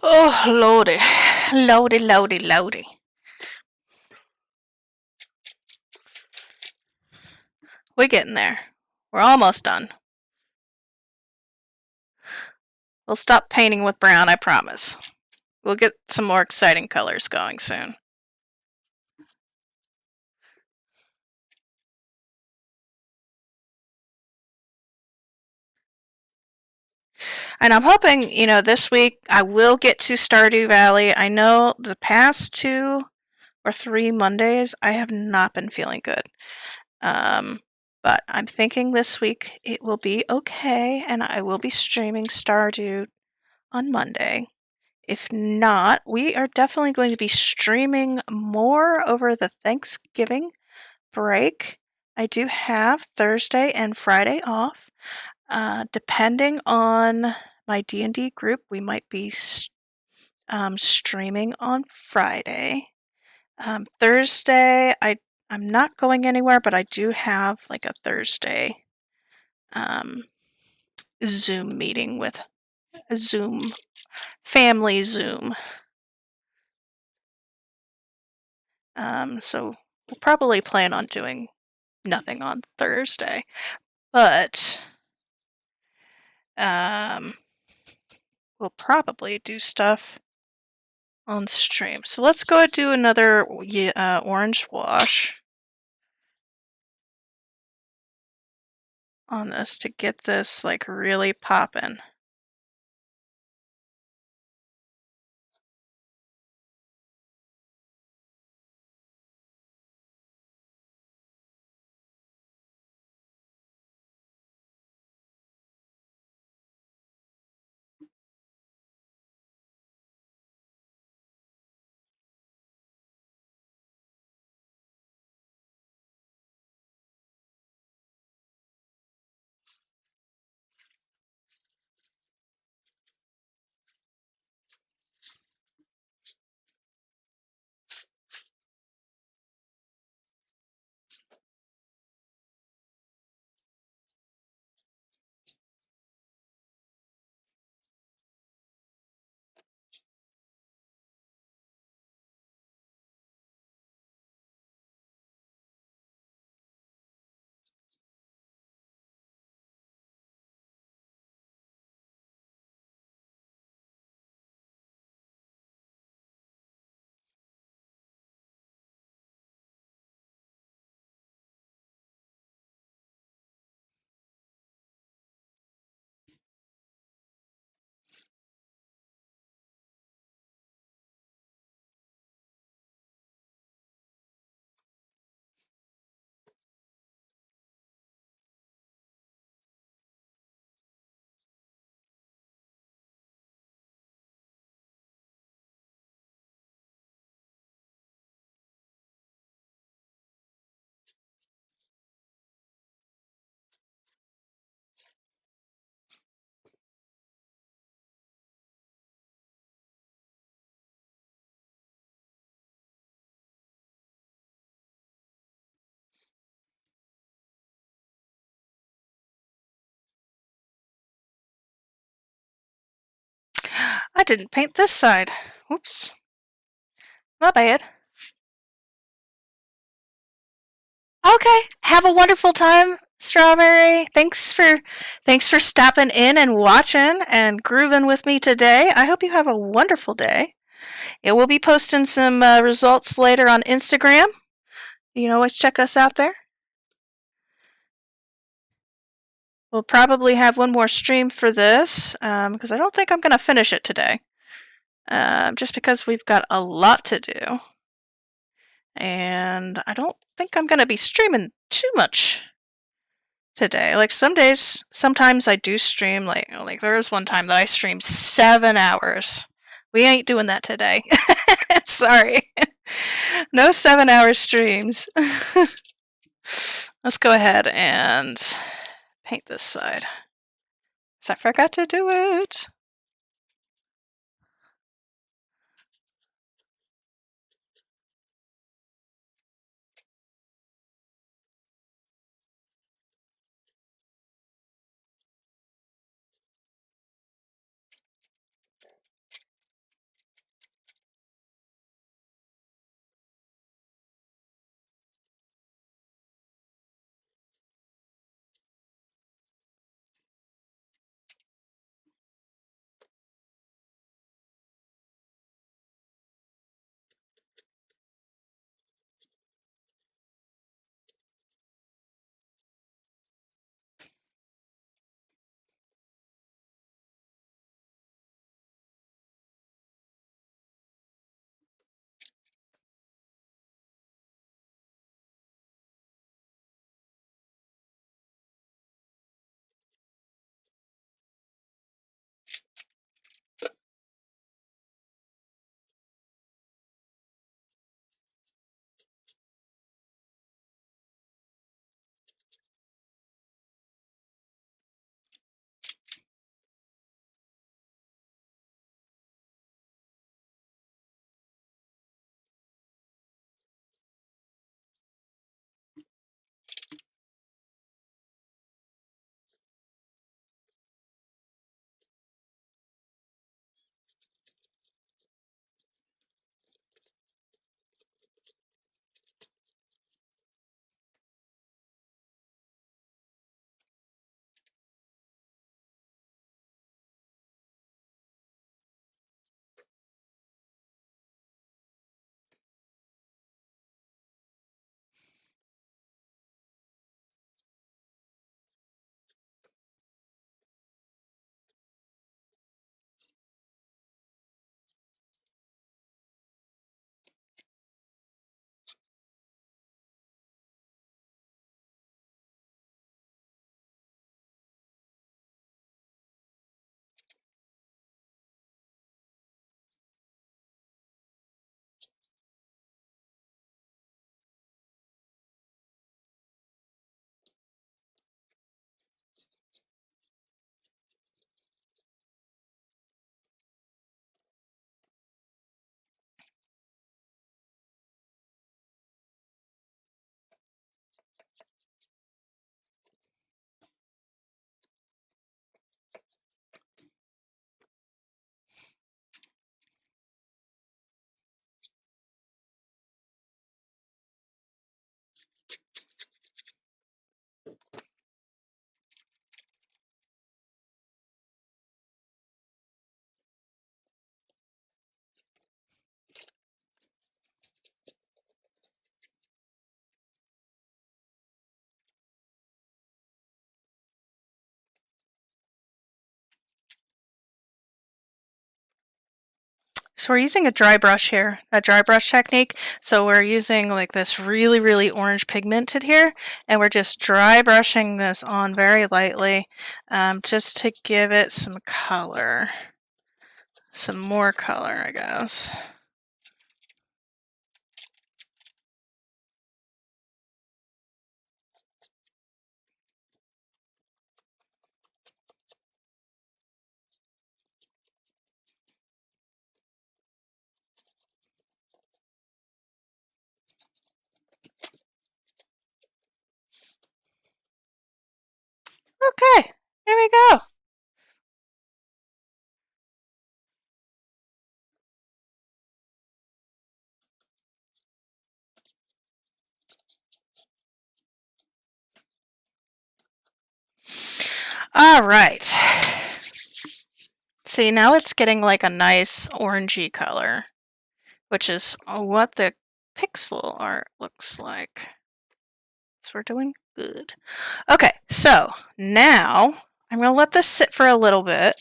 Speaker 1: Oh, lordy. Lordy, lordy, lordy. We're getting there. We're almost done. We'll stop painting with brown, I promise. We'll get some more exciting colors going soon. And I'm hoping, this week I will get to Stardew Valley. I know the past 2 or 3 Mondays I have not been feeling good. But I'm thinking this week it will be okay and I will be streaming Stardew on Monday. If not, we are definitely going to be streaming more over the Thanksgiving break. I do have Thursday and Friday off. Depending on my D&D group, we might be streaming on Friday. Thursday, I'm not going anywhere, but I do have like a Thursday um, Zoom meeting with a Zoom family Zoom. So we'll probably plan on doing nothing on Thursday, but we'll probably do stuff on stream. So let's go and do another orange wash on this to get this like really poppin'. I didn't paint this side. Whoops. My bad. Okay. Have a wonderful time, Strawberry. Thanks for stopping in and watching and grooving with me today. I hope you have a wonderful day. Yeah, we'll be posting some results later on Instagram. You can always check us out there. We'll probably have one more stream for this because I don't think I'm going to finish it today. Just because we've got a lot to do. And I don't think I'm going to be streaming too much today. Like some days, sometimes I do stream. Like there was one time that I streamed 7 hours. We ain't doing that today. Sorry. No 7-hour streams. Let's go ahead and paint this side. Because I forgot to do it. So we're using a dry brush here, a dry brush technique. So we're using like this really, really orange pigmented here, and we're just dry brushing this on very lightly, just to give it some color, some more color, I guess. Okay, here we go. Alright. See, now it's getting like a nice orangey color, which is what the pixel art looks like. So we're doing good. Okay, so now I'm going to let this sit for a little bit.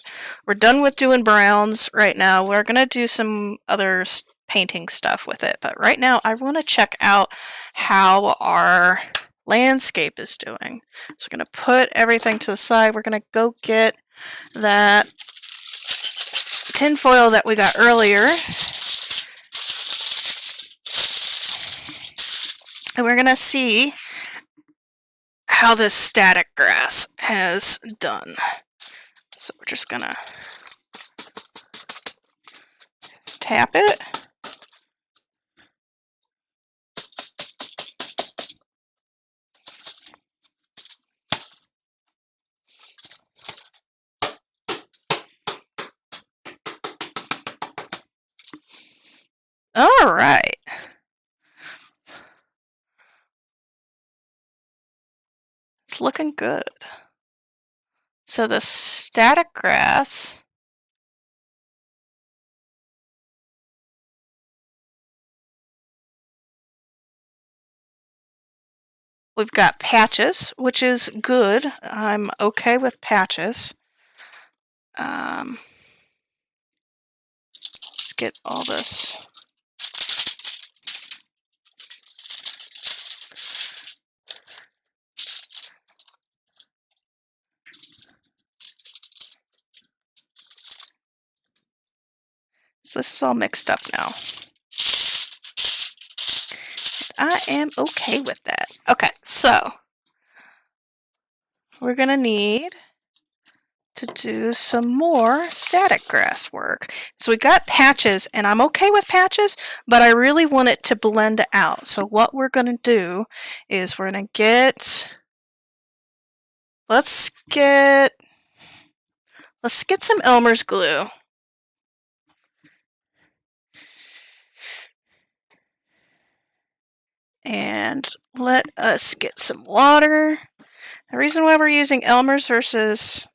Speaker 1: We're done with doing browns right now. We're going to do some other painting stuff with it. But right now I want to check out how our landscape is doing. So we're going to put everything to the side. We're going to go get that tin foil that we got earlier. And we're going to see how this static grass has done. So we're just going to tap it. All right. It's looking good. So the static grass we've got patches, which is good. I'm okay with patches. Let's get all this. So this is all mixed up now. I am okay with that. Okay, so we're going to need to do some more static grass work. So we got patches, and I'm okay with patches, but I really want it to blend out. So what we're going to do is we're going to get, let's get some Elmer's glue. And let us get some water. The reason why we're using Elmer's versus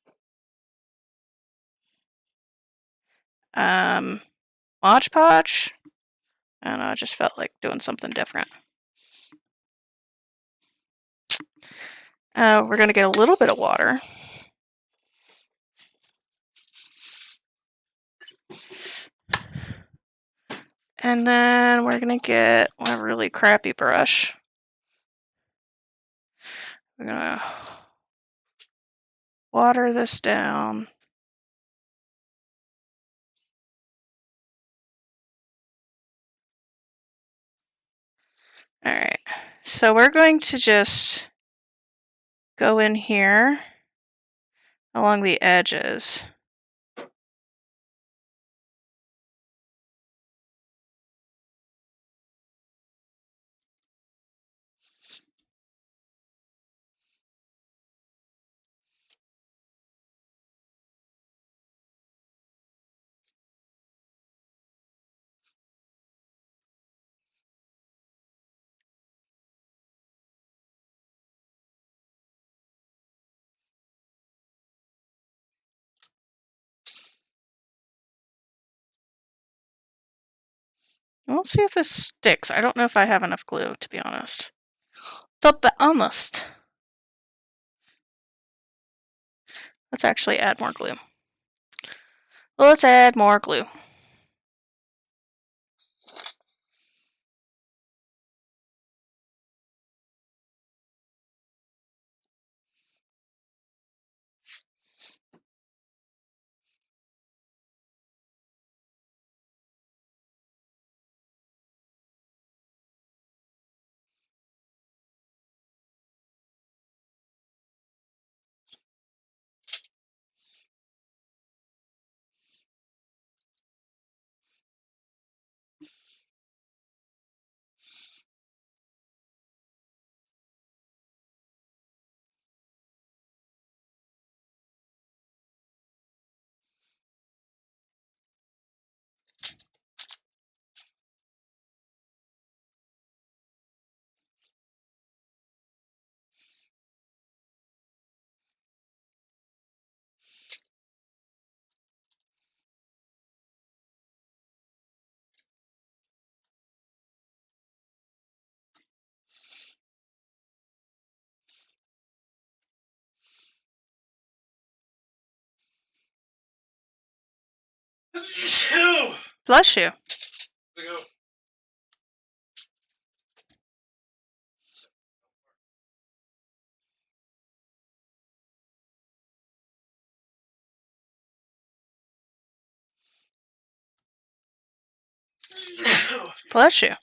Speaker 1: Mod Podge, I don't know, I just felt like doing something different. We're going to get a little bit of water. And then we're going to get a really crappy brush. We're going to water this down. Alright, so we're going to just go in here along the edges. We'll see if this sticks. I don't know if I have enough glue, to be honest. To be honest. Let's actually add more glue. Let's add more glue. Bless you. Bless you.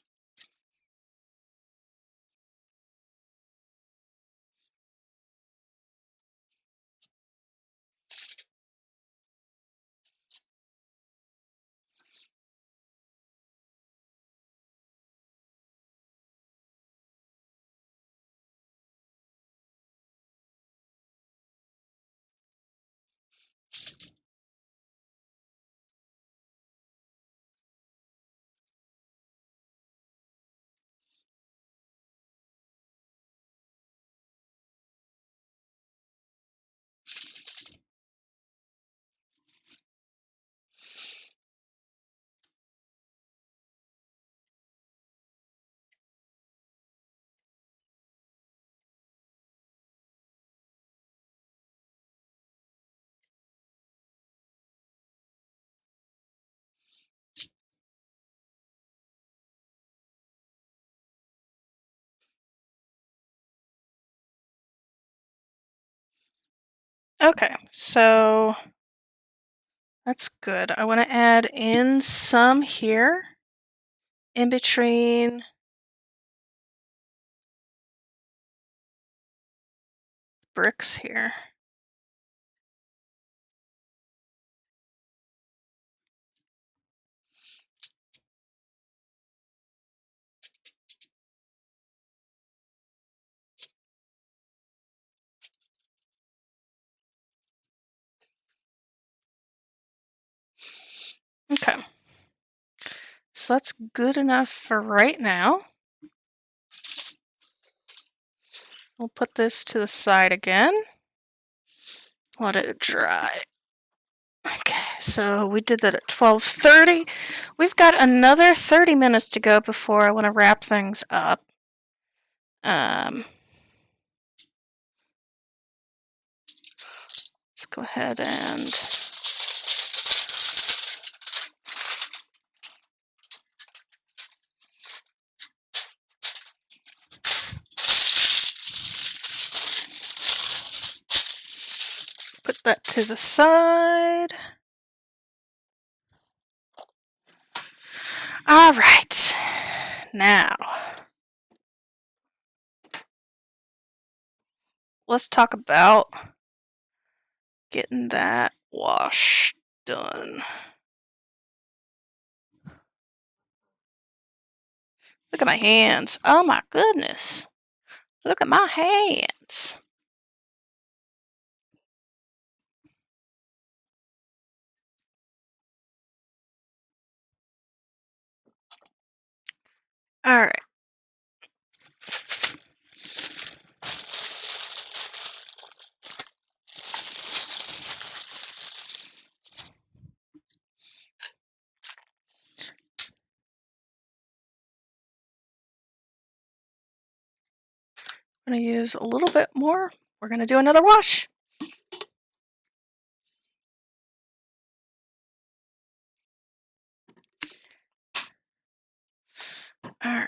Speaker 1: Okay, so that's good. I want to add in some here in between bricks here. Okay, so that's good enough for right now. We'll put this to the side again. Let it dry. Okay, so we did that at 12:30. We've got another 30 minutes to go before I want to wrap things up. Let's go ahead and put that to the side. All right, now let's talk about getting that wash done. Look at my hands. Oh my goodness. Look at my hands. All right. I'm going to use a little bit more. We're going to do another wash. All right.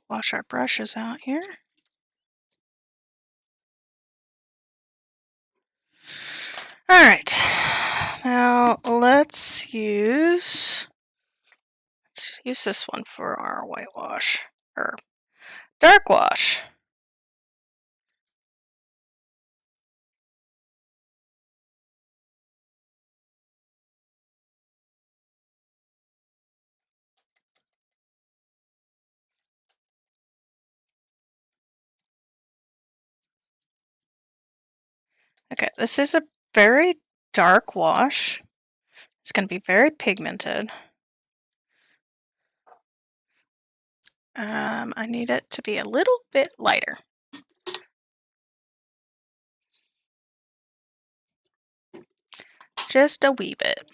Speaker 1: Wash our brushes out here. All right. Now let's use this one for our whitewash or dark wash. Okay, this is a very dark wash. It's going to be very pigmented. I need it to be a little bit lighter. Just a wee bit.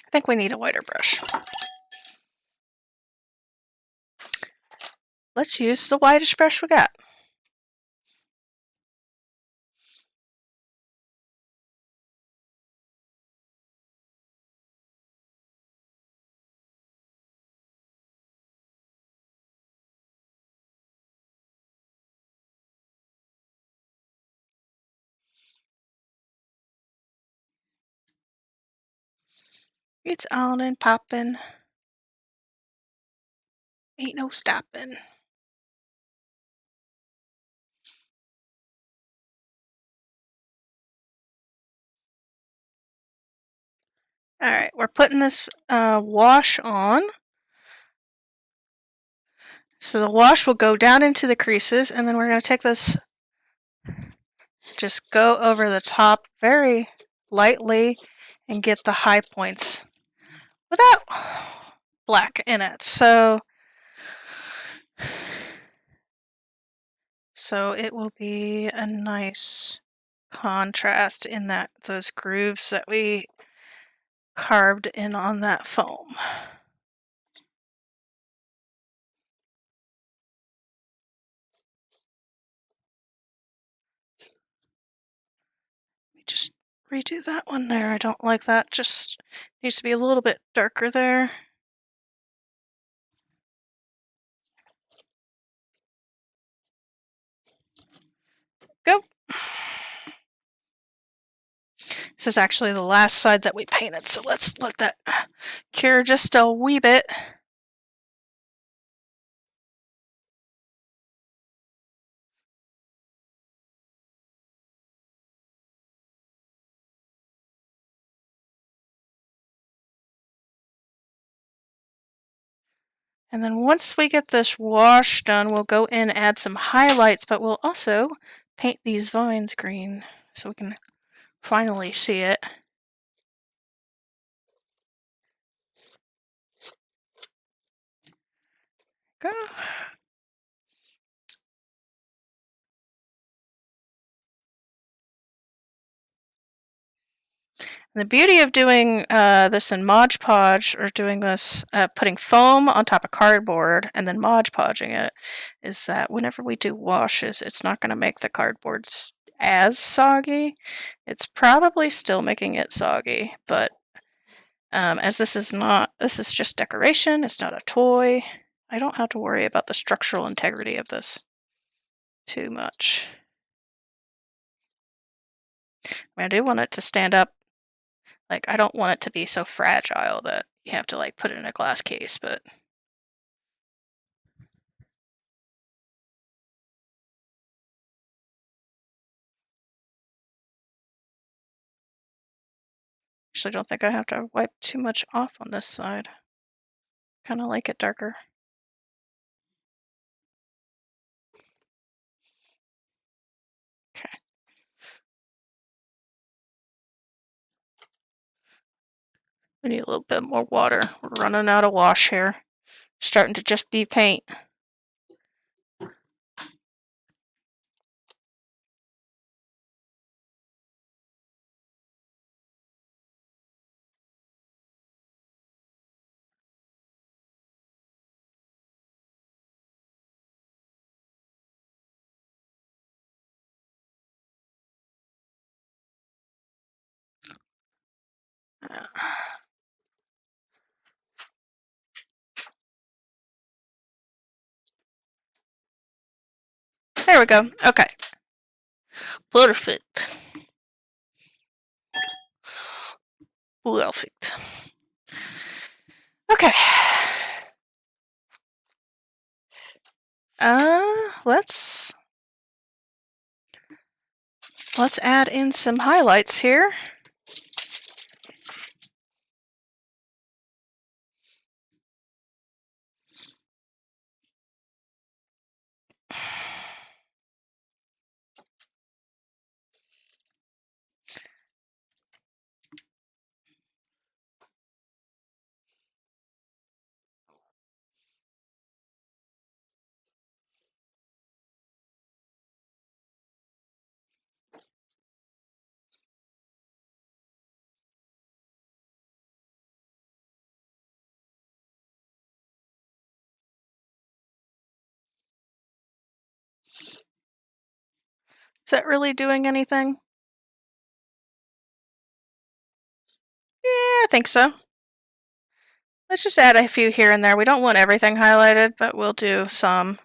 Speaker 1: I think we need a whiter brush. Let's use the whitest brush we got. It's on and poppin'. Ain't no stoppin'. Alright, we're putting this wash on. So the wash will go down into the creases, and then we're going to take this, just go over the top very lightly and get the high points without black in it. So it will be a nice contrast in those grooves that we carved in on that foam. Just redo that one there. I don't like that. Just needs to be a little bit darker there. Go. This is actually the last side that we painted, so let's let that cure just a wee bit. And then once we get this wash done, we'll go in and add some highlights, but we'll also paint these vines green so we can finally see it. Go. And the beauty of doing this in Mod Podge, or doing this, putting foam on top of cardboard and then Mod Podging it, is that whenever we do washes, it's not going to make the cardboard as soggy. It's probably still making it soggy, but as this is just decoration, it's not a toy, I don't have to worry about the structural integrity of this too much. I do want it to stand up. Like, I don't want it to be so fragile that you have to, like, put it in a glass case, but actually don't think I have to wipe too much off on this side. Kind of like it darker. Okay. We need a little bit more water. We're running out of wash here. Starting to just be paint. There we go. Okay. Perfect. Perfect. Okay. Let's add in some highlights here. Is that really doing anything? Yeah, I think so. Let's just add a few here and there. We don't want everything highlighted, but we'll do some.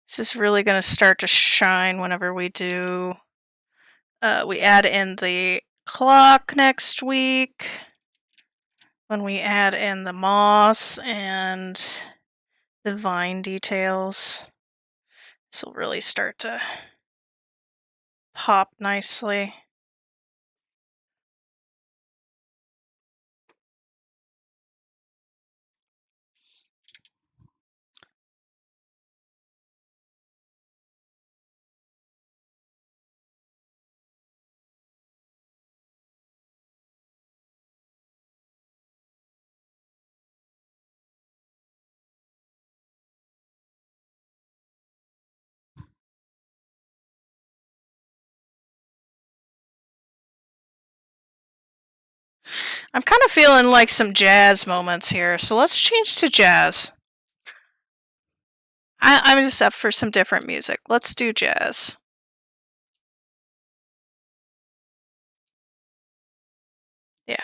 Speaker 1: This is really going to start to shine whenever we do... we add in the clock next week. When we add in the moss and the vine details. This will really start to pop nicely. I'm kind of feeling like some jazz moments here, so let's change to jazz. I'm just up for some different music. Let's do jazz. Yeah.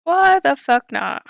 Speaker 1: Why the fuck not?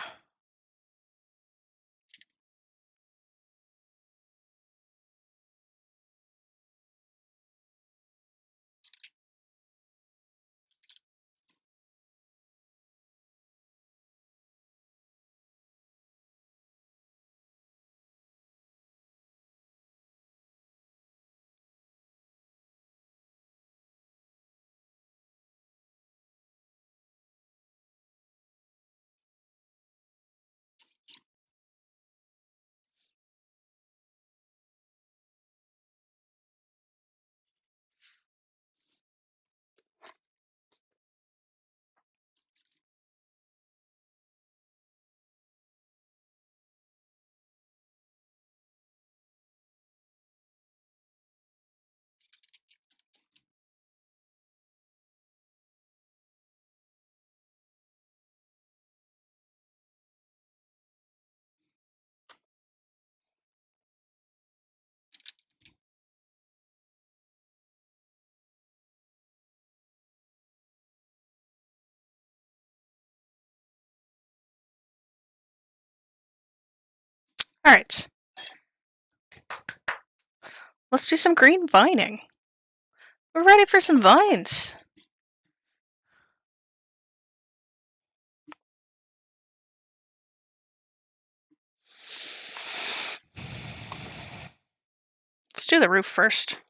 Speaker 1: Alright. Let's do some green vining. We're ready for some vines. Let's do the roof first.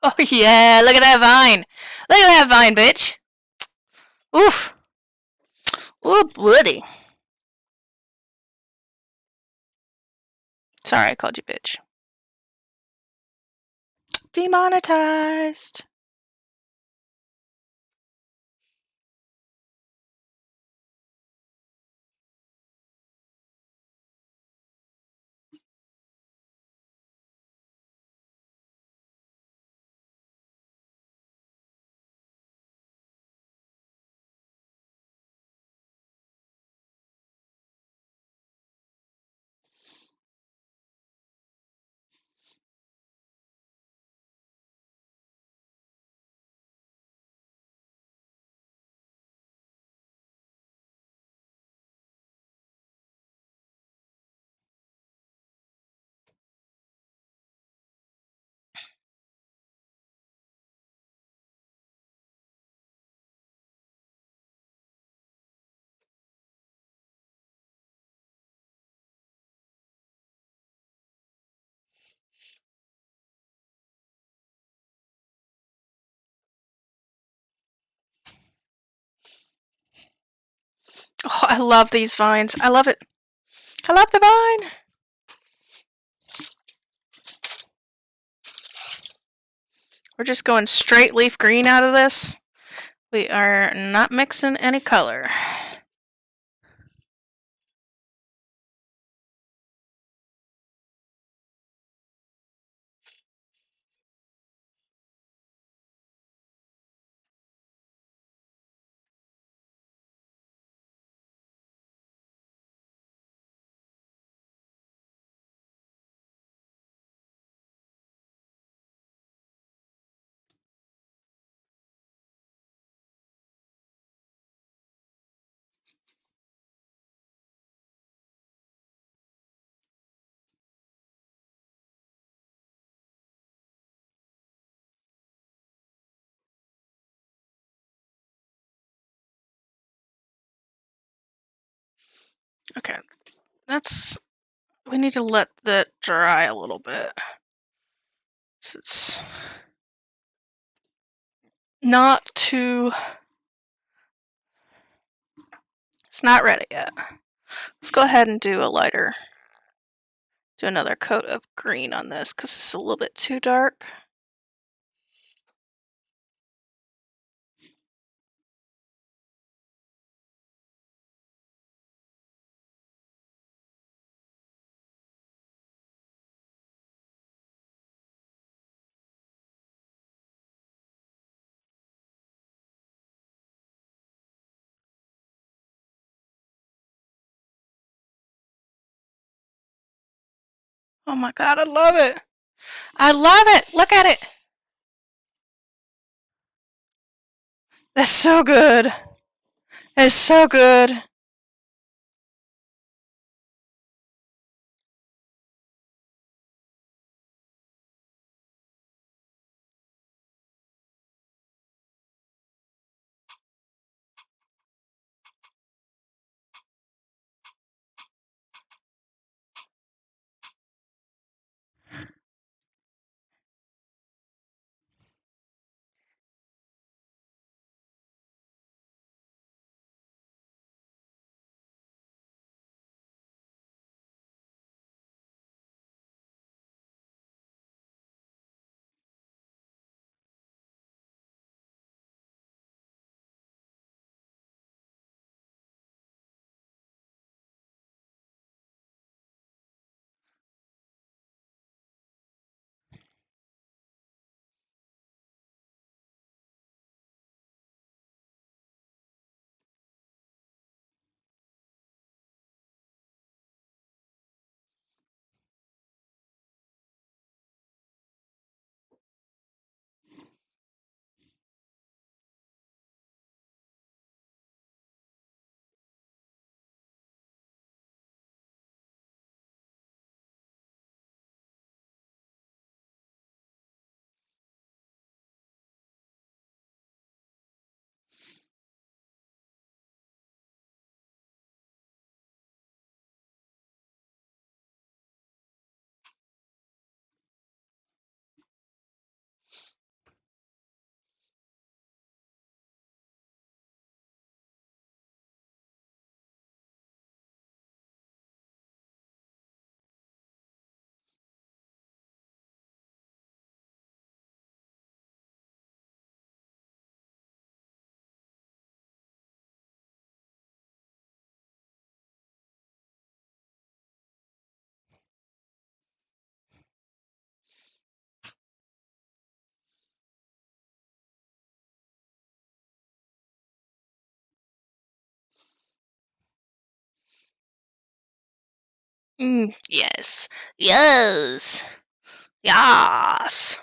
Speaker 1: Oh yeah, look at that vine! Look at that vine, bitch! Oof! Ooh, buddy. Sorry, I called you bitch. Demonetized. Oh, I love these vines. I love it. I love the vine. We're just going straight leaf green out of this. We are not mixing any color. Okay, we need to let that dry a little bit. It's not too, it's not ready yet. Let's go ahead and do another coat of green on this because it's a little bit too dark. Oh my god, I love it! I love it! Look at it! That's so good! It's so good! Yes. Yes. Yes.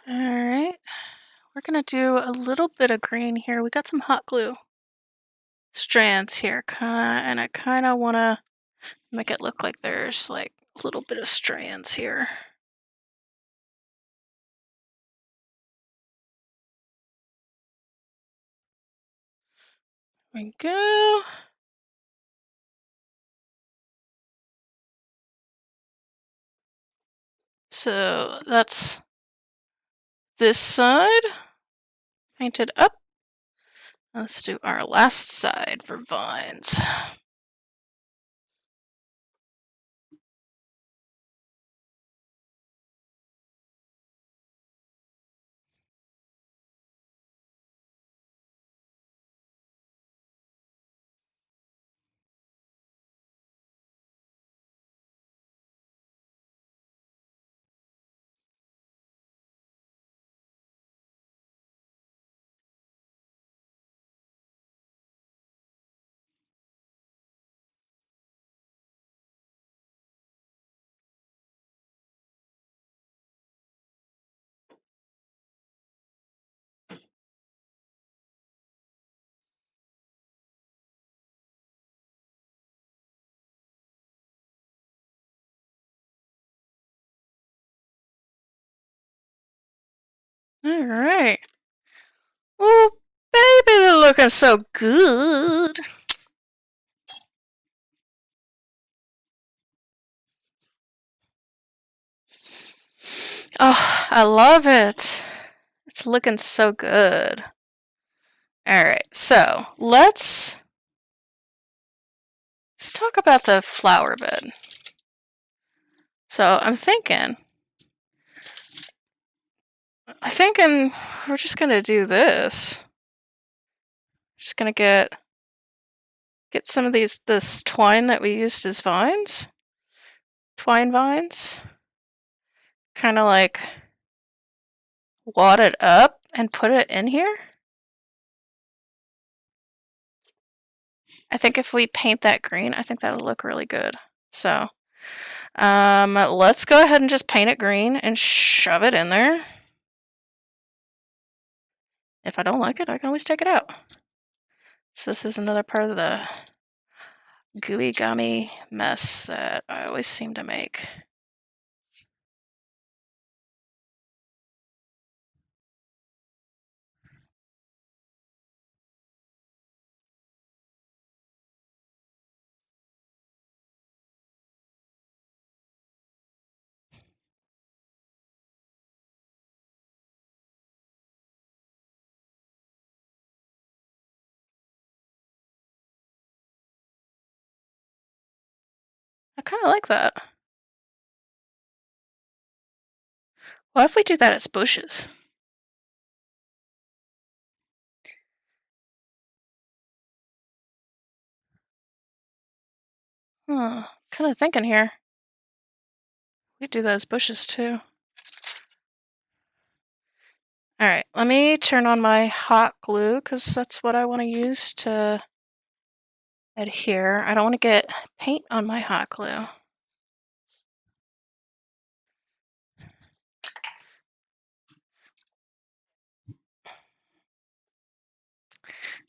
Speaker 1: All right. We're going to do a little bit of green here. We got some hot glue strands here, and I kind of want to make it look like there's like a little bit of strands here. There we go. So that's this side painted up. Let's do our last side for vines. All right. Oh, baby, they're looking so good. Oh, I love it. It's looking so good. All right, so let's talk about the flower bed. So I'm thinking we're just gonna do this. Just gonna get some of this twine that we used as vines, twine vines, kind of like wad it up and put it in here. I think if we paint that green, I think that'll look really good. So, let's go ahead and just paint it green and shove it in there. If I don't like it, I can always take it out. So this is another part of the gooey gummy mess that I always seem to make. I kind of like that. What if we do that as bushes? Huh. Kind of thinking here. We do that as bushes too. Alright, let me turn on my hot glue because that's what I want to use to adhere. I don't want to get paint on my hot glue.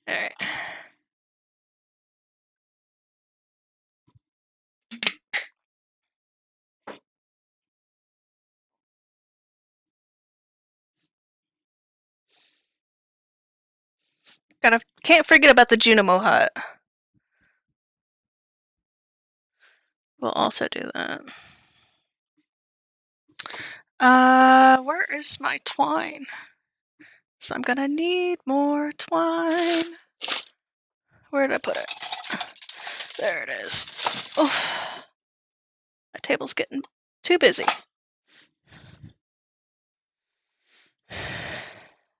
Speaker 1: Alright. Can't forget about the Junimo hut. We'll also do that. Where is my twine? So I'm gonna need more twine. Where did I put it? There it is. Oh, my table's getting too busy. Let's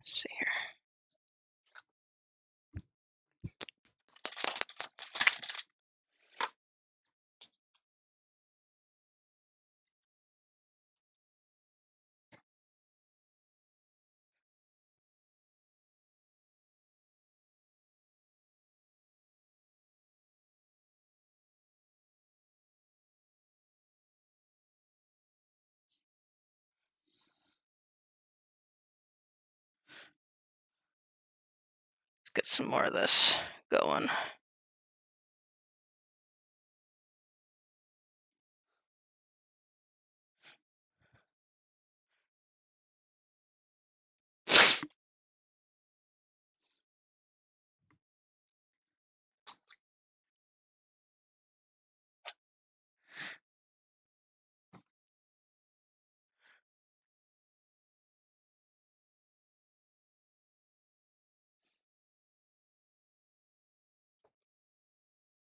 Speaker 1: see here. Let's get some more of this going.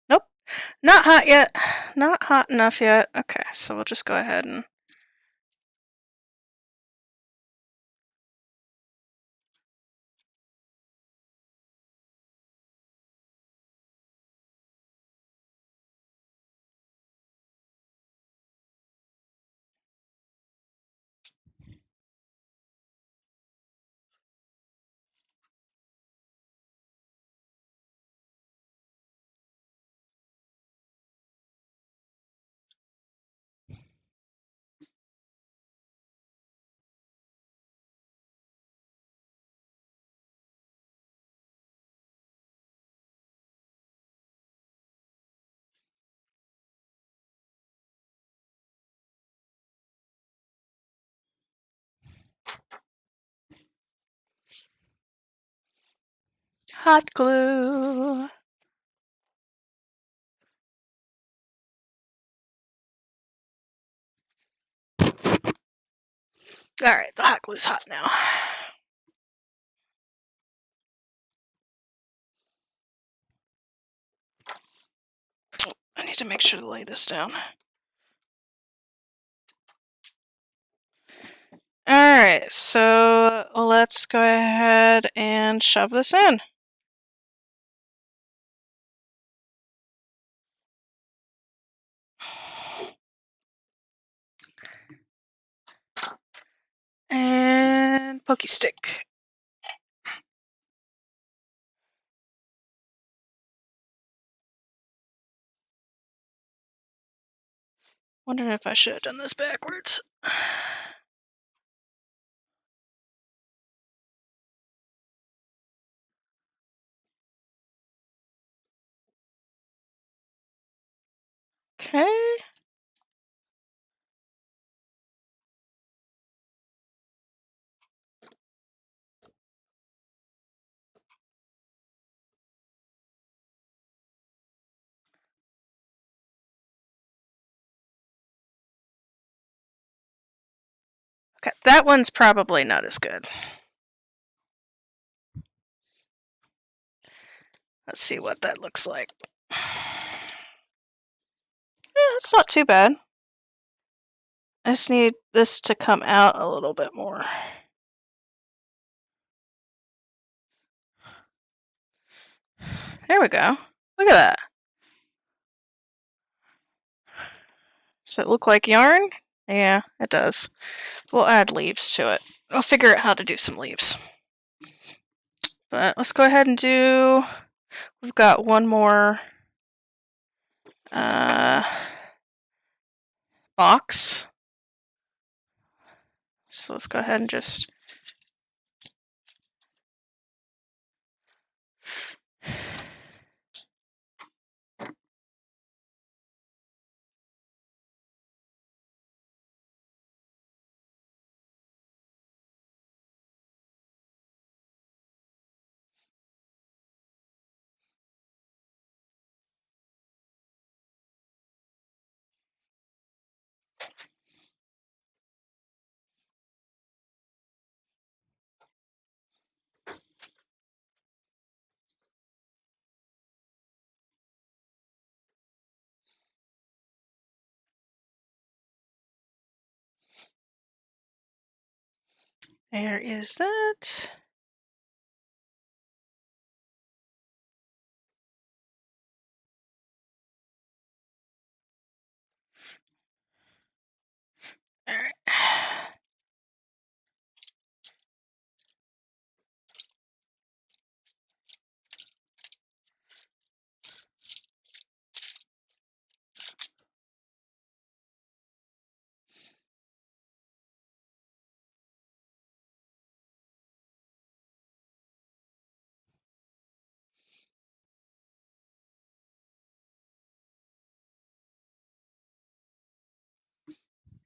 Speaker 1: Nope, not hot yet. Not hot enough yet. Okay, so we'll just go ahead and Hot glue. Alright, the hot glue's hot now. I need to make sure to lay this down. Alright, so let's go ahead and shove this in. And pokey stick. Wondering if I should have done this backwards. Okay. Okay, that one's probably not as good. Let's see what that looks like. Yeah, it's not too bad. I just need this to come out a little bit more. There we go. Look at that. Does it look like yarn? Yeah, it does. We'll add leaves to it. I'll figure out how to do some leaves. But let's go ahead and do... We've got one more box. So let's go ahead and just... There is that. Alright.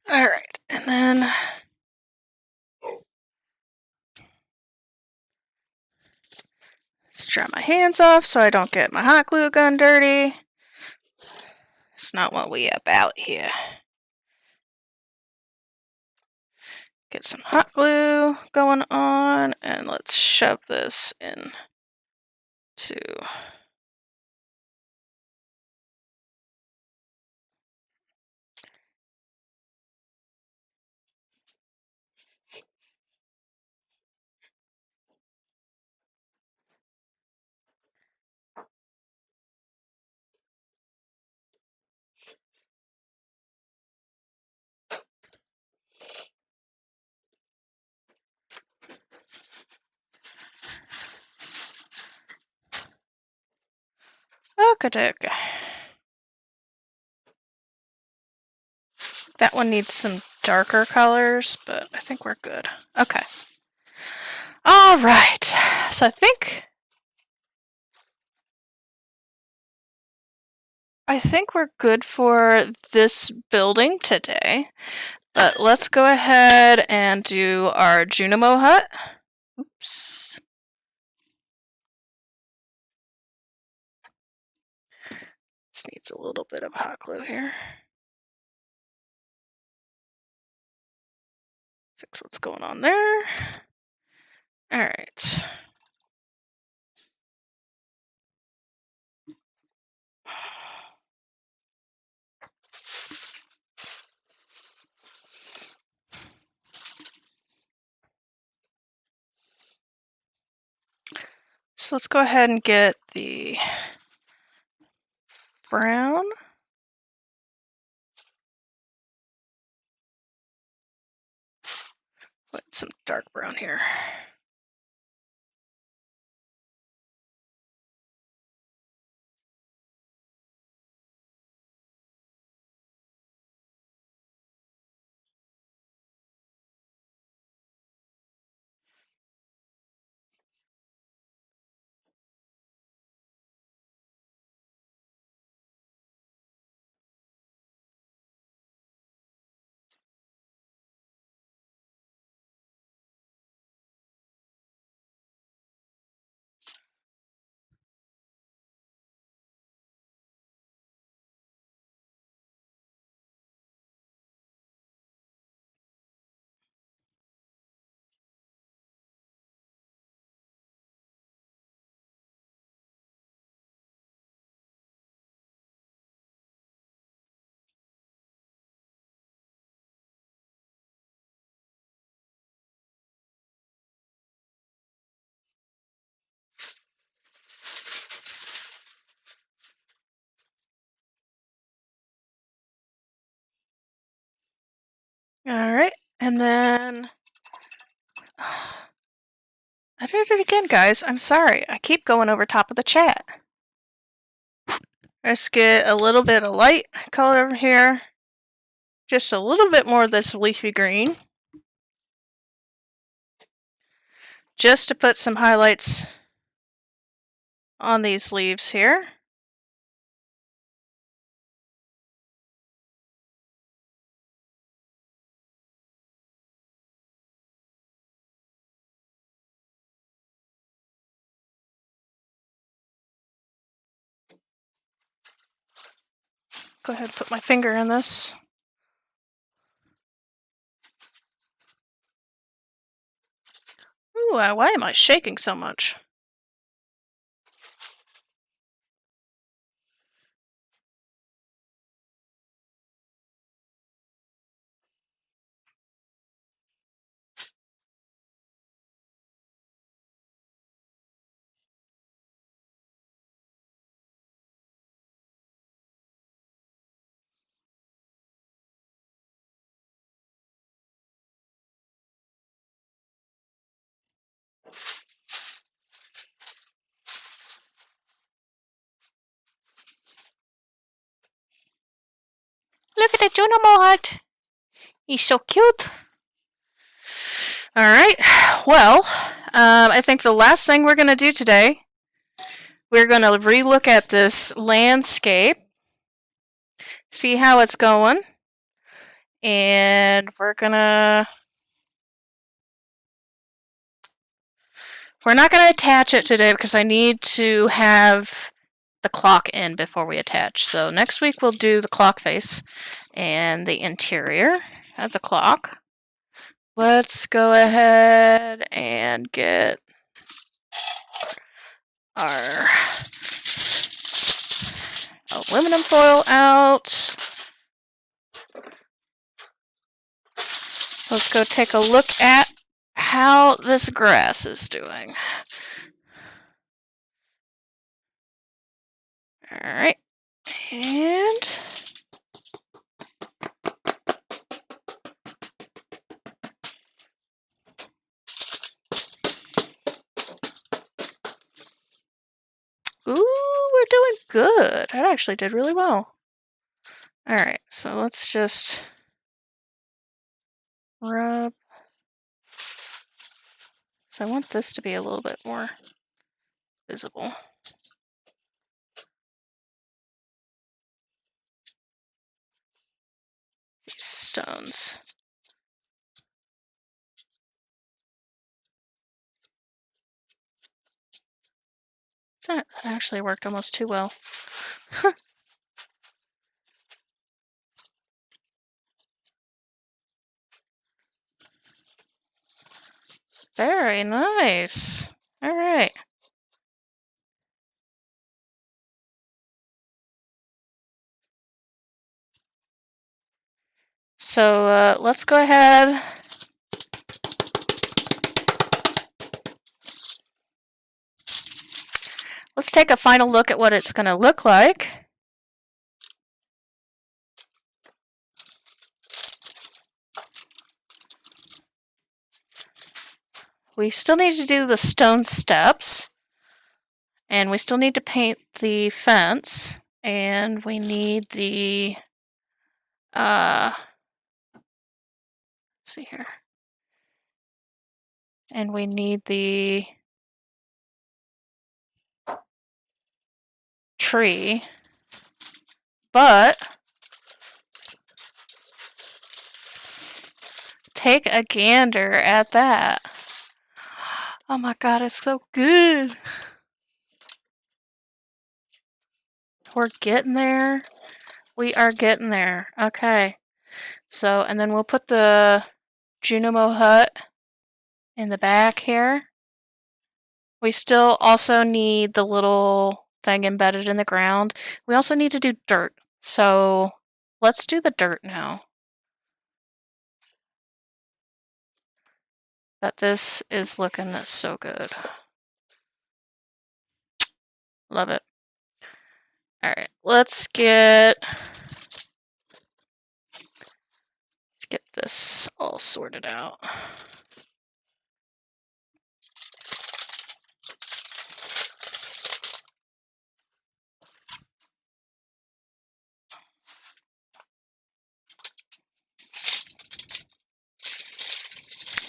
Speaker 1: Alright, and then... Let's dry my hands off so I don't get my hot glue gun dirty. It's not what we about here. Get some hot glue going on, and let's shove this in to... Okey-dokey. That one needs some darker colors, but I think we're good. Okay. Alright, so I think we're good for this building today. But let's go ahead and do our Junimo hut. Oops. This needs a little bit of hot glue here. Fix what's going on there. Alright. So let's go ahead and get the brown. Put some dark brown here. Alright, and then I did it again, guys. I'm sorry. I keep going over top of the chat. Let's get a little bit of light color over here. Just a little bit more of this leafy green. Just to put some highlights on these leaves here. Go ahead and put my finger in this. Ooh, why am I shaking so much? Look at the Juno Mohawk. He's so cute. Alright, well, I think the last thing we're going to do today, we're going to relook at this landscape, see how it's going, and we're not going to attach it today because I need to have the clock in before we attach. So next week we'll do the clock face and the interior of the clock. Let's go ahead and get our aluminum foil out. Let's go take a look at how this grass is doing. Alright, and ooh, we're doing good. That actually did really well. Alright, so let's just rub. So I want this to be a little bit more visible. These stones. That actually worked almost too well. Very nice. All right. So let's go ahead. Let's take a final look at what it's going to look like. We still need to do the stone steps. And we still need to paint the fence. And we need the... let's see here. And we need the tree. But take a gander at that. Oh my god, it's so good. We're getting there. We are getting there. Okay. So, and then we'll put the Junimo hut in the back here. We still also need the little thing embedded in the ground. We also need to do dirt. So, let's do the dirt now. But this is looking so good. Love it. Alright, let's get this all sorted out.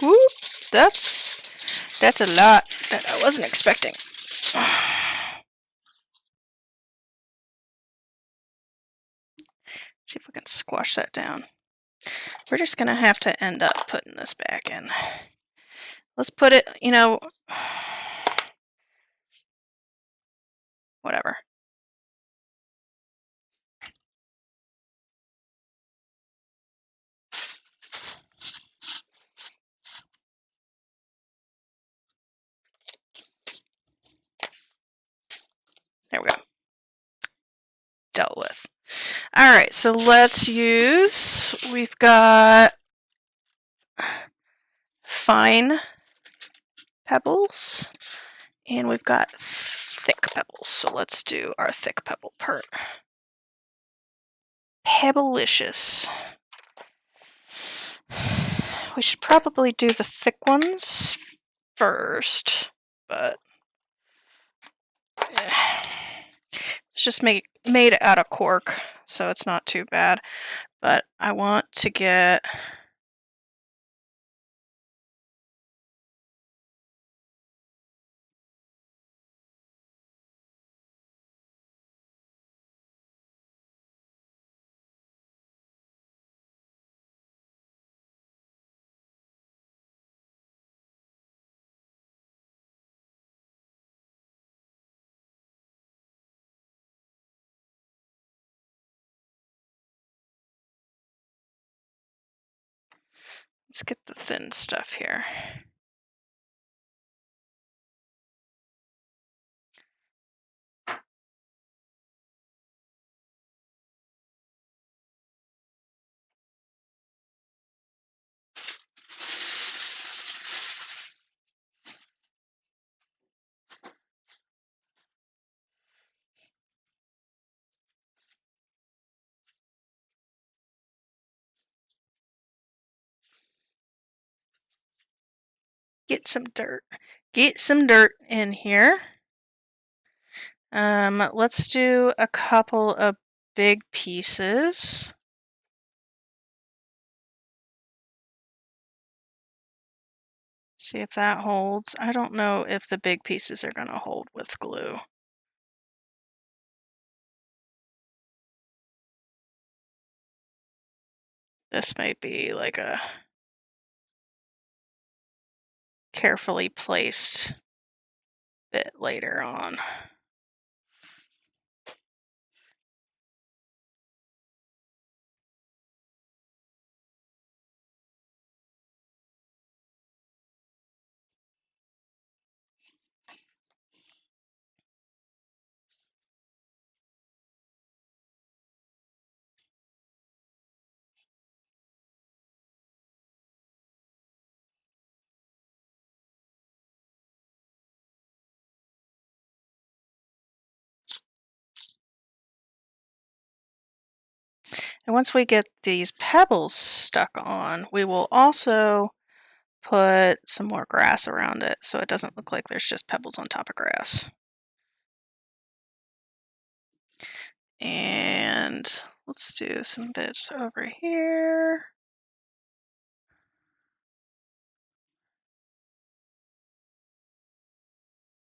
Speaker 1: Whoop! That's a lot that I wasn't expecting. See if we can squash that down. We're just gonna have to end up putting this back in. Let's put it, whatever. There we go. Dealt with. Alright, so let's use, we've got fine pebbles, and we've got thick pebbles. So let's do our thick pebble part. Pebbleicious. We should probably do the thick ones first, but it's just made out of cork, so it's not too bad. But I want to get let's get the thin stuff here. Get some dirt. Get some dirt in here. Let's do a couple of big pieces. See if that holds. I don't know if the big pieces are going to hold with glue. This might be like a carefully placed bit later on. And once we get these pebbles stuck on, we will also put some more grass around it so it doesn't look like there's just pebbles on top of grass. And let's do some bits over here.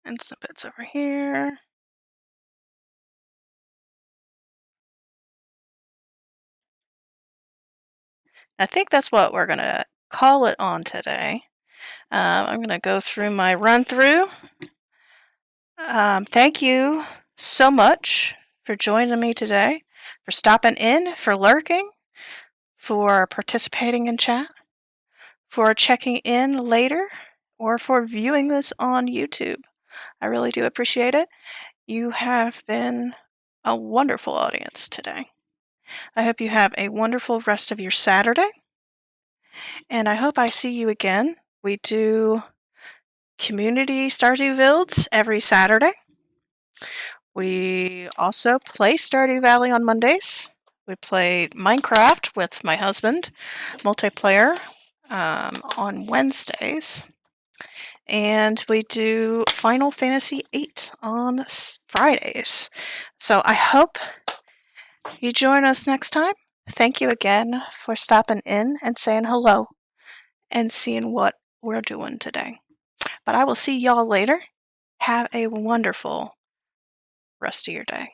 Speaker 1: And some bits over here. I think that's what we're going to call it on today. I'm going to go through my run through. Thank you so much for joining me today, for stopping in, for lurking, for participating in chat, for checking in later, or for viewing this on YouTube. I really do appreciate it. You have been a wonderful audience today. I hope you have a wonderful rest of your Saturday, and I hope I see you again. We do community Stardew builds every Saturday. We also play Stardew Valley on Mondays. We play Minecraft with my husband, multiplayer, on Wednesdays. And we do Final Fantasy VIII on Fridays. So I hope you join us next time. Thank you again for stopping in and saying hello and seeing what we're doing today. But I will see y'all later. Have a wonderful rest of your day.